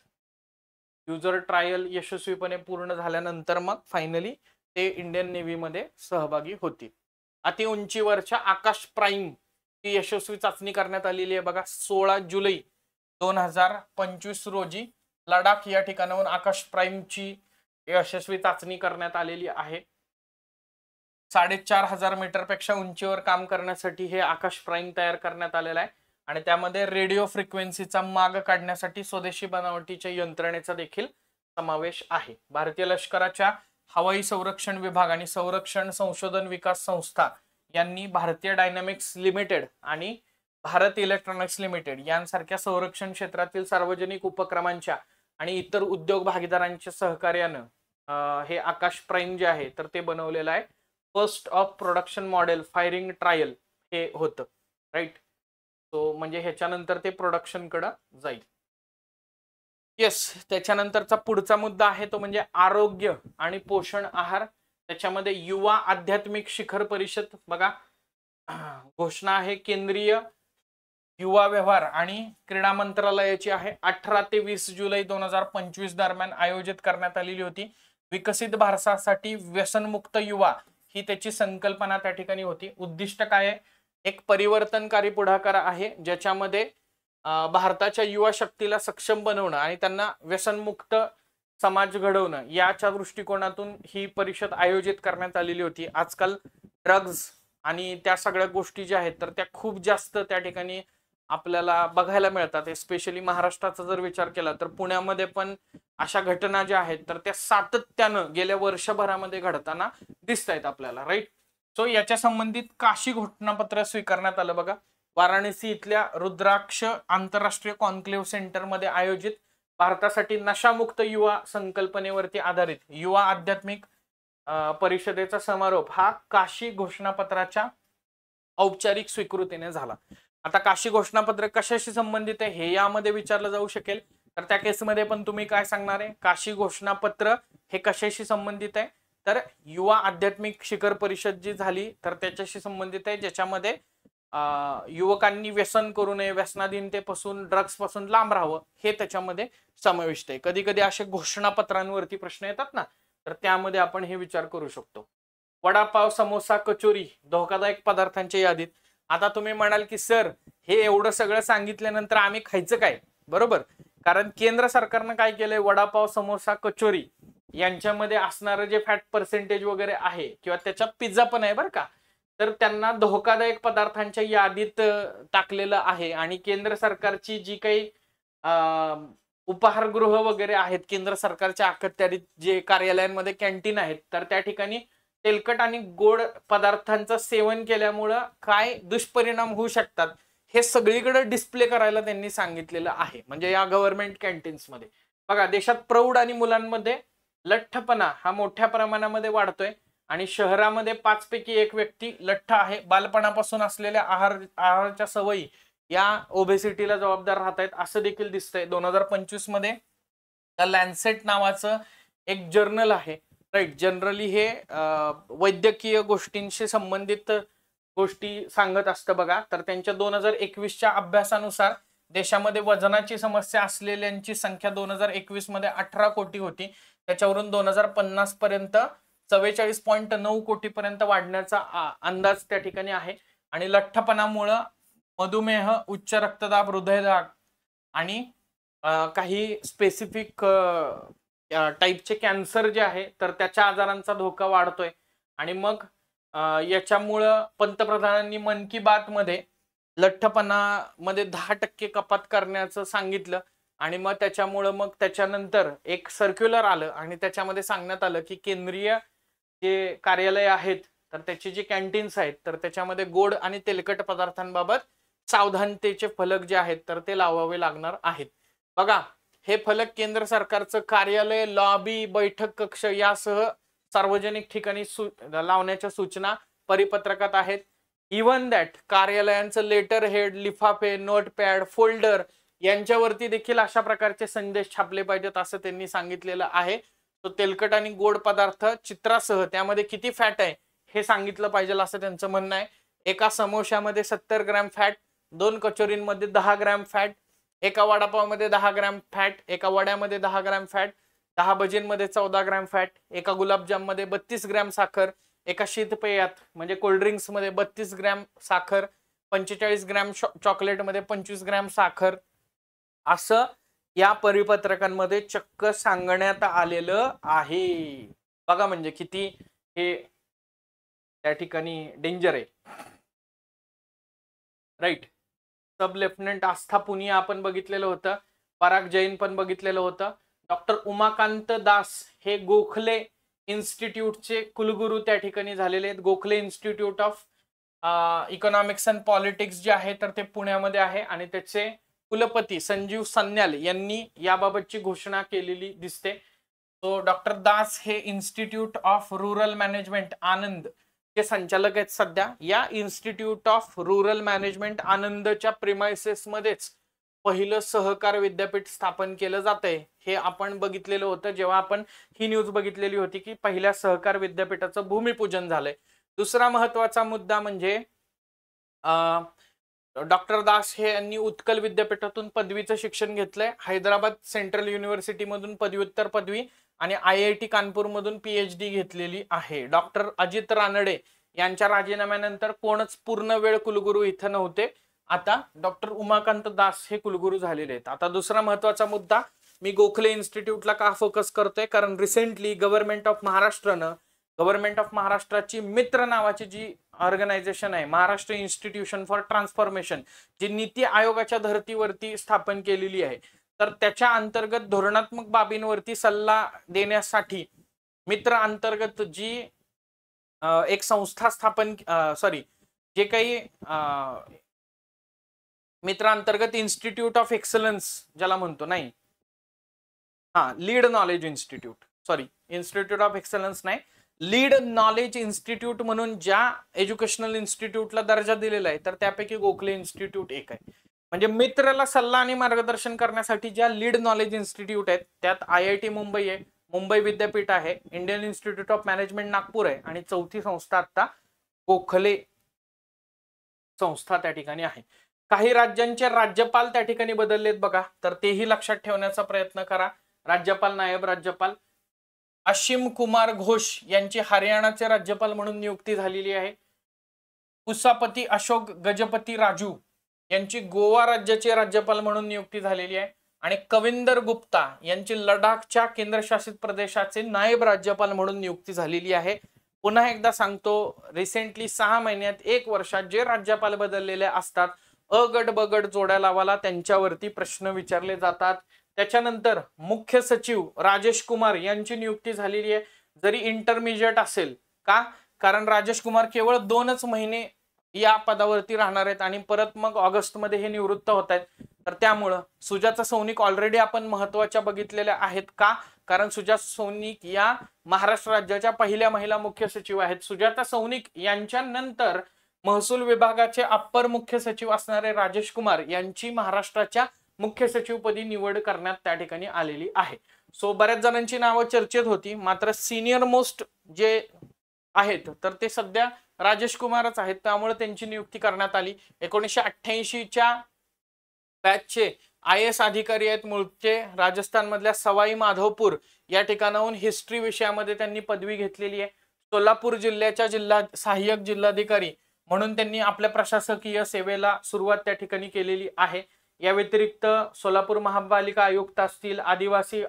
युजर ट्रायल यशस्वीपणे पूर्ण झाल्यानंतर मग फायनली ते इंडियन नेव्ही मध्ये सहभागी होतील. अति उंचीवरच्या आकाश प्राईम ची यशस्वी चाचणी करण्यात आलेली आहे बघा. 16 जुलै 2025 रोजी लडाख या ठिकाणाहून आकाश प्राईमची यशस्वी चाचणी करण्यात आलेली आहे. 4500 मीटर पेक्षा उंचीवर काम करण्यासाठी हे आकाश प्राईम तयार करण्यात आलेला आहे आणि त्यामध्ये रेडिओ फ्रिक्वेन्सीचा माग काढण्यासाठी स्वदेशी बनावटीच्या यंत्रणेचा देखील समावेश आहे. भारतीय लष्कराच्या हवाई संरक्षण विभाग आणि संरक्षण संशोधन विकास संस्था यांनी भारतीय डायनामिक्स लिमिटेड आणि भारत इलेक्ट्रॉनिक्स लिमिटेड यांसारख्या संरक्षण क्षेत्रातील सार्वजनिक उपक्रमांच्या आणि इतर उद्योग भागीदारांच्या सहकार्यानं हे आकाश प्राईम जे आहे तर ते बनवलेलं आहे. First of production model firing trial हे होतं. राईट, सो म्हणजे ह्याच्यानंतर ते प्रोडक्शन कडे जाईल. येस, त्याच्यानंतरचा पुढचा मुद्दा आहे तो म्हणजे आरोग्य आणि पोषण आहार. त्याच्यामध्ये युवा आध्यात्मिक शिखर परिषद बघा, घोषणा आहे केंद्रीय युवा व्यवहार आणि क्रीडा मंत्रालयाची आहे. 18 ते 20 जुलै 2025 दरम्यान आयोजित करण्यात आलेली होती. विकसित भारतासाठी व्यसनमुक्त युवा ही त्याची संकल्पना त्या ठिकाणी होती. उद्दिष्ट काय आहे? एक परिवर्तनकारी पुढाकार आहे ज्याच्यामध्ये भारताच्या युवा शक्तीला सक्षम बनवणं आणि त्यांना व्यसनमुक्त समाज घडवणं याच्या दृष्टिकोनातून ही परिषद आयोजित करण्यात आलेली होती. आजकाल ड्रग्ज आणि त्या सगळ्या गोष्टी ज्या आहेत तर त्या खूप जास्त त्या ठिकाणी आपल्याला बघायला मिळतात. स्पेशली महाराष्ट्राचा जर विचार केला तर पुण्यामध्ये पण अशा घटना ज्या आहेत तर त्या सातत्यानं गेल्या वर्षभरामध्ये घडताना दिसत आहेत आपल्याला. राईट, सो याच्या संबंधित काशी घोषणापत्र स्वीकारण्यात आलं बघा. वाराणसी इथल्या रुद्राक्ष आंतरराष्ट्रीय कॉन्क्लेव्ह सेंटर मध्ये आयोजित भारतासाठी नशामुक्त युवा संकल्पनेवरती आधारित युवा आध्यात्मिक परिषदेचा समारोप हा काशी घोषणापत्राच्या औपचारिक स्वीकृतीने झाला. आता काशी घोषणापत्र कशाशी संबंधित आहे हे यामध्ये विचारलं जाऊ शकेल. तर त्या केसमध्ये पण तुम्ही काय सांगणार आहे? काशी घोषणापत्र हे कशाशी संबंधित आहे? तर युवा आध्यात्मिक शिखर परिषद जी झाली तर त्याच्याशी संबंधित आहे, ज्याच्यामध्ये युवकांनी व्यसन करू नये, व्यसनाधीनतेपासून ड्रग्स पासून लांब राहावं हे त्याच्यामध्ये समाविष्ट आहे. कधी कधी अशा घोषणापत्रांवरती प्रश्न येतात ना, तर त्यामध्ये आपण हे विचार करू शकतो. वडापाव, समोसा, कचोरी धोकादायक पदार्थांच्या यादीत. आता तुम्ही म्हणाल की सर हे एवढं सगळं सांगितल्यानंतर आम्ही खायचं काय? बरोबर, कारण केंद्र सरकारनं काय केलंय, वडापाव, समोसा, कचोरी यांच्यामध्ये असणारं जे फॅट पर्सेंटेज वगैरे आहे किंवा त्याच्यात पिझ्झा पण आहे बरं का, तर त्यांना धोकादायक पदार्थांच्या यादीत टाकलेलं आहे. आणि केंद्र सरकारची जी काही उपहारगृह वगैरे आहेत केंद्र सरकारच्या अखत्यारीत जे कार्यालयांमध्ये कॅन्टीन आहेत तर त्या ठिकाणी तेलकट आणि गोड पदार्थांचं सेवन केल्यामुळं काय दुष्परिणाम होऊ शकतात हे सगळीकडे डिस्प्ले करायला त्यांनी सांगितलेलं आहे. म्हणजे या गव्हर्नमेंट कॅन्टीन्स मध्ये बघा, देशात प्रौढ आणि मुलांमध्ये लठ्ठपणा हा मोठ्या प्रमाणामध्ये वाढतोय आणि शहरामध्ये 5 पैकी 1 व्यक्ती लठ्ठ आहे. बालपणापासून असलेल्या आहाराच्या सवयी या ओबेसिटीला जबाबदार राहत आहेत असं देखील दिसतंय. 2025 मध्ये द लॅन्सेट नावाचं एक जर्नल आहे. राईट, जनरली हे वैद्यकीय गोष्टींशी संबंधित गोष्टी सांगत असतं बघा. तर त्यांच्या 2021च्या अभ्यासानुसार देशामध्ये वजनाची समस्या असलेल्यांची संख्या 2021 मध्ये 18 कोटी होती. त्याच्यावरून 2050 पर्यंत 44.9 कोटीपर्यंत वाढण्याचा अंदाज त्या ठिकाणी आहे. आणि लठ्ठपणामुळे मधुमेह, उच्च रक्तदाब, हृदयदाब आणि काही स्पेसिफिक टाईपचे कॅन्सर जे आहे तर त्याच्या आजारांचा धोका वाढतोय. आणि मग याच्यामुळं पंतप्रधानांनी मन की बात मध्ये लठ्ठपणामध्ये 10% कपात करण्याचं सांगितलं. आणि मग त्याच्यामुळं मग त्याच्यानंतर एक सर्क्युलर आलं आणि त्याच्यामध्ये सांगण्यात आलं की केंद्रीय जे कार्यालय आहेत तर त्याची जी कॅन्टीन्स आहेत तर त्याच्यामध्ये गोड आणि तेलकट पदार्थांबाबत सावधानतेचे फलक जे आहेत तर ते लावावे लागणार आहेत. बघा, हे फलक केंद्र सरकारचं कार्यालय, लॉबी, बैठक कक्ष यासह सार्वजनिक ठिकाणी लावण्याच्या सूचना परिपत्रकात आहेत. इव्हन दॅट कार्यालयांचं लेटर हेड, लिफाफे, नोटपॅड, फोल्डर यांच्यावरती देखील अशा प्रकारचे संदेश छापले पाहिजेत असं त्यांनी सांगितलेलं आहे. तो तेलकट आणि गोड पदार्थ चित्रासह त्यामध्ये किती फॅट आहे हे सांगितलं पाहिजे असं त्यांचं म्हणणं आहे. एका समोश्यामध्ये 70 ग्रॅम फॅट, 2 कचोरींमध्ये 10 ग्रॅम फॅट, एका वडापावमध्ये 10 ग्रॅम फॅट, एका वड्यामध्ये 10 ग्रॅम फॅट, 10 भजींमध्ये 14 ग्रॅम फॅट, एका गुलाबजाममध्ये 32 ग्रॅम साखर, एका शीतपेयात म्हणजे कोल्ड्रिंक्स मध्ये 32 ग्रॅम साखर, 45 ग्रॅम चॉकलेटमध्ये 25 ग्रॅम साखर असं या परिपत्रकांमध्ये चक्क सांगण्यात आलेलं आहे. बघा म्हणजे किती हे त्या ठिकाणी डेंजर आहे. राईट. सब लेफ्टनंट आस्था पुनिया आपण बघितलेलं होतं, पराग जैन पण बघितलेलं होतं. डॉक्टर उमाकांत दास हे गोखले इन्स्टिट्यूटचे कुलगुरू त्या ठिकाणी झालेले आहेत. Gokhale institute of economics and politics जे आहे तर ते पुण्यामध्ये आहे आणि त्याचे कुलपती संजीव सन्याल यांनी याबाबतची घोषणा केलेली दिसते. तो डॉक्टर दास हे institute of rural management Anand चे संचालक आहेत सध्या. या इन्स्टिट्यूट ऑफ रुरल मॅनेजमेंट आनंदच्या प्रिमायसेस मध्येच पहिलं सहकार विद्यापीठ स्थापन केलं जातंय. हे आपण बघितलेलं होतं जेव्हा आपण ही न्यूज बघितलेली होती की पहिल्या सहकार विद्यापीठाचं भूमिपूजन झालंय. दुसरा महत्वाचा मुद्दा म्हणजे डॉक्टर दास हे यांनी उत्कल विद्यापीठातून पदवीचं शिक्षण घेतलंय, हैदराबाद सेंट्रल युनिव्हर्सिटी मधून पदव्युत्तर पदवी आणि IIT कानपूर मधून PhD घेतलेली आहे. डॉक्टर अजित रानडे यांच्या राजीनाम्यानंतर कोणच पूर्ण वेळ कुलगुरू इथं नव्हते. आता डॉक्टर उमाकांत दास हे कुलगुरू झालेले आहेत. आता दुसरा महत्वाचा मुद्दा, मी गोखले इन्स्टिट्यूटला का फोकस करतोय कारण रिसेंटली गव्हर्नमेंट ऑफ महाराष्ट्राची मित्र नावाची जी ऑर्गनायझेशन आहे, महाराष्ट्र इन्स्टिट्यूशन फॉर ट्रान्सफॉर्मेशन, जी नीती आयोगाच्या धर्तीवरती स्थापन केलेली आहे, तर त्याच्या अंतर्गत धोरणात्मक बाबींवरती सल्ला देण्यासाठी मित्र अंतर्गत जी एक संस्था स्थापन जे काही मित्र अंतर्गत इन्स्टिट्यूट ऑफ एक्सलन्स ज्याला म्हणतो, नाही lead knowledge institute, institute of excellence नाही, लीड नॉलेज इन्स्टिट्यूट म्हणून ज्या एज्युकेशनल इन्स्टिट्यूटला दर्जा दिलेला आहे तर त्यापैकी गोखले इन्स्टिट्यूट एक आहे. म्हणजे मित्राला सल्ला आणि मार्गदर्शन करण्यासाठी ज्या लीड नॉलेज इन्स्टिट्यूट आहेत त्यात IIT मुंबई आहे, मुंबई विद्यापीठ आहे, Indian institute of management Nagpur आहे आणि चौथी संस्था आता गोखले संस्था त्या ठिकाणी आहे. काही राज्यांचे राज्यपाल त्या ठिकाणी बदललेत बघा, तर तेही लक्षात ठेवण्याचा प्रयत्न करा. राज्यपाल, नायब राज्यपाल असीम कुमार घोष यांची हरियाणाचे राज्यपाल म्हणून नियुक्ती झालेली आहे. कुसापती अशोक गजपती राजू यांची गोवा राज्याचे राज्यपाल म्हणून नियुक्ती झालेली आहे. आणि कविंदर गुप्ता यांची लडाखच्या केंद्रशासित प्रदेशाचे नायब राज्यपाल म्हणून नियुक्ती झालेली आहे. पुन्हा एकदा सांगतो, रिसेंटली 6 महिन्यात 1 वर्षात जे राज्यपाल बदललेले असतात, अगड बगड जोड्या लावाला त्यांच्यावरती प्रश्न विचारले जातात. त्याच्यानंतर मुख्य सचिव राजेश कुमार यांची नियुक्ती झालेली आहे, जरी इंटरमिजिएट असेल. का? कारण राजेश कुमार केवळ 2च महिने या पदावरती राहणार आहेत आणि परत मग ऑगस्ट मध्ये हे निवृत्त होत आहेत. तर त्यामुळं सुजाता सौनिक ऑलरेडी आपण महत्वाच्या बघितलेल्या आहेत. का? कारण सुजाता सौनिक या महाराष्ट्र राज्याच्या पहिल्या महिला मुख्य सचिव आहेत. सुजाता सौनिक यांच्या नंतर महसूल विभागाचे अप्पर मुख्य सचिव असणारे राजेश कुमार यांची महाराष्ट्राच्या मुख्य सचिवपदी निवड करण्यात त्या ठिकाणी आलेली आहे. सो बऱ्याच जणांची नावं चर्चेत होती, मात्र सिनियर मोस्ट जे आहेत तर ते सध्या राजेश कुमारच आहेत, त्यामुळे त्यांची नियुक्ती करण्यात आली. 1988च्या बॅचचे IAS अधिकारी आहेत मूळचे राजस्थान मधल्या सवाई माधवपूर या ठिकाणाहून हिस्ट्री विषयामध्ये त्यांनी पदवी घेतलेली आहे. सोलापूर जिल्ह्याच्या सहाय्यक जिल्हाधिकारी म्हणून त्यांनी आपल्या प्रशासकीय सेवेला सुरुवात त्या ठिकाणी केलेली आहे. या व्यतिरिक्त सोलापूर महापालिका आयुक्त असतील, आदिवासी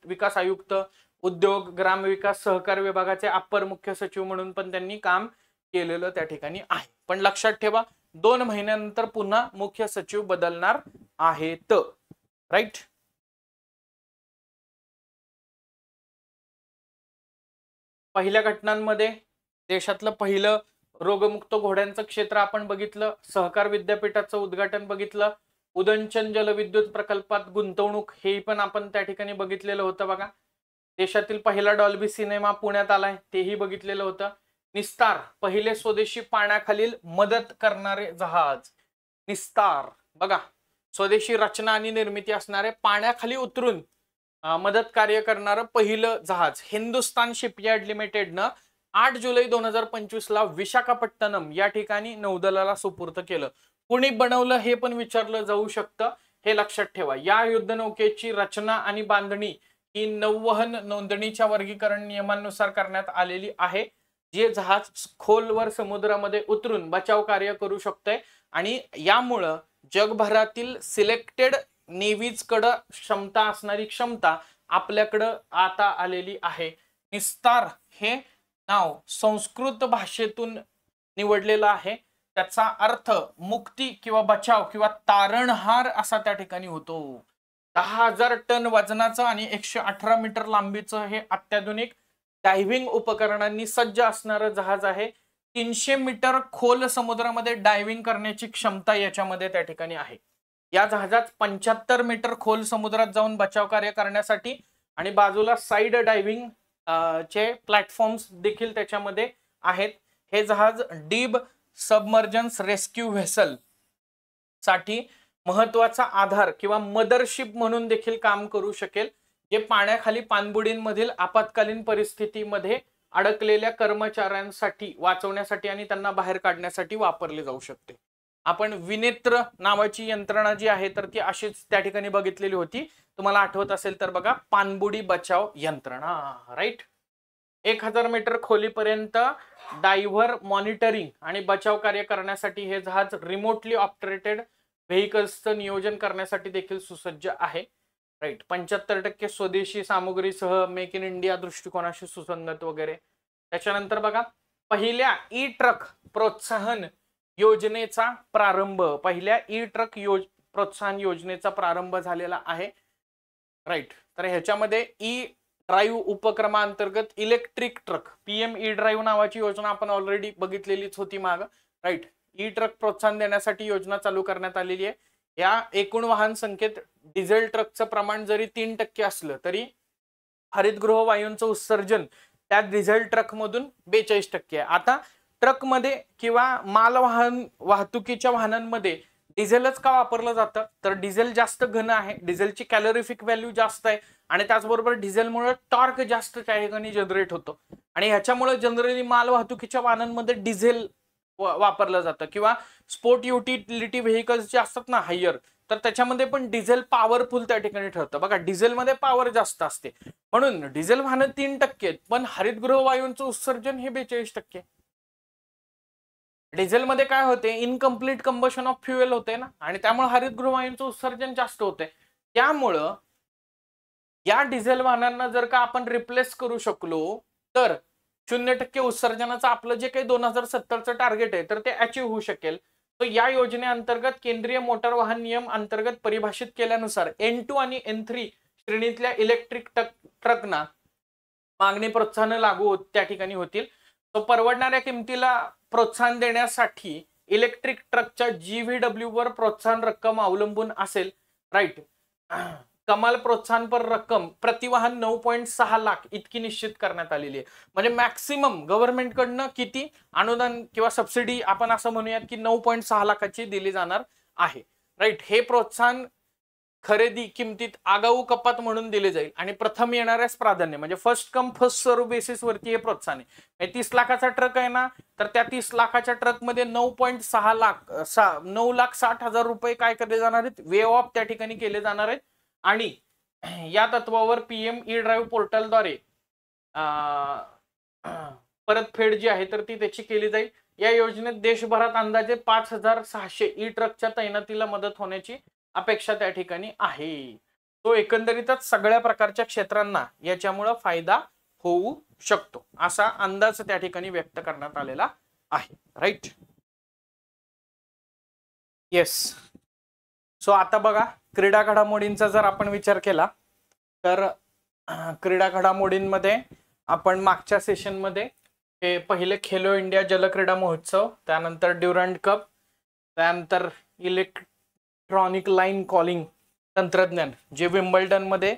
विकास आयुक्त, उद्योग ग्रामविकास सहकार विभागाचे अप्पर मुख्य सचिव म्हणून पण त्यांनी काम केलेलं त्या ठिकाणी आहे. पण लक्षात ठेवा 2 महिन्यानंतर पुन्हा मुख्य सचिव बदलणार आहेत. राईट. पहिल्या घटनांमध्ये देशातलं पहिलं रोगमुक्त घोड्यांचं क्षेत्र आपण बघितलं, सहकार विद्यापीठाचं उद्घाटन बघितलं, उदंचन जलविद्युत प्रकल्पात गुंतवणूक हे पण आपण त्या ठिकाणी बघितलेलं होतं बघा. देशातील पहिला डॉल्बी सिनेमा पुण्यात आलाय तेही बघितलेलं होतं. निस्तार पहिले स्वदेशी पाण्याखालील मदत करणारे जहाज. निस्तार बघा, स्वदेशी रचना आणि निर्मिती असणारे पाण्याखाली उतरून मदत कार्य करणारं पहिलं जहाज हिंदुस्तान शिपयार्ड लिमिटेडनं 8 जुलै 2025 ला विशाखापट्टणम या ठिकाणी नौदलाला सुपूर्द केलं. कुणी बनवलं हे पण विचारलं जाऊ शकतं, हे लक्षात ठेवा. या युद्धनौकेची रचना आणि बांधणी ही नौवहन नोंदणीच्या वर्गीकरण नियमांनुसार करण्यात आलेली आहे. जे जहाज खोलवर समुद्रामध्ये उतरून बचाव कार्य करू शकतंय आणि यामुळं जगभरातील सिलेक्टेड नेव्हीज कडे क्षमता असणारी क्षमता आपल्याकडं आता आलेली आहे. निस्तार हे नाव संस्कृत भाषेतून निवडलेलं आहे. त्याचा अर्थ मुक्ती किंवा बचाव किंवा तारणहार असा त्या ठिकाणी होतो. 10,000 टन वजनाचं आणि 118 मीटर लांबीचं हे अत्याधुनिक डायव्हिंग उपकरणांनी सज्ज असणारं जहाज आहे. 300 मीटर खोल समुद्रामध्ये डायव्हिंग करण्याची क्षमता याच्यामध्ये त्या ठिकाणी आहे. या जहाजात 75 मीटर खोल समुद्रात जाऊन बचाव कार्य करण्यासाठी आणि बाजूला साइड डायव्हिंग चे प्लॅटफॉर्म्स देखील त्याच्यामध्ये आहेत. हे जहाज डीप सबमर्जन्स रेस्क्यू व्हेसल साठी महत्वाचा आधार किंवा मदरशिप म्हणून देखील काम करू शकेल, जे पाण्याखाली पाणबुडींमधील आपत्कालीन परिस्थितीमध्ये अडकलेल्या कर्मचाऱ्यांसाठी वाचवण्यासाठी आणि त्यांना बाहेर काढण्यासाठी वापरले जाऊ शकते. आपण विनेत्र नावाची यंत्रणा जी आहे तर ती अशीच त्या ठिकाणी बघितलेली होती. तुम्हाला आठवत असेल तर बघा, पाणबुडी बचाव यंत्रणा. राईट. 1000 मीटर खोलीपर्यंत डायव्हर मॉनिटरिंग आणि बचाव कार्य करण्यासाठी हे जहाज रिमोटली ऑपरेटेड व्हेकल्सचं नियोजन करण्यासाठी देखील सुसज्ज आहे. राईट. 75% स्वदेशी सामुग्रीसह मेक इन इंडिया दृष्टिकोनाशी सुसंगत वगैरे. त्याच्यानंतर बघा, पहिल्या ई ट्रक प्रोत्साहन योजनेचा प्रारंभ, पहिल्या ई ट्रक प्रोत्साहन योजनेचा प्रारंभ झालेला आहे. राईट. तर ह्याच्यामध्ये ई ड्राईव्ह उपक्रमांतर्गत electric truck PM E drive नावाची योजना आपण ऑलरेडी बघितलेलीच होती माग. राईट. ई ट्रक प्रोत्साहन देण्यासाठी योजना चालू करण्यात आलेली आहे. या एकूण वाहन संख्येत डिझेल ट्रकचं प्रमाण जरी 3% असलं तरी हरितगृह वायूंचं उत्सर्जन त्या डिझेल ट्रक मधून 42% आहे. आता ट्रकमध्ये किंवा वाहतुकीच्या वाहनांमध्ये डिझेलच का वापरलं जातं, तर डिझेल जास्त घन आहे, डिझेलची कॅलोरिफिक व्हॅल्यू जास्त आहे आणि त्याचबरोबर डिझेलमुळे टॉर्क जास्त त्या ठिकाणी जनरेट होतो आणि ह्याच्यामुळे जनरली माल वाहतुकीच्या वाहनांमध्ये डिझेल वापरलं जातं किंवा स्पोर्ट युटिलिटी व्हेकल्स जे असतात ना हायर, तर त्याच्यामध्ये पण डिझेल पॉवरफुल त्या ठिकाणी ठरतं. बघा, डिझेलमध्ये पॉवर जास्त असते म्हणून डिझेल वाहनं 3% पण हरितगृह वायूंचं उत्सर्जन हे 42%. डिझेलमध्ये काय होते, इनकम्प्लीट कंबशन ऑफ फ्युएल होते ना आणि त्यामुळे हरितगृह वायूंचं उत्सर्जन जास्त होते. त्यामुळं या डिझेल वाहनांना जर का आपण रिप्लेस करू शकलो तर 0% उत्सर्जनाचं आपलं जे काही 2070चं टार्गेट आहे तर ते अचीव्ह होऊ शकेल. तर या योजनेअंतर्गत केंद्रीय मोटार वाहन नियम अंतर्गत परिभाषित केल्यानुसार N2 आणि N3 श्रेणीतल्या इलेक्ट्रिक ट्रकना मागणी प्रोत्साहन लागू त्या ठिकाणी होतील. तो परवडणाऱ्या किमतीला प्रोत्साहन देण्यासाठी इलेक्ट्रिक ट्रकच्या GVW वर प्रोत्साहन रक्कम अवलंबून असेल. राईट. कमाल प्रोत्साहनपर रक्कम प्रतिवाहन 9.6 लाख इतकी निश्चित करण्यात आलेली आहे. म्हणजे मॅक्सिमम गव्हर्नमेंट कडनं किती अनुदान किंवा सबसिडी आपण असं म्हणूयात की 9.6 लाखाची दिली जाणार आहे. राईट. हे प्रोत्साहन खरेदी किमतीत आगाऊ कपात म्हणून दिले जाईल आणि प्रथम येणाऱ्यास प्राधान्य, म्हणजे first come first serve basis वरती हे प्रोत्साहन आहे. 30 लाखाचा ट्रक आहे ना, तर त्या 30 लाखाच्या ट्रक मध्ये 9.6 लाख 9,60,000 रुपये काय केले जाणार आहेत, वेव ऑफ त्या ठिकाणी केले जाणार आहेत. आणि या तत्वावर पीएम ई ड्राईव्ह पोर्टलद्वारे परतफेड जी आहे तर ती त्याची केली जाईल. या योजनेत देशभरात अंदाजे 5,600 ई ट्रकच्या तैनातीला मदत होण्याची अपेक्षा त्या ठिकाणी आहे. तो एकंदरीतच सगळ्या प्रकारच्या क्षेत्रांना याच्यामुळे फायदा होऊ शकतो असा अंदाज त्या ठिकाणी व्यक्त करण्यात आलेला आहे. Right, yes. सो आता बघा, क्रीडा घडामोडींचा जर आपण विचार केला तर क्रीडा घडामोडींमध्ये आपण मागच्या सेशनमध्ये हे पहिले खेलो इंडिया जलक्रीडा महोत्सव, त्यानंतर ड्युरंड कप, त्यानंतर इलेक्ट्रॉनिक लाईन कॉलिंग तंत्रज्ञान जे विम्बल्डन मध्ये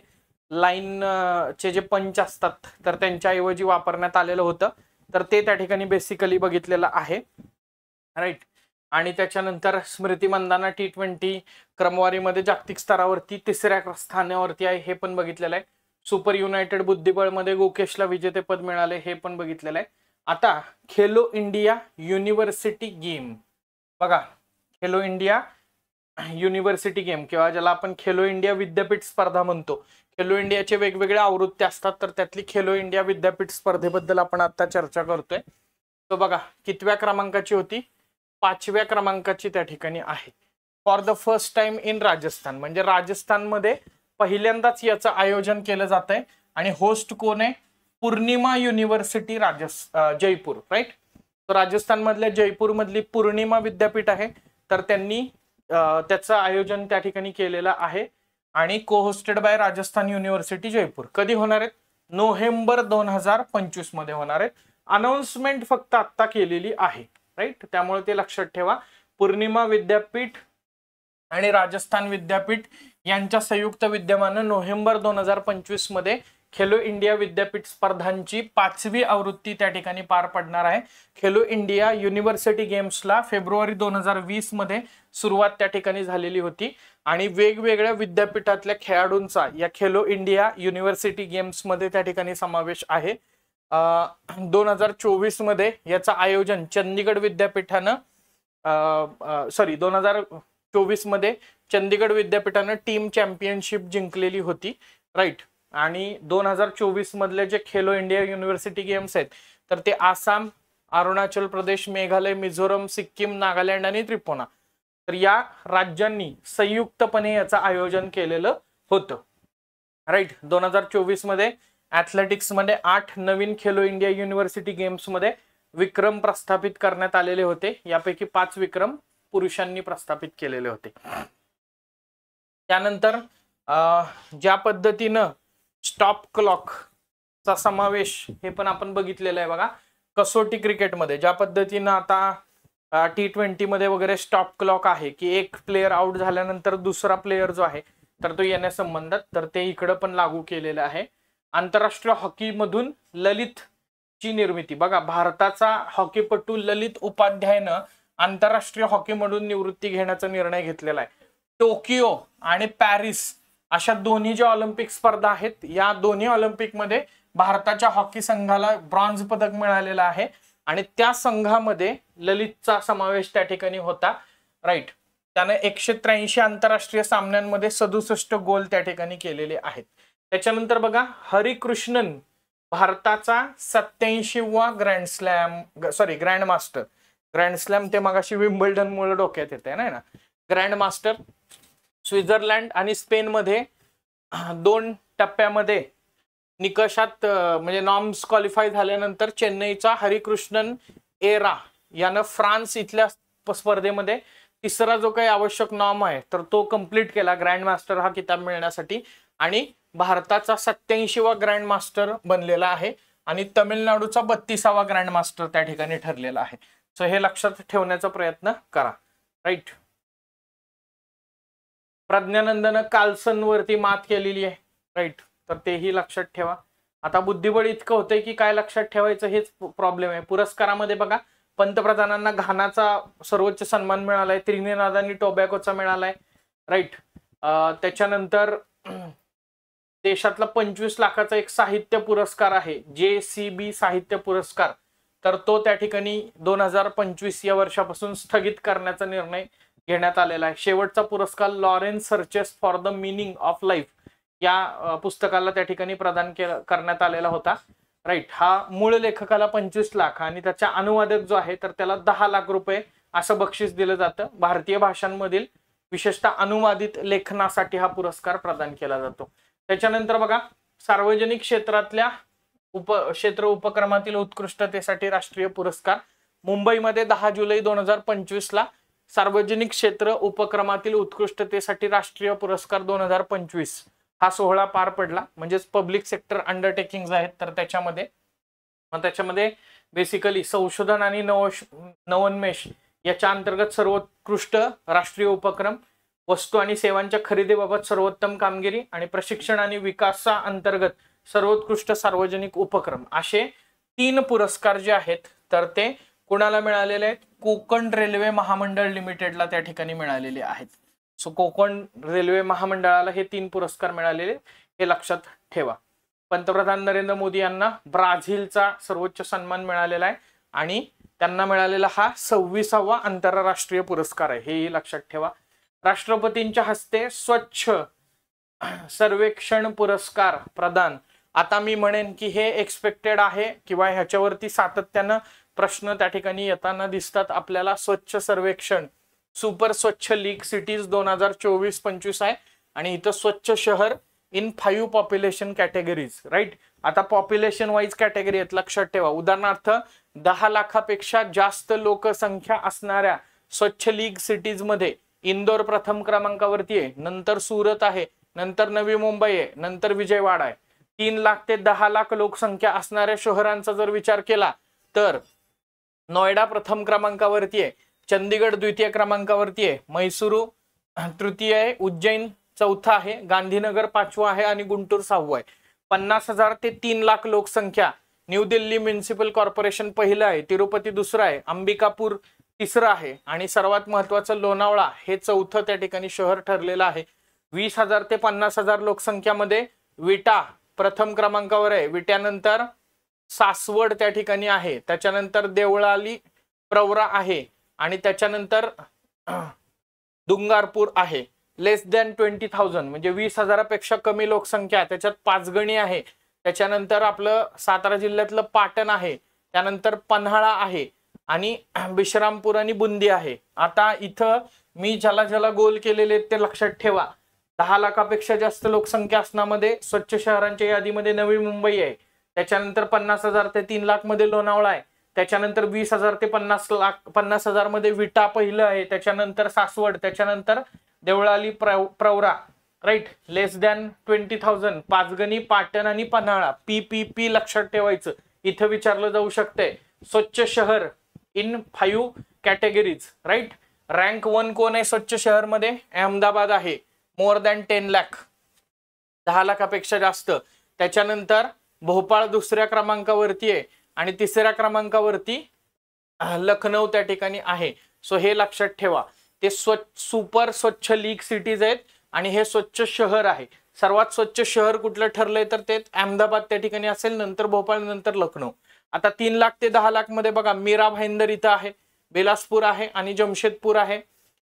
लाईन चे जे पंच असतात तर त्यांच्याऐवजी वापरण्यात आलेलं होतं, तर ते त्या ठिकाणी बेसिकली बघितलेलं आहे. राईट, आणि त्याच्यानंतर स्मृती मंदाना T20 क्रमवारीमध्ये जागतिक स्तरावरती 3ऱ्या स्थानावरती आहे हे पण बघितलेलं आहे. सुपर युनायटेड बुद्धिबळमध्ये गुकेशला विजेतेपद मिळाले हे पण बघितलेलं आहे. आता खेलो इंडिया युनिव्हर्सिटी गेम बघा, खेलो इंडिया युनिव्हर्सिटी गेम किंवा ज्याला आपण खेलो इंडिया विद्यापीठ स्पर्धा म्हणतो, खेलो इंडियाचे वेगवेगळ्या आवृत्ती असतात, तर त्यातली खेलो इंडिया विद्यापीठ स्पर्धेबद्दल आपण आता चर्चा करतोय. तो बघा कितव्या क्रमांकाची होती, 5व्या क्रमांकाची त्या ठिकाणी आहे. For the first time in Rajasthan, म्हणजे राजस्थानमध्ये पहिल्यांदाच याचं आयोजन केलं जात आहे. आणि होस्ट कोण आहे, पूर्णिमा युनिव्हर्सिटी जयपूर. राईट, तर राजस्थान मधल्या जयपूर मधली पूर्णिमा विद्यापीठ आहे, तर त्यांनी त्याचं आयोजन त्या ठिकाणी केलेलं आहे. आणि को hosted by Rajasthan university Jaipur. कधी होणार आहेत, नोव्हेंबर 2025 मध्ये होणार आहेत. अनाउन्समेंट फक्त आता केलेली आहे. राईट, त्यामुळे ते लक्षात ठेवा. पूर्णिमा विद्यापीठ आणि राजस्थान विद्यापीठ यांच्या संयुक्त विद्यमानं नोव्हेंबर 2025 मध्ये खेलो इंडिया विद्यापीठ स्पर्धांची 5वी आवृत्ती त्या ठिकाणी पार पडणार आहे. खेलो इंडिया युनिव्हर्सिटी गेम्सला फेब्रुवारी 2020 मध्ये सुरुवात त्या ठिकाणी झालेली होती आणि वेगवेगळ्या विद्यापीठातल्या खेळाडूंचा या खेलो इंडिया युनिव्हर्सिटी गेम्स मध्ये त्या ठिकाणी समावेश आहे. 2024 मध्ये याचं आयोजन चंदीगड विद्यापीठानं 2024 मध्ये चंदीगड विद्यापीठानं टीम चॅम्पियनशिप जिंकलेली होती. राईट, आणि 2024 मधले जे खेलो इंडिया युनिव्हर्सिटी गेम्स आहेत तर ते आसाम, अरुणाचल प्रदेश, मेघालय, मिझोरम, सिक्कीम, नागालँड आणि त्रिपुरा, तर या राज्यांनी संयुक्तपणे याचं आयोजन केलेलं होतं. राईट, 2024 मध्ये ऍथलेटिक्स मध्ये 8 नवीन खेलो इंडिया युनिव्हर्सिटी गेम्स मध्ये विक्रम प्रस्थापित करण्यात आलेले होते. यापैकी 5 विक्रम पुरुषांनी प्रस्थापित केलेले होते. त्यानंतर ज्या पद्धतीनं स्टॉप क्लॉक चा समावेश हे पण आपण बघितलेलं आहे बघा. कसोटी क्रिकेटमध्ये ज्या पद्धतीनं आता T20 मध्ये वगैरे स्टॉप क्लॉक आहे की एक प्लेयर आउट झाल्यानंतर दुसरा प्लेयर जो आहे तर तो येण्यासंबंधात, तर ते इकडं पण लागू केलेलं आहे. आंतरराष्ट्रीय हॉकी मधून ललित ची निर्मिती बघा, भारताचा हॉकीपटू ललित उपाध्यायनं आंतरराष्ट्रीय हॉकी मधून निवृत्ती घेण्याचा निर्णय घेतलेला आहे. टोकियो आणि पॅरिस अशा दोन्ही ज्या ऑलिम्पिक स्पर्धा आहेत या दोन्ही ऑलिम्पिक मध्ये भारताच्या हॉकी संघाला ब्रॉन्झ पदक मिळालेलं आहे आणि त्या संघामध्ये ललितचा समावेश त्या ठिकाणी होता. राईट, त्याने 183 आंतरराष्ट्रीय सामन्यांमध्ये 67 गोल त्या ठिकाणी केलेले आहेत. त्याच्यानंतर बघा, हरिकृष्णन भारताचा 87वा ग्रँड मास्टर ते मगाशी विम्बल्डन मुळे डोक्यात येते ना, ग्रँड मास्टर स्वित्झर्लंड आणि स्पेन मध्ये 2 टप्प्यामध्ये निकषात म्हणजे नॉर्म्स क्वालिफाय झाल्यानंतर चेन्नईचा हरिकृष्णन एरा यानं फ्रान्स इथल्या स्पर्धेमध्ये 3रा जो काही आवश्यक नॉर्म आहे तर तो कंप्लीट केला ग्रँड मास्टर हा किताब मिळण्यासाठी आणि भारताचा 87वा ग्रँड मास्टर बनलेला आहे आणि तमिळनाडूचा 32वा ग्रँड मास्टर त्या ठिकाणी ठरलेला आहे. सो हे लक्षात ठेवण्याचा प्रयत्न करा. राईट, प्रज्ञानंदनं कार्लसन वरती मात केलेली आहे. राईट, तर तेही लक्षात ठेवा. आता बुद्धिबळ इतकं होतंय की काय लक्षात ठेवायचं हेच प्रॉब्लेम आहे. पुरस्कारामध्ये बघा, पंतप्रधानांना घानाचा सर्वोच्च सन्मान मिळालाय, त्रिनिदाद आणि टोबॅगोचा मिळालाय. राईट, त्याच्यानंतर देशातला 25 लाखाचा एक साहित्य पुरस्कार आहे, JCB साहित्य पुरस्कार, तर तो त्या ठिकाणी 2025 या वर्षापासून स्थगित करण्याचा निर्णय घेण्यात आलेला आहे. शेवटचा पुरस्कार Lawrence searches for the meaning of life या पुस्तकाला त्या ठिकाणी प्रदान करण्यात आलेला होता. राईट. हा मूळ लेखकाला 25 लाख आणि त्याचा अनुवादक जो आहे तर त्याला 10 लाख रुपये असं बक्षीस दिलं जातं. भारतीय भाषांमधील विशेषतः अनुवादित लेखनासाठी हा पुरस्कार प्रदान केला जातो. त्याच्यानंतर बघा, सार्वजनिक क्षेत्रातल्या क्षेत्र उपक्रमातील उत्कृष्टतेसाठी राष्ट्रीय पुरस्कार. मुंबईमध्ये 10 जुलै 2025 ला सार्वजनिक क्षेत्र उपक्रमातील उत्कृष्टतेसाठी राष्ट्रीय पुरस्कार 2025 हा सोहळा पार पडला. म्हणजेच पब्लिक सेक्टर अंडरटेकिंग आहेत तर त्याच्यामध्ये बेसिकली संशोधन आणि नवोन्मेष याच्या अंतर्गत सर्वोत्कृष्ट राष्ट्रीय उपक्रम, वस्तू आणि सेवांच्या खरेदीबाबत सर्वोत्तम कामगिरी आणि प्रशिक्षण आणि विकासा अंतर्गत सर्वोत्कृष्ट सार्वजनिक उपक्रम असे 3 पुरस्कार जे आहेत तर ते कुणाला मिळालेले आहेत? कोकण रेल्वे महामंडळ लिमिटेडला त्या ठिकाणी मिळालेले आहेत. सो कोकण रेल्वे महामंडळाला हे 3 पुरस्कार मिळालेले, हे लक्षात ठेवा. पंतप्रधान नरेंद्र मोदी यांना ब्राझीलचा सर्वोच्च सन्मान मिळालेला आहे आणि त्यांना मिळालेला हा 26वा आंतरराष्ट्रीय पुरस्कार आहे, हेही लक्षात ठेवा. राष्ट्रपतींच्या हस्ते स्वच्छ सर्वेक्षण पुरस्कार प्रदान. आता मी म्हणेन की हे एक्सपेक्टेड आहे किंवा ह्याच्यावरती सातत्यानं प्रश्न त्या ठिकाणी येताना दिसतात आपल्याला. स्वच्छ सर्वेक्षण सुपर स्वच्छ लीग सिटीज 2024-25 आहे आणि इथं स्वच्छ शहर इन 5 पॉप्युलेशन कॅटेगरीज. राईट. आता पॉप्युलेशन वाईज कॅटेगरी आहेत, लक्षात ठेवा. उदाहरणार्थ 10 लाखापेक्षा जास्त लोकसंख्या असणाऱ्या स्वच्छ लीग सिटीज मध्ये इंदोर प्रथम क्रमांकावरती आहे, नंतर सुरत आहे, नंतर नवी मुंबई आहे, नंतर विजयवाडा आहे. 3 लाख ते 10 लाख लोकसंख्या असणाऱ्या शहरांचा जर विचार केला तर नोएडा प्रथम क्रमांकावरती आहे, चंदीगड द्वितीय क्रमांकावरती आहे, मैसूरू तृतीय आहे, उज्जैन चौथा आहे, गांधीनगर 5वा आहे आणि गुंटूर 6वा आहे. 50,000 ते 3 लाख लोकसंख्या न्यू दिल्ली म्युनिसिपल कॉर्पोरेशन पहिलं आहे, तिरुपती दुसरं आहे, अंबिकापूर तिसरं आहे आणि सर्वात महत्वाचं लोणावळा हे 4थं त्या ठिकाणी शहर ठरलेलं आहे. 20,000 ते 50,000 लोकसंख्यामध्ये विटा प्रथम क्रमांकावर आहे, विट्यानंतर सासवड त्या ठिकाणी आहे, त्याच्यानंतर देवळाली प्रवरा आहे आणि त्याच्यानंतर दुंगारपूर आहे. लेस दॅन 20,000 म्हणजे 20,000पेक्षा कमी लोकसंख्या, त्याच्यात पाचगणी आहे, त्याच्यानंतर आपलं सातारा जिल्ह्यातलं पाटण आहे, त्यानंतर पन्हाळा आहे आणि विश्रामपूर आणि बुंदी आहे. आता इथं मी ज्याला गोल केलेले ते लक्षात ठेवा. 10 लाखापेक्षा जास्त लोकसंख्या असण्यामध्ये स्वच्छ शहरांच्या यादीमध्ये नवी मुंबई आहे, त्याच्यानंतर 50,000 ते 3 लाख मध्ये लोणावळा आहे, त्याच्यानंतर 20,000 ते 50,000 मध्ये विटा पहिलं आहे, त्याच्यानंतर सासवड, त्याच्यानंतर देवळाली प्रवरा. राईट. लेस दॅन 20,000 पाचगणी, पाटण आणि पन्हाळा. PPP लक्षात ठेवायचं, इथं विचारलं जाऊ शकतंय. स्वच्छ शहर इन 5 कॅटेगरीज. राईट. रँक 1 कोण आहे स्वच्छ शहर मध्ये? अहमदाबाद आहे, मोर दॅन 10 लाख, 10 लाखापेक्षा जास्त. त्याच्यानंतर भोपाळ दुसऱ्या क्रमांकावरती आहे आणि तिसऱ्या क्रमांकावरती लखनौ त्या ठिकाणी आहे. सो हे लक्षात ठेवा. ते सुपर स्वच्छ लीग सिटीज आहेत आणि हे स्वच्छ शहर आहे. सर्वात स्वच्छ शहर कुठलं ठरलंय तर ते अहमदाबाद त्या ठिकाणी असेल, नंतर भोपाळ, नंतर लखनौ. आता 3 लाख ते 10 लाख मध्ये बघा, मीरा भाईंदर इथं आहे, बेलासपूर आहे आणि जमशेदपूर आहे.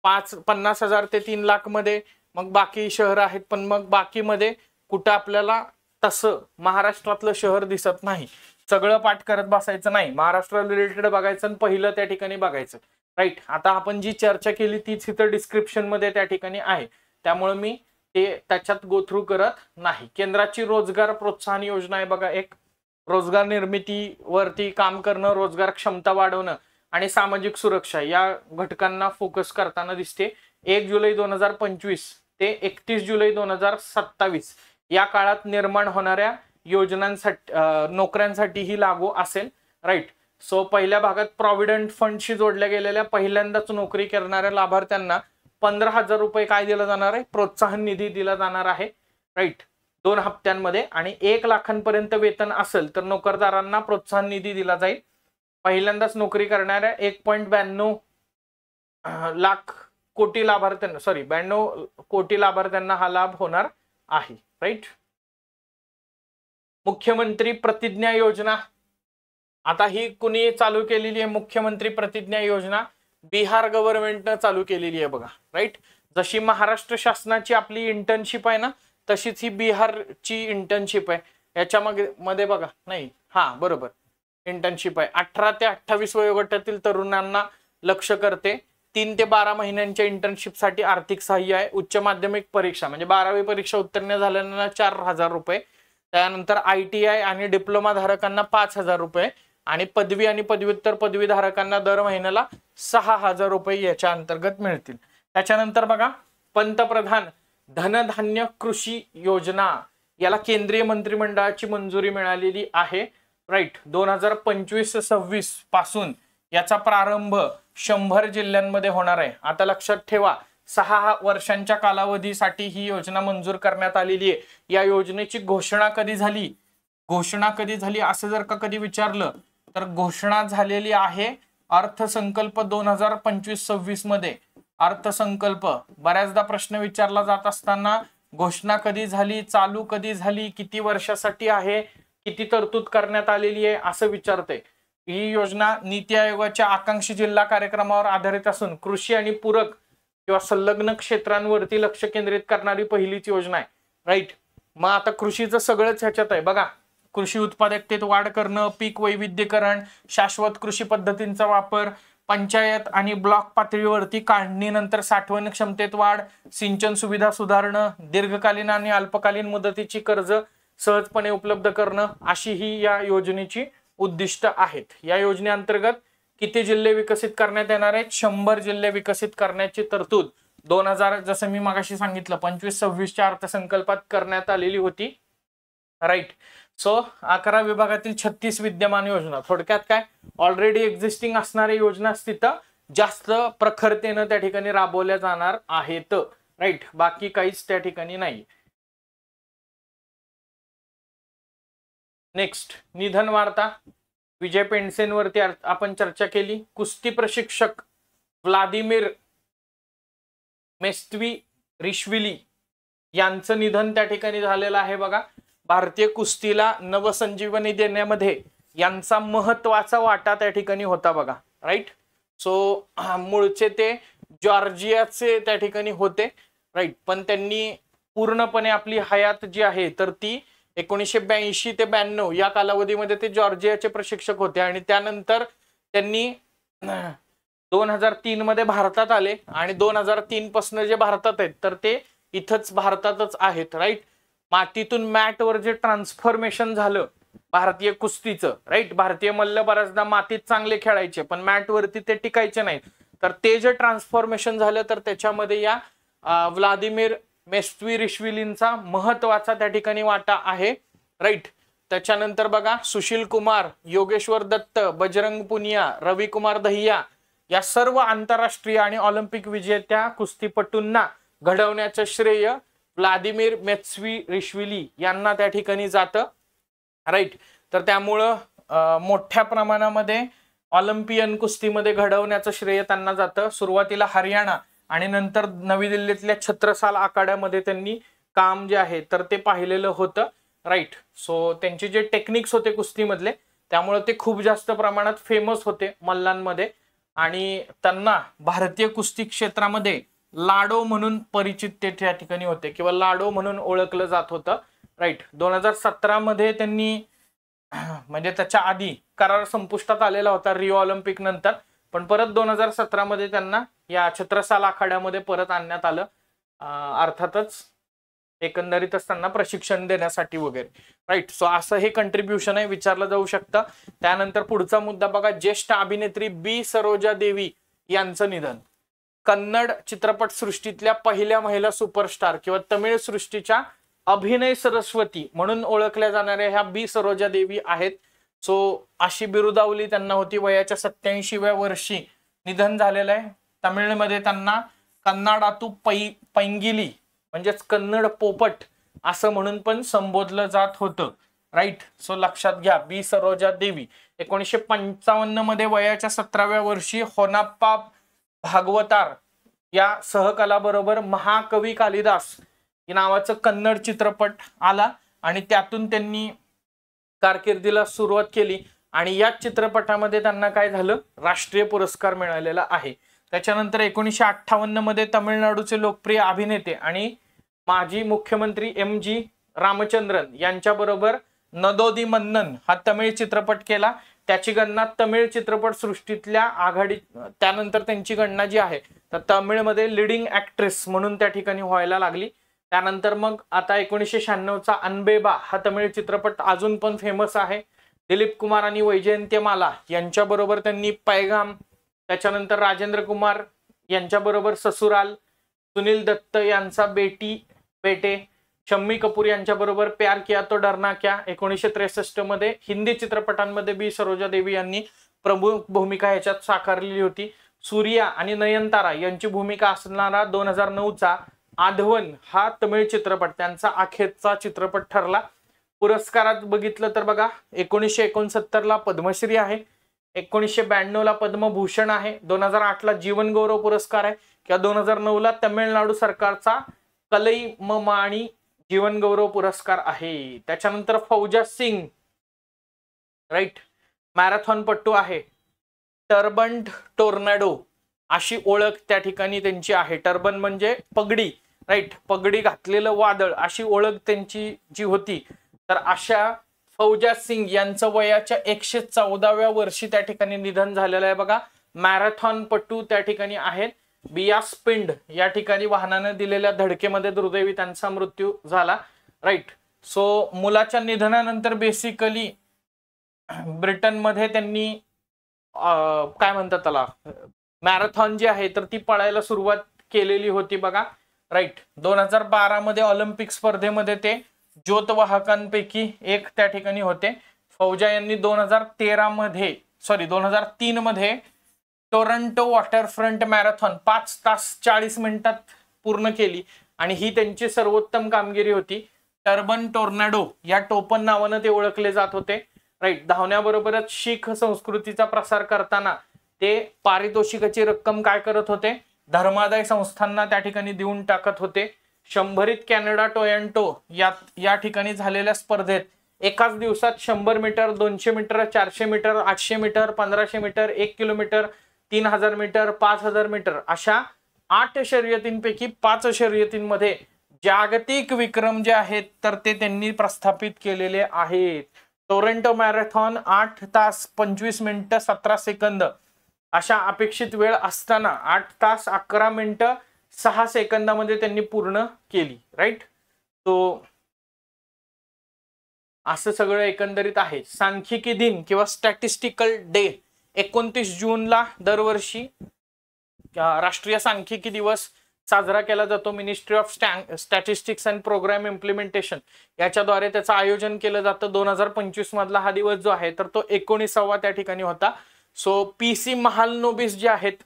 50,000 ते 3 लाख मध्ये मग बाकी शहर आहेत, पण मग बाकी मध्ये कुठं आपल्याला तसं महाराष्ट्रातलं शहर दिसत नाही. सगळं पाठ करत बसायचं नाही, महाराष्ट्र रिलेटेड बघायचं आणि पहिलं त्या ठिकाणी बघायचं. राईट. आता आपण जी चर्चा केली तीच इथं डिस्क्रिप्शन मध्ये त्या ठिकाणी आहे, त्यामुळे मी ते त्याच्यात गो थ्रू करत नाही. केंद्राची रोजगार प्रोत्साहन योजना आहे बघा, एक रोजगार निर्मितीवरती काम करणं, रोजगार क्षमता वाढवणं आणि सामाजिक सुरक्षा या घटकांना फोकस करताना दिसते. 1 जुलै 2025 ते 31 जुलै 2027 या काळात निर्माण होणाऱ्या योजनांसाठी, नोकऱ्यांसाठी ही लागू असेल. राईट. सो पहिल्या भागात प्रॉव्हिडंट फंडशी जोडल्या गेलेल्या पहिल्यांदाच नोकरी करणाऱ्या लाभार्थ्यांना 15,000 रुपये काय दिला जाणार आहे? प्रोत्साहन निधी दिला जाणार आहे. राईट. 2 हप्त्यांमध्ये. आणि 1 लाखांपर्यंत वेतन असेल तर नोकरदारांना प्रोत्साहन निधी दिला जाईल. पहिल्यांदाच नोकरी करणाऱ्या 1.92 लाख कोटी लाभार्थ्यांना 92 कोटी लाभार्थ्यांना हा लाभ होणार आहे. राईट. मुख्यमंत्री प्रतिज्ञा योजना, आता ही कुणी चालू केलेली आहे? मुख्यमंत्री प्रतिज्ञा योजना बिहार गव्हर्नमेंटनं चालू केलेली आहे बघा. राईट. जशी महाराष्ट्र शासनाची आपली इंटर्नशिप आहे ना, तशीच ही बिहारची इंटर्नशिप आहे. याच्यामध्ये बघा, नाही, हा बरोबर, इंटर्नशिप आहे. 18 ते 28 वयोगटातील तरुणांना लक्ष करते. 3 ते 12 महिन्यांच्या इंटर्नशिपसाठी आर्थिक सहाय्य आहे. उच्च माध्यमिक परीक्षा म्हणजे 12वी परीक्षा उत्तीर्ण झालेल्यांना 4,000 रुपये. त्यानंतर ITI आणि डिप्लोमा धारकांना 5,000 रुपये आणि पदवी आणि पदव्युत्तर पदवी धारकांना दर महिन्याला 6,000 रुपये याच्या अंतर्गत मिळतील. त्याच्यानंतर बघा, पंतप्रधान धनधान्य कृषी योजना, याला केंद्रीय मंत्रिमंडळाची मंजुरी मिळालेली आहे. राईट. 2025-26 पासून याचा प्रारंभ 100 जिल्ह्यांमध्ये होणार आहे. आता लक्षात ठेवा, 6 वर्षांच्या कालावधीसाठी ही योजना मंजूर करण्यात आलेली आहे. या योजनेची घोषणा कधी झाली? घोषणा कधी झाली असं जर का कधी विचारलं तर घोषणा झालेली आहे अर्थसंकल्प 2025-26 मध्ये. अर्थसंकल्प बऱ्याचदा प्रश्न विचारला जात असताना घोषणा कधी झाली, चालू कधी झाली, किती वर्षासाठी आहे, किती तरतूद करण्यात आलेली आहे असं विचारते. ही योजना नीती आयोगाच्या आकांक्षी जिल्हा कार्यक्रमावर आधारित असून कृषी आणि पूरक किंवा संलग्न क्षेत्रांवरती लक्ष केंद्रित करणारी पहिलीच योजना आहे. राईट. मग आता कृषीचं सगळंच ह्याच्यात आहे बघा. कृषी उत्पादकतेत वाढ करणं, पीक वैविध्यकरण, शाश्वत कृषी पद्धतींचा वापर, पंचायत आणि ब्लॉक पातळीवरती काढणीनंतर साठवण क्षमतेत वाढ, सिंचन सुविधा सुधारणं, दीर्घकालीन आणि अल्पकालीन मुदतीची कर्ज सहजपणे उपलब्ध करणं, अशी ही या योजनेची उद्दिष्ट आहेत. या योजनेअंतर्गत किती जिल्हे विकसित करण्यात येणार आहेत? 100 जिल्हे विकसित करण्याची तरतूद 2000 जसं मी मागाशी सांगितलं 25-26च्या अर्थसंकल्पात करण्यात आलेली होती. राईट. सो 11 विभागातील 36 विद्यमान योजना, थोडक्यात काय, ऑलरेडी एक्झिस्टिंग असणाऱ्या योजना तिथं जास्त प्रखरतेनं त्या ठिकाणी राबवल्या जाणार आहेत. राईट. बाकी काहीच त्या ठिकाणी नाही. नेक्स्ट, निधन वार्ता. विजय पेंडसेंवरती आपण चर्चा केली. कुस्ती प्रशिक्षक व्लादिमीर मेस्टवी-रिश्विली यांचं निधन त्या ठिकाणी झालेलं आहे बघा. भारतीय कुस्तीला नवसंजीवनी देण्यामध्ये यांचा महत्वाचा वाटा त्या ठिकाणी होता बघा. राईट. सो मूळचे ते जॉर्जियाचे त्या ठिकाणी होते. राईट. पण त्यांनी पूर्णपणे आपली हयात जी आहे तर ती 1982 ते 92 या कालावधीमध्ये ते जॉर्जियाचे प्रशिक्षक होते आणि त्यानंतर त्यांनी 2003 मध्ये भारतात आले आणि 2003 पासून जे भारतात आहेत तर ते इथंच भारतातच आहेत. राईट. मातीतून मॅटवर जे ट्रान्सफॉर्मेशन झालं भारतीय कुस्तीचं, राईट, भारतीय मल्ल बऱ्याचदा मातीत चांगले खेळायचे पण मॅटवरती ते टिकायचे नाही, तर ते जे ट्रान्सफॉर्मेशन झालं तर त्याच्यामध्ये या व्लादिमीर मेस्टवी-रिश्विलींचा महत्वाचा त्या ठिकाणी वाटा आहे. राईट. त्याच्यानंतर बघा, सुशील कुमार, योगेश्वर दत्त, बजरंग पुनिया, रविकुमार दहिया या सर्व आंतरराष्ट्रीय आणि ऑलिम्पिक विजेत्या कुस्तीपटूंना घडवण्याचं श्रेय व्लादिमीर मेस्टवी-रिश्विली यांना त्या ठिकाणी जातं. राईट. तर त्यामुळं मोठ्या प्रमाणामध्ये ऑलिम्पियन कुस्तीमध्ये घडवण्याचं श्रेय त्यांना जातं. सुरुवातीला हरियाणा आणि नंतर नवी दिल्लीतल्या छत्रसाल आखाड्यामध्ये त्यांनी काम जे आहे तर ते पाहिलेलं होतं. राईट. सो त्यांचे जे टेक्निक्स होते कुस्तीमधले त्यामुळे ते खूप जास्त प्रमाणात फेमस होते मल्लांमध्ये आणि त्यांना भारतीय कुस्ती क्षेत्रामध्ये लाडो म्हणून परिचित ते त्या ठिकाणी होते किंवा लाडो म्हणून ओळखलं जात होतं. राईट. 2017 मध्ये त्यांनी म्हणजे त्याच्या आधी करार संपुष्टात आलेला होता रिओ ऑलिम्पिक नंतर, पण परत 2017 मध्ये त्यांना या छत्रसाल आखाड्यामध्ये परत आणण्यात आलं. अर्थातच एकंदरीतच त्यांना प्रशिक्षण देण्यासाठी वगैरे. राईट. सो असं हे कंट्रीब्युशन आहे, विचारलं जाऊ शकतं. त्यानंतर पुढचा मुद्दा बघा, ज्येष्ठ अभिनेत्री बी सरोजा देवी यांचं निधन. कन्नड चित्रपट सृष्टीतल्या पहिल्या महिला सुपरस्टार किंवा तमिळ सृष्टीच्या अभिनय सरस्वती म्हणून ओळखल्या जाणाऱ्या ह्या बी सरोजा देवी आहेत. सो अशी बिरुदावली त्यांना होती. वयाच्या 87व्या वर्षी निधन झालेलं आहे. तमिळमध्ये त्यांना कन्नाडातू पैंगिली म्हणजेच कन्नड पोपट असं म्हणून पण संबोधलं जात होतं. राईट. सो लक्षात घ्या, बी सरोजा देवी 1955 मध्ये वयाच्या 17व्या वर्षी होनाप्पा भागवतार या सहकलाबरोबर महाकवी कालिदास या नावाचं कन्नड चित्रपट आला आणि त्यातून त्यांनी कारकिर्दीला सुरुवात केली आणि या चित्रपटामध्ये त्यांना काय झालं, राष्ट्रीय पुरस्कार मिळालेला आहे. त्याच्यानंतर 1958 मध्ये तामिळनाडूचे लोकप्रिय अभिनेते आणि माजी मुख्यमंत्री MG रामचंद्रन यांच्याबरोबर नदोदी मन्नन हा तमिळ चित्रपट केला. त्याची गणना तमिळ चित्रपट सृष्टीतल्या आघाडी, त्यानंतर त्यांची गणना जी आहे तर तमिळमध्ये लीडिंग ऍक्ट्रेस म्हणून त्या ठिकाणी व्हायला लागली. त्यानंतर मग आता 1996चा अनबेबा हा तमिळ चित्रपट अजून पण फेमस आहे. दिलीप कुमार आणि वैजयंतीमाला यांच्याबरोबर त्यांनी पैगाम, त्याच्यानंतर राजेंद्र कुमार यांच्याबरोबर ससुराल, सुनील दत्त यांचा बेटे, शम्मी कपूर यांच्याबरोबर प्यार किया तो डरना क्या 1963 मध्ये, हिंदी चित्रपटांमध्ये बी सरोजा देवी यांनी प्रमुख भूमिका ह्याच्यात साकारलेली होती. सूर्या आणि नयनतारा यांची भूमिका असणारा 2009चा आधवन हा तमिळ चित्रपट त्यांचा अखेरचा चित्रपट ठरला. पुरस्कारात बघितलं तर बघा 1969ला पद्मश्री आहे, 1992ला पद्मभूषण आहे, 2008ला जीवन गौरव पुरस्कार आहे किंवा 2009ला तमिळनाडू सरकारचा कलईममाणी जीवन गौरव पुरस्कार आहे. त्याच्यानंतर फौजा सिंग राईट मॅरेथॉनपटू आहे. टर्बन टोर्नाडो अशी ओळख त्या ठिकाणी त्यांची आहे. टर्बन म्हणजे पगडी, राईट, पगडी घातलेलं वादळ अशी ओळख त्यांची जी होती. तर अशा फौजा सिंग यांचं वयाच्या 114व्या वर्षी त्या ठिकाणी निधन झालेलं आहे बघा. मॅरेथॉनपटू त्या ठिकाणी आहेत. बियासपिंड या ठिकाणी वाहनाने दिलेल्या धडकेमध्ये दुर्दैवी त्यांचा मृत्यू झाला. राईट. सो मुलाच्या निधनानंतर बेसिकली ब्रिटनमध्ये त्यांनी काय म्हणतात त्याला मॅरेथॉन जी आहे तर ती पळायला सुरुवात केलेली होती बघा. राईट. 2012 मध्ये ऑलिम्पिक स्पर्धेमध्ये ते ज्योतवाहकांपैकी एक त्या ठिकाणी होते. फौजा यांनी 2003 मध्ये टोरंटो वॉटरफ्रंट मॅरेथॉन 5 तास 40 मिनिटात पूर्ण केली आणि ही त्यांची सर्वोत्तम कामगिरी होती. टर्बन टोर्नाडो या टोपण नावाने ते ओळखले जात होते. राईट. धावण्याबरोबरच शीख संस्कृतीचा प्रसार करताना ते पारितोषिकाची रक्कम काय करत होते, धर्मादाय संस्थांना त्या ठिकाणी देऊन टाकत होते. 100 कॅनडा टोरंटो या ठिकाणी झालेल्या स्पर्धेत एकाच दिवसात 100 metre, 200 metre, 400 metre, 800 metre, 1500 metre, 1 kilometre, 3000 metre, 5000 metre अशा 8 शर्यतींपैकी 5 शर्यतींमध्ये जागतिक विक्रम जे आहेत तर ते त्यांनी प्रस्थापित केलेले आहेत. टोरंटो मॅरेथॉन 8 तास 25 मिनिटं 17 सेकंद अशा अपेक्षित वेळ असताना 8 तास 11 मिनिटं 6 सेकंदामध्ये त्यांनी पूर्ण केली. राईट. तो असं सगळं एकंदरीत आहे. सांख्यिकी दिन किंवा स्टॅटिस्टिकल डे 29 जूनला दरवर्षी राष्ट्रीय सांख्यिकी दिवस साजरा केला जातो. Ministry of statistics and programme implementation याच्याद्वारे त्याचं आयोजन केलं जातं. 2025 मधला हा दिवस जो आहे तर तो 19वा त्या ठिकाणी होता. सो PC महालनोबिस जे आहेत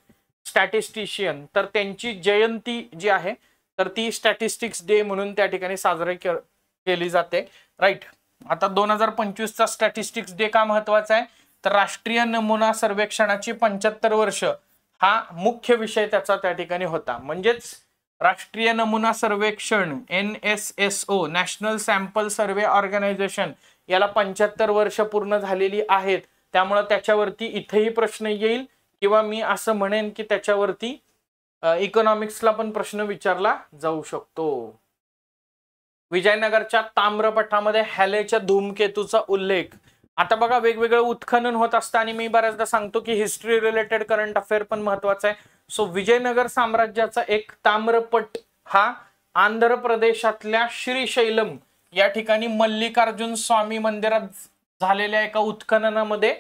स्टॅटिस्टिशियन तर त्यांची जयंती जी आहे तर ती स्टॅटिस्टिक्स डे म्हणून त्या ठिकाणी साजरी केली जाते. राईट. आता 2025चा स्टॅटिस्टिक्स डे का महत्वाचा आहे तर राष्ट्रीय नमुना सर्वेक्षणाची 75 वर्ष हा मुख्य विषय त्याचा त्या ठिकाणी होता. म्हणजेच राष्ट्रीय नमुना सर्वेक्षण NSSO नॅशनल सॅम्पल सर्वे ऑर्गनायझेशन याला 75 वर्ष पूर्ण झालेली आहेत. त्यामुळे त्याच्यावरती इथेही प्रश्न येईल किंवा मी असं म्हणेन की त्याच्यावरती इकॉनॉमिक्सला पण प्रश्न विचारला जाऊ शकतो. विजयनगरच्या ताम्रपठामध्ये हॅलेच्या धूमकेतूचा उल्लेख. आता बघा वेगवेगळं उत्खनन होत असतं आणि मी बऱ्याचदा सांगतो की हिस्ट्री रिलेटेड करंट अफेअर पण महत्वाचा आहे. सो विजयनगर साम्राज्याचा एक ताम्रपट हा आंध्र प्रदेशातल्या श्रीशैलम या ठिकाणी मल्लिकार्जुन स्वामी मंदिरात झालेल्या एका उत्खननामध्ये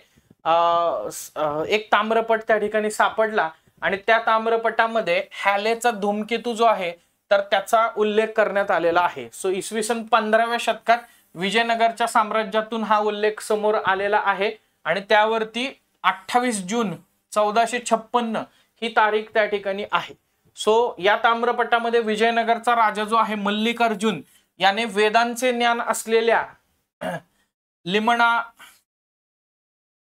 एक ताम्रपट त्या ठिकाणी सापडला आणि त्या ताम्रपटामध्ये हॅलेचा धूमकेतू जो आहे तर त्याचा उल्लेख करण्यात आलेला आहे. सो इसवी सन 15व्या शतकात विजयनगरच्या साम्राज्यातून हा उल्लेख समोर आलेला आहे आणि त्यावरती 28 जून 1456 ही तारीख त्या ठिकाणी आहे. सो या ताम्रपटामध्ये विजयनगरचा राजा जो आहे मल्लिकार्जुन याने वेदांचे ज्ञान असलेल्या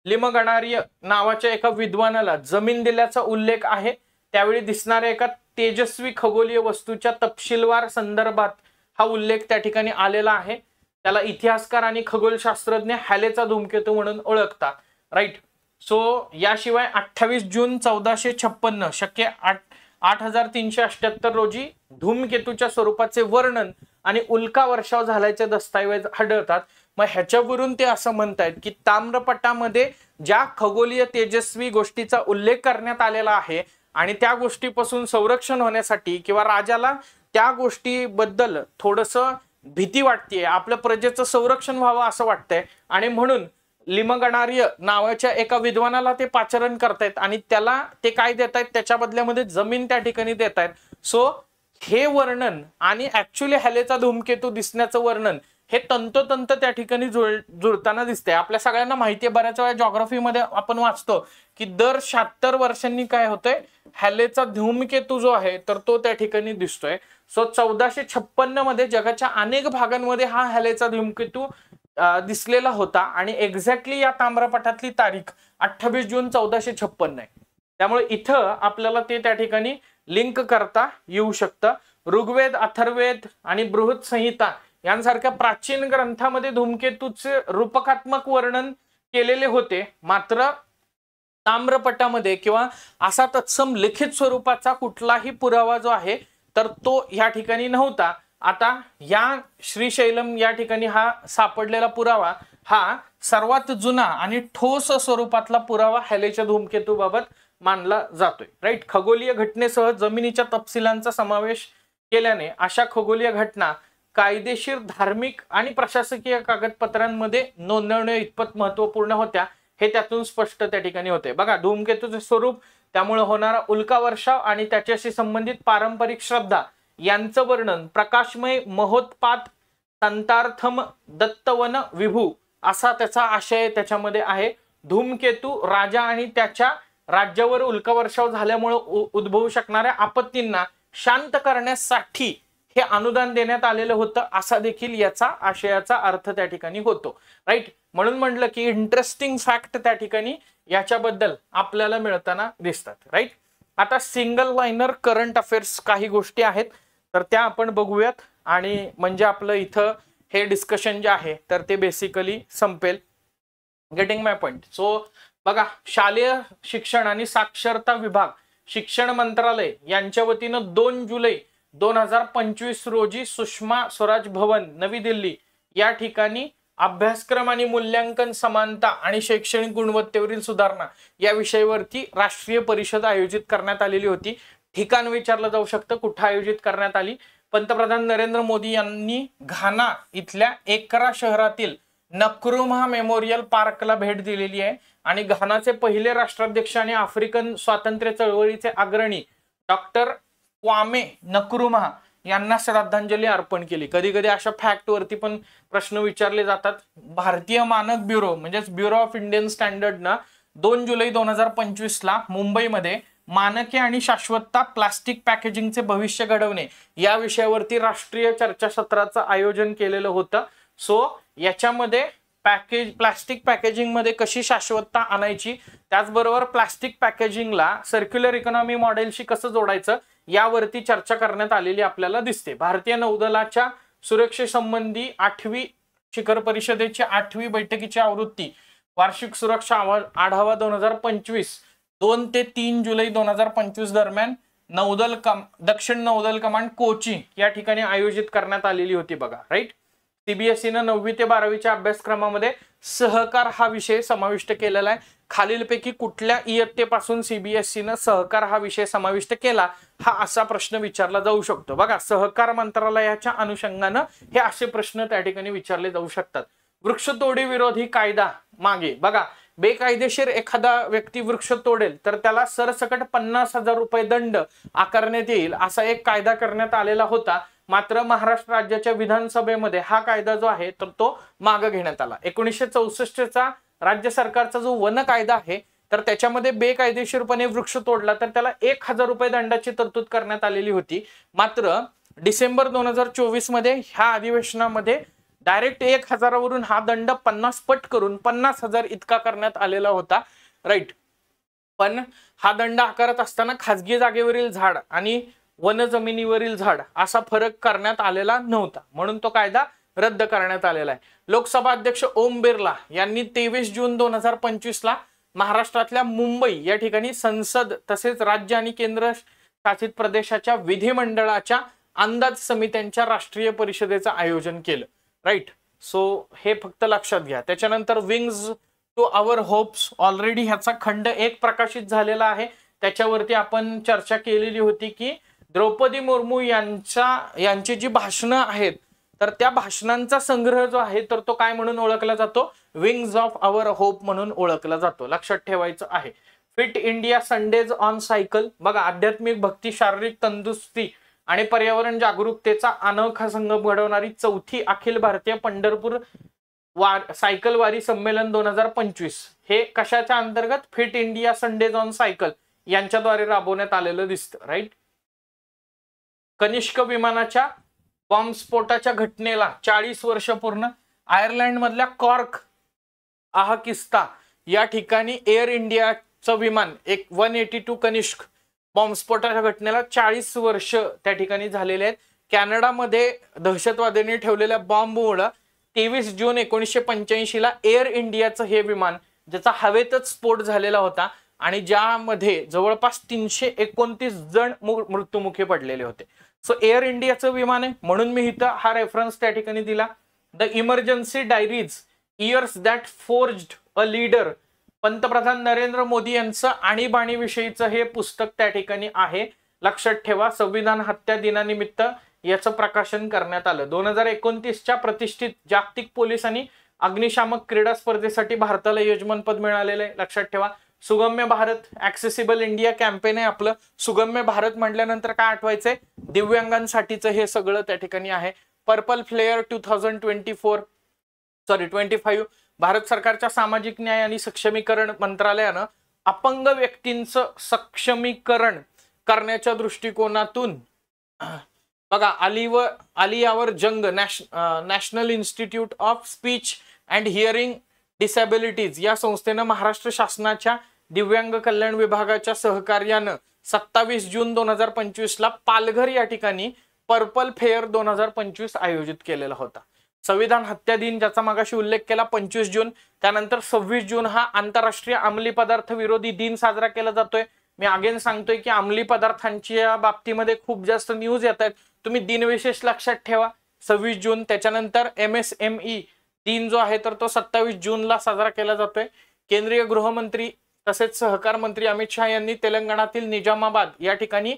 लिमगणार्य नावाच्या एका विद्वानाला जमीन दिल्याचा उल्लेख आहे. त्यावेळी दिसणाऱ्या एका तेजस्वी खगोलीय वस्तूच्या तपशीलवार संदर्भात हा उल्लेख त्या ठिकाणी आलेला आहे. त्याला इतिहासकार आणि खगोलशास्त्रज्ञ हॅलेचा धूमकेतू म्हणून ओळखतात. राईट. सो याशिवाय 28 जून 1456 शके 8378 रोजी धूमकेतूच्या स्वरूपाचे वर्णन आणि उल्का वर्षाव झाल्याचे दस्तऐवज आढळतात. मग ह्याच्यावरून ते असं म्हणतायत की ताम्रपटामध्ये ज्या खगोलीय तेजस्वी गोष्टीचा उल्लेख करण्यात आलेला आहे आणि त्या गोष्टीपासून संरक्षण होण्यासाठी किंवा राजाला त्या गोष्टीबद्दल थोडंसं भीती वाटतेय, आपल्या प्रजेचं संरक्षण व्हावं असं वाटतंय आणि म्हणून लिमगणार्य नावाच्या एका विद्वानाला ते पाचारण करतायत आणि त्याला ते काय देतायत, त्याच्या बदल्यामध्ये जमीन त्या ठिकाणी देतायत. सो हे वर्णन आणि ऍक्च्युअली हॅलेचा धूमकेतू दिसण्याचं वर्णन हे तंतोतंत त्या ठिकाणी जुळताना दिसतंय. आपल्या सगळ्यांना माहिती आहे, बऱ्याच वेळा जॉग्राफीमध्ये आपण वाचतो की दर 76 वर्षांनी काय होतंय, हॅलेचा धूमकेतू जो आहे तर तो त्या ठिकाणी दिसतोय. सो 1456 मध्ये जगाच्या अनेक भागांमध्ये हा हॅलेचा धूमकेतू दिसलेला होता आणि एक्झॅक्टली या ताम्रपटातली तारीख 28 जून 1456 आहे. त्यामुळे इथं आपल्याला ते त्या ठिकाणी लिंक करता येऊ शकतं. ऋग्वेद, अथर्ववेद आणि बृहत संहिता यांसारख्या प्राचीन ग्रंथामध्ये धूमकेतूचे रूपकात्मक वर्णन केलेले होते, मात्र ताम्रपटामध्ये किंवा असा तत्सम लिखित स्वरूपाचा कुठलाही पुरावा जो आहे तर तो या ठिकाणी नव्हता. आता या श्रीशैलम या ठिकाणी हा सापडलेला पुरावा हा सर्वात जुना आणि ठोस स्वरूपातला पुरावा हॅलेच्या धूमकेतूबाबत मानला जातोय. राईट. खगोलीय घटनेसह जमिनीच्या तपशिलांचा समावेश केल्याने अशा खगोलीय घटना कायदेशीर, धार्मिक आणि प्रशासकीय कागदपत्रांमध्ये नोंदवणे इतपत महत्वपूर्ण होत्या हे त्यातून स्पष्ट त्या ठिकाणी होते. बघा, धूमकेतूचे स्वरूप, त्यामुळे होणारा उल्का वर्षाव आणि त्याच्याशी संबंधित पारंपरिक श्रद्धा यांचं वर्णन, प्रकाशमय महोत्पात, संतार्थम दत्तवन विभू असा त्याचा आशय त्याच्यामध्ये आहे. धूमकेतू राजा आणि त्याच्या राज्यावर उल्का वर्षाव झाल्यामुळे उद्भवू शकणाऱ्या आपत्तींना शांत करण्यासाठी हे अनुदान देण्यात आलेलं होतं असा देखील याचा आशयाचा अर्थ त्या ठिकाणी होतो. राईट. म्हणून म्हटलं की इंटरेस्टिंग फॅक्ट त्या ठिकाणी याच्याबद्दल आपल्याला मिळताना दिसतात. राईट. आता सिंगल लाइनर करंट अफेअर्स काही गोष्टी आहेत तर त्या आपण बघूयात आणि म्हणजे आपलं इथं हे डिस्कशन जे आहे तर ते बेसिकली संपेल. गेटिंग माय पॉइंट. सो बघा, शालेय शिक्षण आणि साक्षरता विभाग, शिक्षण मंत्रालय यांच्या वतीनं 2 जुलै 2025 रोजी सुषमा स्वराज भवन, नवी दिल्ली या ठिकाणी अभ्यासक्रम आणि मूल्यांकन समानता आणि शैक्षणिक गुणवत्तेवरील सुधारणा या विषयावरती राष्ट्रीय परिषद आयोजित करण्यात आलेली होती. ठिकाण विचारलं जाऊ शकतं, कुठं आयोजित करण्यात आली. पंतप्रधान नरेंद्र मोदी यांनी घाना इथल्या एकरा शहरातील नक्रुमा मेमोरियल पार्कला भेट दिलेली आहे आणि घानाचे पहिले राष्ट्राध्यक्ष आणि आफ्रिकन स्वातंत्र्य चळवळीचे अग्रणी डॉक्टर क्वामे नक्रुमा यांना श्रद्धांजली अर्पण केली. कधी कधी अशा फॅक्ट वरती पण प्रश्न विचारले जातात. भारतीय मानक ब्युरो म्हणजेच ब्युरो ऑफ इंडियन स्टँडर्ड ना 2 जुलै 2025 ला मुंबईमध्ये मानके आणि शाश्वतता, प्लास्टिक पॅकेजिंगचे भविष्य घडवणे या विषयावरती राष्ट्रीय चर्चासत्राचं आयोजन केलेलं होतं. सो याच्यामध्ये प्लास्टिक पॅकेजिंग मध्ये कशी शाश्वतता आणायची, त्याचबरोबर प्लास्टिक पॅकेजिंगला सर्क्युलर इकॉनॉमी मॉडेलशी कसं जोडायचं यावरती चर्चा करण्यात आलेली आपल्याला दिसते. भारतीय नौदलाच्या सुरक्षेसंबंधी 8वी शिखर परिषदेची 8वी बैठकीची आवृत्ती, वार्षिक सुरक्षा आढावा 2025 2 ते 3 जुलै 2025 दरम्यान दक्षिण नौदल कमांड कोची या ठिकाणी आयोजित करण्यात आलेली होती. बघा, राईट. सीबीएसईनं 9वी ते 12वीच्या अभ्यासक्रमामध्ये सहकार हा विषय समाविष्ट केलेला आहे. खालीलपैकी कुठल्या इयत्तेपासून सीबीएसईनं सहकार हा विषय समाविष्ट केला, हा असा प्रश्न विचारला जाऊ शकतो. बघा, सहकार मंत्रालयाच्या अनुषंगानं हे असे प्रश्न त्या ठिकाणी विचारले जाऊ शकतात. वृक्षतोडी विरोधी कायदा मागे, बघा, बेकायदेशीर एखादा व्यक्ती वृक्ष तोडेल तर त्याला सरसकट 50,000 रुपये दंड आकारण्यात येईल असा एक कायदा करण्यात आलेला होता. मात्र महाराष्ट्र राज्याच्या विधानसभेमध्ये हा कायदा जो आहे तर तो मागे घेण्यात आला. 1964चा राज्य सरकारचा जो वन कायदा आहे तर त्याच्यामध्ये बेकायदेशीरपणे वृक्ष तोडला तर त्याला 1,000 रुपये दंडाची तरतूद करण्यात आलेली होती. मात्र डिसेंबर 2024 मध्ये ह्या अधिवेशनामध्ये डायरेक्ट 1,000 वरून हा दंड 50 पट करून 50,000 इतका करण्यात आलेला होता. राईट. पण हा दंड आकारत असताना खाजगी जागेवरील झाड आणि वन जमिनीवरील झाड असा फरक करण्यात आलेला नव्हता, म्हणून तो कायदा रद्द करण्यात आलेला आहे. लोकसभा अध्यक्ष ओम बिर्ला यांनी 23 जून 2025 ला महाराष्ट्रातल्या मुंबई या ठिकाणी संसद तसेच राज्य आणि केंद्र शासित प्रदेशाच्या विधिमंडळाच्या अंदाज समित्यांच्या राष्ट्रीय परिषदेचं आयोजन केलं. राईट. सो हे फक्त लक्षात घ्या. त्याच्यानंतर wings to our hopes already ह्याचा खंड 1 प्रकाशित झालेला आहे. त्याच्यावरती आपण चर्चा केलेली होती की द्रौपदी मुर्मू यांची जी भाषणं आहेत तर त्या भाषणांचा संग्रह जो आहे तर तो काय म्हणून ओळखला जातो, विंग्स ऑफ आवर होप म्हणून ओळखला जातो. लक्षात ठेवायचं आहे. Fit India Sundays on cycle बघा, आध्यात्मिक भक्ती, शारीरिक तंदुरुस्ती आणि पर्यावरण जागरूकतेचा अनोखा संगम घडवणारी 4थी अखिल भारतीय पंढरपूर सायकल वारी संमेलन 2025 हे कशाच्या अंतर्गत, fit India Sundays on cycle यांच्याद्वारे राबवण्यात आलेलं दिसतं. राईट. कनिष्क विमानाच्या बॉम्बस्फोटाच्या घटनेला 40 वर्ष पूर्ण. आयर्लंड मधल्या कॉर्क आहाकिस्ता या ठिकाणी एअर इंडियाचं विमान 182 कनिष्क बॉम्बस्फोटाच्या घटनेला 40 वर्ष त्या ठिकाणी झालेले आहेत. कॅनडामध्ये दहशतवाद्यांनी ठेवलेल्या बॉम्बमुळे 23 जून 1985 ला एअर इंडियाचं हे विमान ज्याचा हवेतच स्फोट झालेला होता आणि ज्यामध्ये जवळपास 329 जण मृत्युमुखी पडलेले होते. सो एअर इंडियाचं विमान आहे म्हणून मी इथं हा रेफरन्स त्या ठिकाणी दिला. The emergency diaries years that forged a leader, पंतप्रधान नरेंद्र मोदी यांचं आणीबाणीविषयीचं हे पुस्तक त्या ठिकाणी आहे. लक्षात ठेवा. संविधान हत्या दिनानिमित्त याचं प्रकाशन करण्यात आलं. 2029च्या प्रतिष्ठित जागतिक पोलीस आणि अग्निशामक क्रीडा स्पर्धेसाठी भारताला यजमानपद मिळालेलं आहे. लक्षात ठेवा. सुगम्य भारत ॲक्सेसिबल इंडिया कॅम्पेन आहे आपलं. सुगम्य भारत म्हटल्यानंतर काय आठवायचंय, दिव्यांगांसाठीचं हे सगळं त्या ठिकाणी आहे. पर्पल फ्लेअर 2025 भारत सरकारच्या सामाजिक न्याय आणि सक्षमीकरण मंत्रालयानं अपंग व्यक्तींचं सक्षमीकरण करण्याच्या दृष्टिकोनातून बघा आलियावर जंग national institute of speech and hearing disabilities या संस्थेनं महाराष्ट्र शासनाच्या दिव्यांग कल्याण विभागाच्या सहकार्यानं 27 जून 2025 ला पालघर या ठिकाणी पर्पल फेअर 2025 आयोजित केलेला होता. संविधान हत्या दिन ज्याचा मागाशी उल्लेख केला 25 जून, त्यानंतर 26 जून हा आंतरराष्ट्रीय अंमली पदार्थ विरोधी दिन साजरा केला जातोय. मी अगेन सांगतोय की अंमली पदार्थांच्या बाबतीमध्ये खूप जास्त न्यूज येत आहेत, तुम्ही दिनविशेष लक्षात ठेवा. 26 जून. त्याच्यानंतर MSME दिन जो आहे तर तो 27 जूनला साजरा केला जातोय. केंद्रीय गृहमंत्री तसेच सहकार मंत्री अमित शहा यांनी तेलंगणातील निजामाबाद या ठिकाणी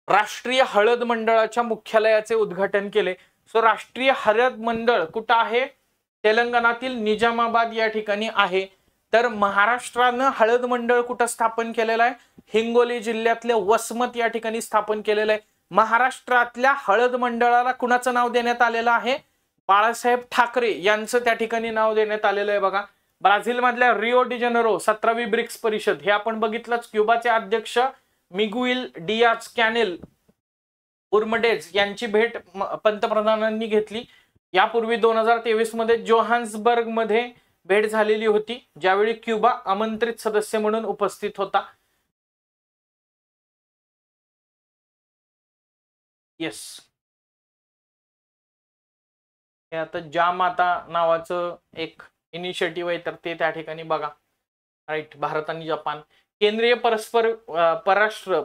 राष्ट्रीय हळद मंडळाच्या मुख्यालयाचे उद्घाटन केले. सो राष्ट्रीय हळद मंडळ कुठं आहे, तेलंगणातील निजामाबाद या ठिकाणी आहे. तर महाराष्ट्रानं हळद मंडळ कुठं स्थापन केलेलं आहे, हिंगोली जिल्ह्यातल्या वसमत या ठिकाणी स्थापन केलेलं आहे. महाराष्ट्रातल्या हळद मंडळाला कुणाचं नाव देण्यात आलेलं आहे, बाळासाहेब ठाकरे यांचं त्या ठिकाणी नाव देण्यात आलेलं आहे. बघा, ब्राझील मधल्या रिओ डी जेनेरो 17वी ब्रिक्स परिषद हे आपण बघितलंच. क्युबाचे अध्यक्ष मिगुएल डियाज कॅनेल उर्मडेज यांची भेट पंतप्रधानांनी घेतली. यापूर्वी 2023 मध्ये जोहान्सबर्ग मध्ये भेट झालेली होती, ज्यावेळी क्युबा आमंत्रित सदस्य म्हणून उपस्थित होता. येस, हे आता ज्या माता नावाचं एक इनिशिएटिव्ह आहे तर ते त्या ठिकाणी बघा. राईट. भारत आणि जपान. केंद्रीय परराष्ट्र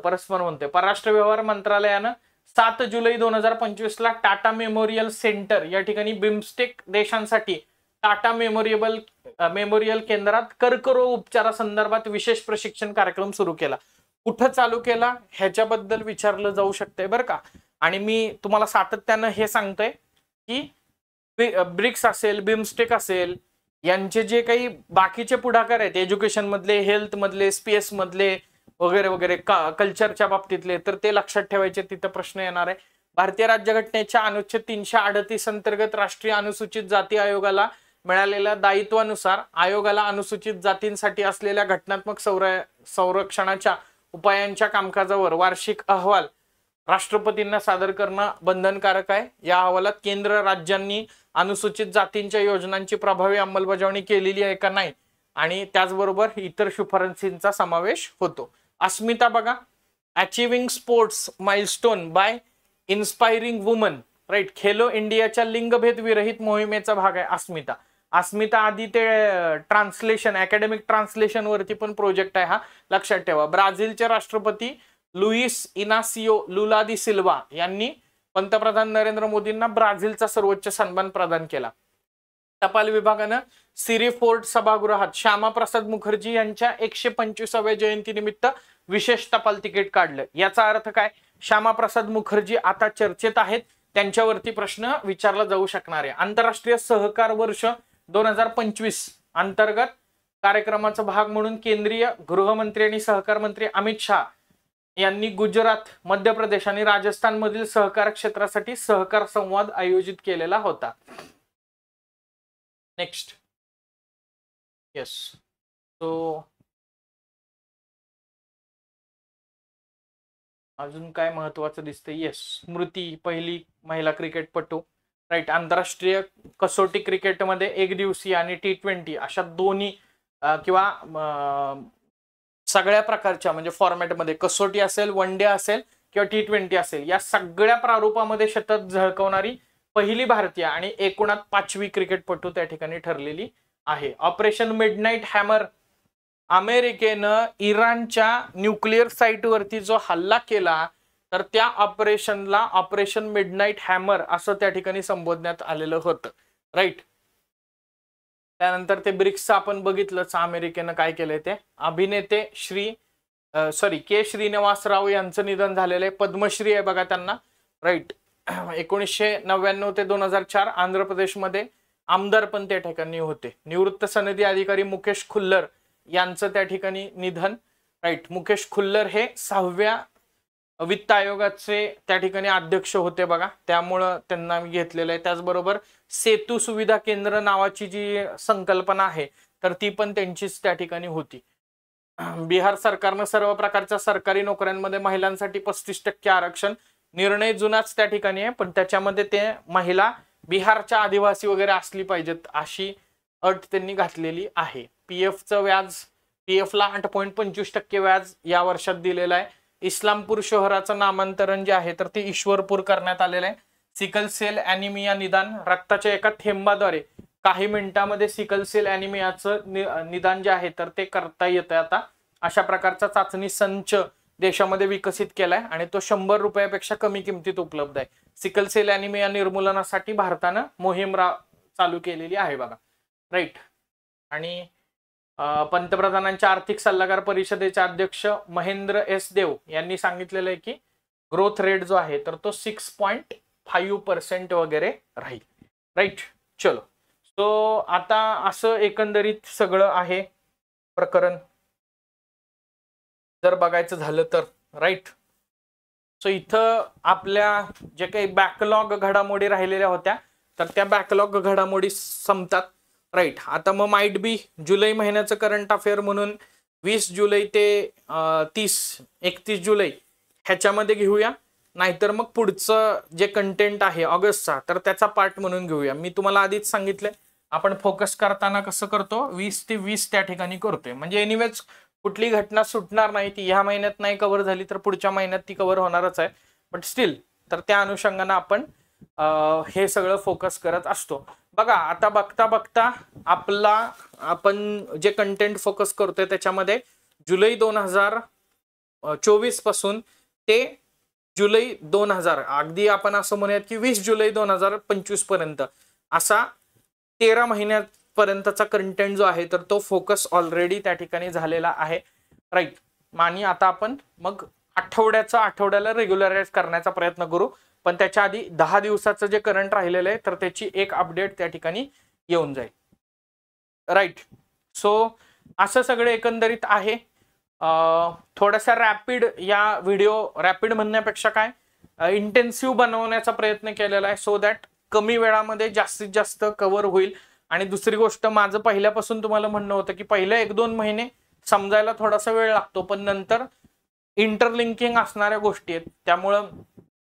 व्यवहार मंत्रालयानं 7 जुलै 2025 ला टाटा मेमोरियल सेंटर या ठिकाणी बिमस्टेक देशांसाठी टाटा मेमोरियल केंद्रात कर्करोग उपचारासंदर्भात विशेष प्रशिक्षण कार्यक्रम सुरू केला. कुठं चालू केला ह्याच्याबद्दल विचारलं जाऊ शकतंय बरं का. आणि मी तुम्हाला सातत्यानं हे सांगतोय की ब्रिक्स असेल, बिमस्टेक असेल, यांचे जे काही बाकीचे पुढाकार आहेत एज्युकेशन मधले, हेल्थ मधले, स्पेस मधले वगैरे वगैरे, कल्चरच्या बाबतीतले, तर ते लक्षात ठेवायचे. तिथं प्रश्न येणार आहे. भारतीय राज्यघटनेच्या अनुच्छेद 338 अंतर्गत राष्ट्रीय अनुसूचित जाती आयोगाला मिळालेल्या दायित्वानुसार आयोगाला अनुसूचित जातींसाठी असलेल्या घटनात्मक संरक्षणाच्या उपायांच्या कामकाजावर वार्षिक अहवाल राष्ट्रपतींना सादर करणं बंधनकारक आहे. या अहवालात केंद्र राज्यांनी अनुसूचित जातींच्या योजनांची प्रभावी अंमलबजावणी केलेली आहे का नाही आणि त्याचबरोबर इतर शिफारसींचा समावेश होतो. अस्मिता बघा, achieving sports milestone by inspiring women, right. Khelo इंडियाच्या लिंगभेद विरहित मोहिमेचा भाग आहे अस्मिता. अस्मिता आधी ते ट्रान्सलेशन, अकॅडमिक ट्रान्सलेशन वरती पण प्रोजेक्ट आहे हा, लक्षात ठेवा. ब्राझीलचे राष्ट्रपती लुईस इनासियो लुला दी सिल्वा यांनी पंतप्रधान नरेंद्र मोदींना ब्राझीलचा सर्वोच्च सन्मान प्रदान केला. टपाल विभागानं सिरी फोर्ट सभागृहात श्यामाप्रसाद मुखर्जी यांच्या 125व्या जयंतीनिमित्त विशेष टपाल तिकीट काढलं. याचा अर्थ काय? श्यामाप्रसाद मुखर्जी आता चर्चेत आहेत, त्यांच्यावरती प्रश्न विचारला जाऊ शकणार आहे. आंतरराष्ट्रीय सहकार वर्ष 2025 अंतर्गत कार्यक्रमाचा भाग म्हणून केंद्रीय गृहमंत्री आणि सहकार मंत्री अमित शहा यांनी गुजरात, मध्य प्रदेश आणि राजस्थान मधील सहकार क्षेत्रासाठी सहकार संवाद आयोजित केलेला होता. नेक्स्ट. येस. सो अजून काय महत्वाचं दिसतंय? येस, स्मृती पहिली महिला क्रिकेटपटू, राईट. आंतरराष्ट्रीय कसोटी क्रिकेटमध्ये एक दिवसीय आणि T20 अशा दोन्ही किंवा सगळ्या प्रकारच्या म्हणजे फॉर्मॅटमध्ये कसोटी असेल, वन डे असेल किंवा T20 असेल, या सगळ्या प्रारूपामध्ये शतक झळकवणारी पहिली भारतीय आणि एकूणात 5वी क्रिकेटपटू त्या ठिकाणी ठरलेली आहे. ऑपरेशन मिडनाईट हॅमर, अमेरिकेनं इराणच्या न्यूक्लिअर साईटवरती जो हल्ला केला तर त्या ऑपरेशनला ऑपरेशन मिडनाईट हॅमर असं त्या ठिकाणी संबोधण्यात आलेलं होतं, राईट. त्यानंतर ते ब्रिक्सचं आपण बघितलंच, अमेरिकेनं काय केलंय ते. अभिनेते के श्रीनिवासराव यांचं निधन झालेलं आहे. पद्मश्री आहे बघा त्यांना, राईट. 1999 ते 2004 आंध्र प्रदेशमध्ये आमदार पण त्या ठिकाणी होते. निवृत्त सनदी अधिकारी मुकेश खुल्लर यांचं त्या ठिकाणी निधन, राईट. मुकेश खुल्लर हे 6व्या वित्त आयोगाचे त्या ठिकाणी अध्यक्ष होते बघा, त्यामुळं त्यांना घेतलेलं आहे. त्याचबरोबर सेतू सुविधा केंद्र नावाची जी संकल्पना आहे तर ती पण त्यांचीच त्या ठिकाणी होती. बिहार सरकारनं सर्व प्रकारच्या सरकारी नोकऱ्यांमध्ये महिलांसाठी 35% आरक्षण, निर्णय जुनाच त्या ठिकाणी आहे, पण त्याच्यामध्ये ते महिला बिहारच्या आदिवासी वगैरे असली पाहिजेत अशी अट त्यांनी घातलेली आहे. पीएफचं व्याज, पीएफला 8.25% व्याज या वर्षात दिलेलं आहे. इस्लामपूर शहराचं नामांतरण जे आहे तर ते ईश्वरपूर करण्यात आलेलं आहे. सिकल सेल ॲनिमिया निदान, रक्ताच्या एका थेंबाद्वारे काही मिनिटांमध्ये सिकल सेल ॲनिमियाचं निदान जे आहे तर ते करता येतं आता. अशा प्रकारचा चाचणी संच देशामध्ये विकसित केलाय आणि तो 100 रुपयापेक्षा कमी किमतीत उपलब्ध आहे. सिकल सेल ॲनिमिया निर्मूलनासाठी भारतानं मोहीम चालू केलेली आहे बघा, राईट. आणि पंतप्रधानांच्या आर्थिक सल्लागार परिषदेचे अध्यक्ष महेंद्र एस देव यांनी सांगितलेलं आहे की ग्रोथ रेट जो आहे तर तो 6.5% वगैरे राहील, राईट. चलो, सो आता असं एकंदरीत सगळं आहे प्रकरण जर बघायचं झालं तर, राईट. सो इथं आपल्या जे काही बॅकलॉग घडामोडी राहिलेल्या होत्या तर त्या बॅकलॉग घडामोडी संपतात, राईट. आता मग माइट बी जुलै महिन्याचं करंट अफेअर म्हणून 20 जुलै ते 31 जुलै ह्याच्यामध्ये घेऊया, नाहीतर मग पुढचं जे कंटेंट आहे ऑगस्टचा तर त्याचा पार्ट म्हणून घेऊया. मी तुम्हाला आधीच सांगितलंय आपण फोकस करताना कसं करतो, 20 ते 20 त्या ठिकाणी करतोय. म्हणजे एनिवेज कुठली घटना सुटणार नाही, ती ह्या महिन्यात नाही कव्हर झाली तर पुढच्या महिन्यात ती कव्हर होणारच आहे, बट स्टील तर त्या अनुषंगानं आपण हे सगळं फोकस करत असतो. बघा आता बघता बघता आपण जे कंटेंट फोकस करतोय त्याच्यामध्ये जुलै 2024 पासून ते जुलै 2000 अगदी आपण असं म्हणूयात की 20 जुलै 2025 पर्यंत असा 13 महिन्यापर्यंतचा कंटेंट जो आहे तर तो फोकस ऑलरेडी त्या ठिकाणी झालेला आहे, राईट. आणि आता आपण मग आठवड्याला रेग्युलराइज करण्याचा प्रयत्न करू, पण त्याच्या आधी 10 दिवसाचं जे करंट राहिलेलं आहे तर त्याची एक अपडेट त्या ठिकाणी येऊन जाईल, राईट. सो असं सगळं एकंदरीत आहे. थोडासा रॅपिड या व्हिडिओ, रॅपिड म्हणण्यापेक्षा काय इंटेन्सिव्ह बनवण्याचा प्रयत्न केलेला आहे सो दॅट कमी वेळामध्ये जास्तीत जास्त कव्हर होईल. आणि दुसरी गोष्ट, माझं पहिल्यापासून तुम्हाला म्हणणं होतं की पहिले 1-2 महिने समजायला थोडासा वेळ लागतो, पण नंतर इंटरलिंकिंग असणाऱ्या गोष्टी आहेत, त्यामुळं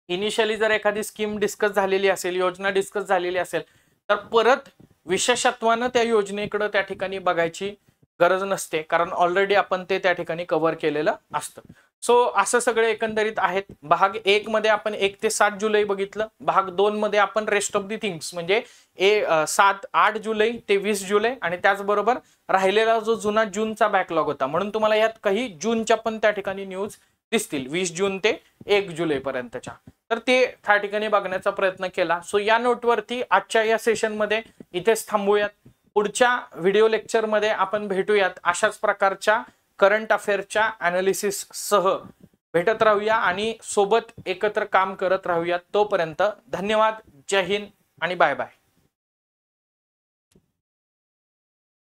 इनिशियली जर एखादी स्कीम डिस्कस झालेली असेल, योजना डिस्कस झालेली असेल तर परत विशेषत्वानं त्या योजनेकडे त्या ठिकाणी बघायची गरज नसते, कारण ऑलरेडी आपण ते त्या ठिकाणी कव्हर केलेलं असतं. सो असं सगळे एकंदरीत आहेत. भाग 1 मध्ये आपण 1 ते 7 जुलै बघितलं. भाग 2 मध्ये आपण रेस्ट ऑफ दी थिंग्स म्हणजे 8 जुलै ते 20 जुलै आणि त्याचबरोबर राहिलेला जो जुना जूनचा बॅकलॉग होता, म्हणून तुम्हाला यात काही जूनच्या पण त्या ठिकाणी न्यूज दिसतील 20 जून ते 1 जुलै पर्यंतच्या, तर ते त्या ठिकाणी बघण्याचा प्रयत्न केला. सो या नोटवरती आजच्या या सेशनमध्ये इथेच थांबूयात. पुढच्या व्हिडिओ लेक्चरमध्ये आपण भेटूयात अशाच प्रकारच्या करंट अफेअरच्या अनालिसिस सह भेटत राहूया आणि सोबत एकत्र काम करत राहूयात. तोपर्यंत धन्यवाद, जय हिंद आणि बाय बाय.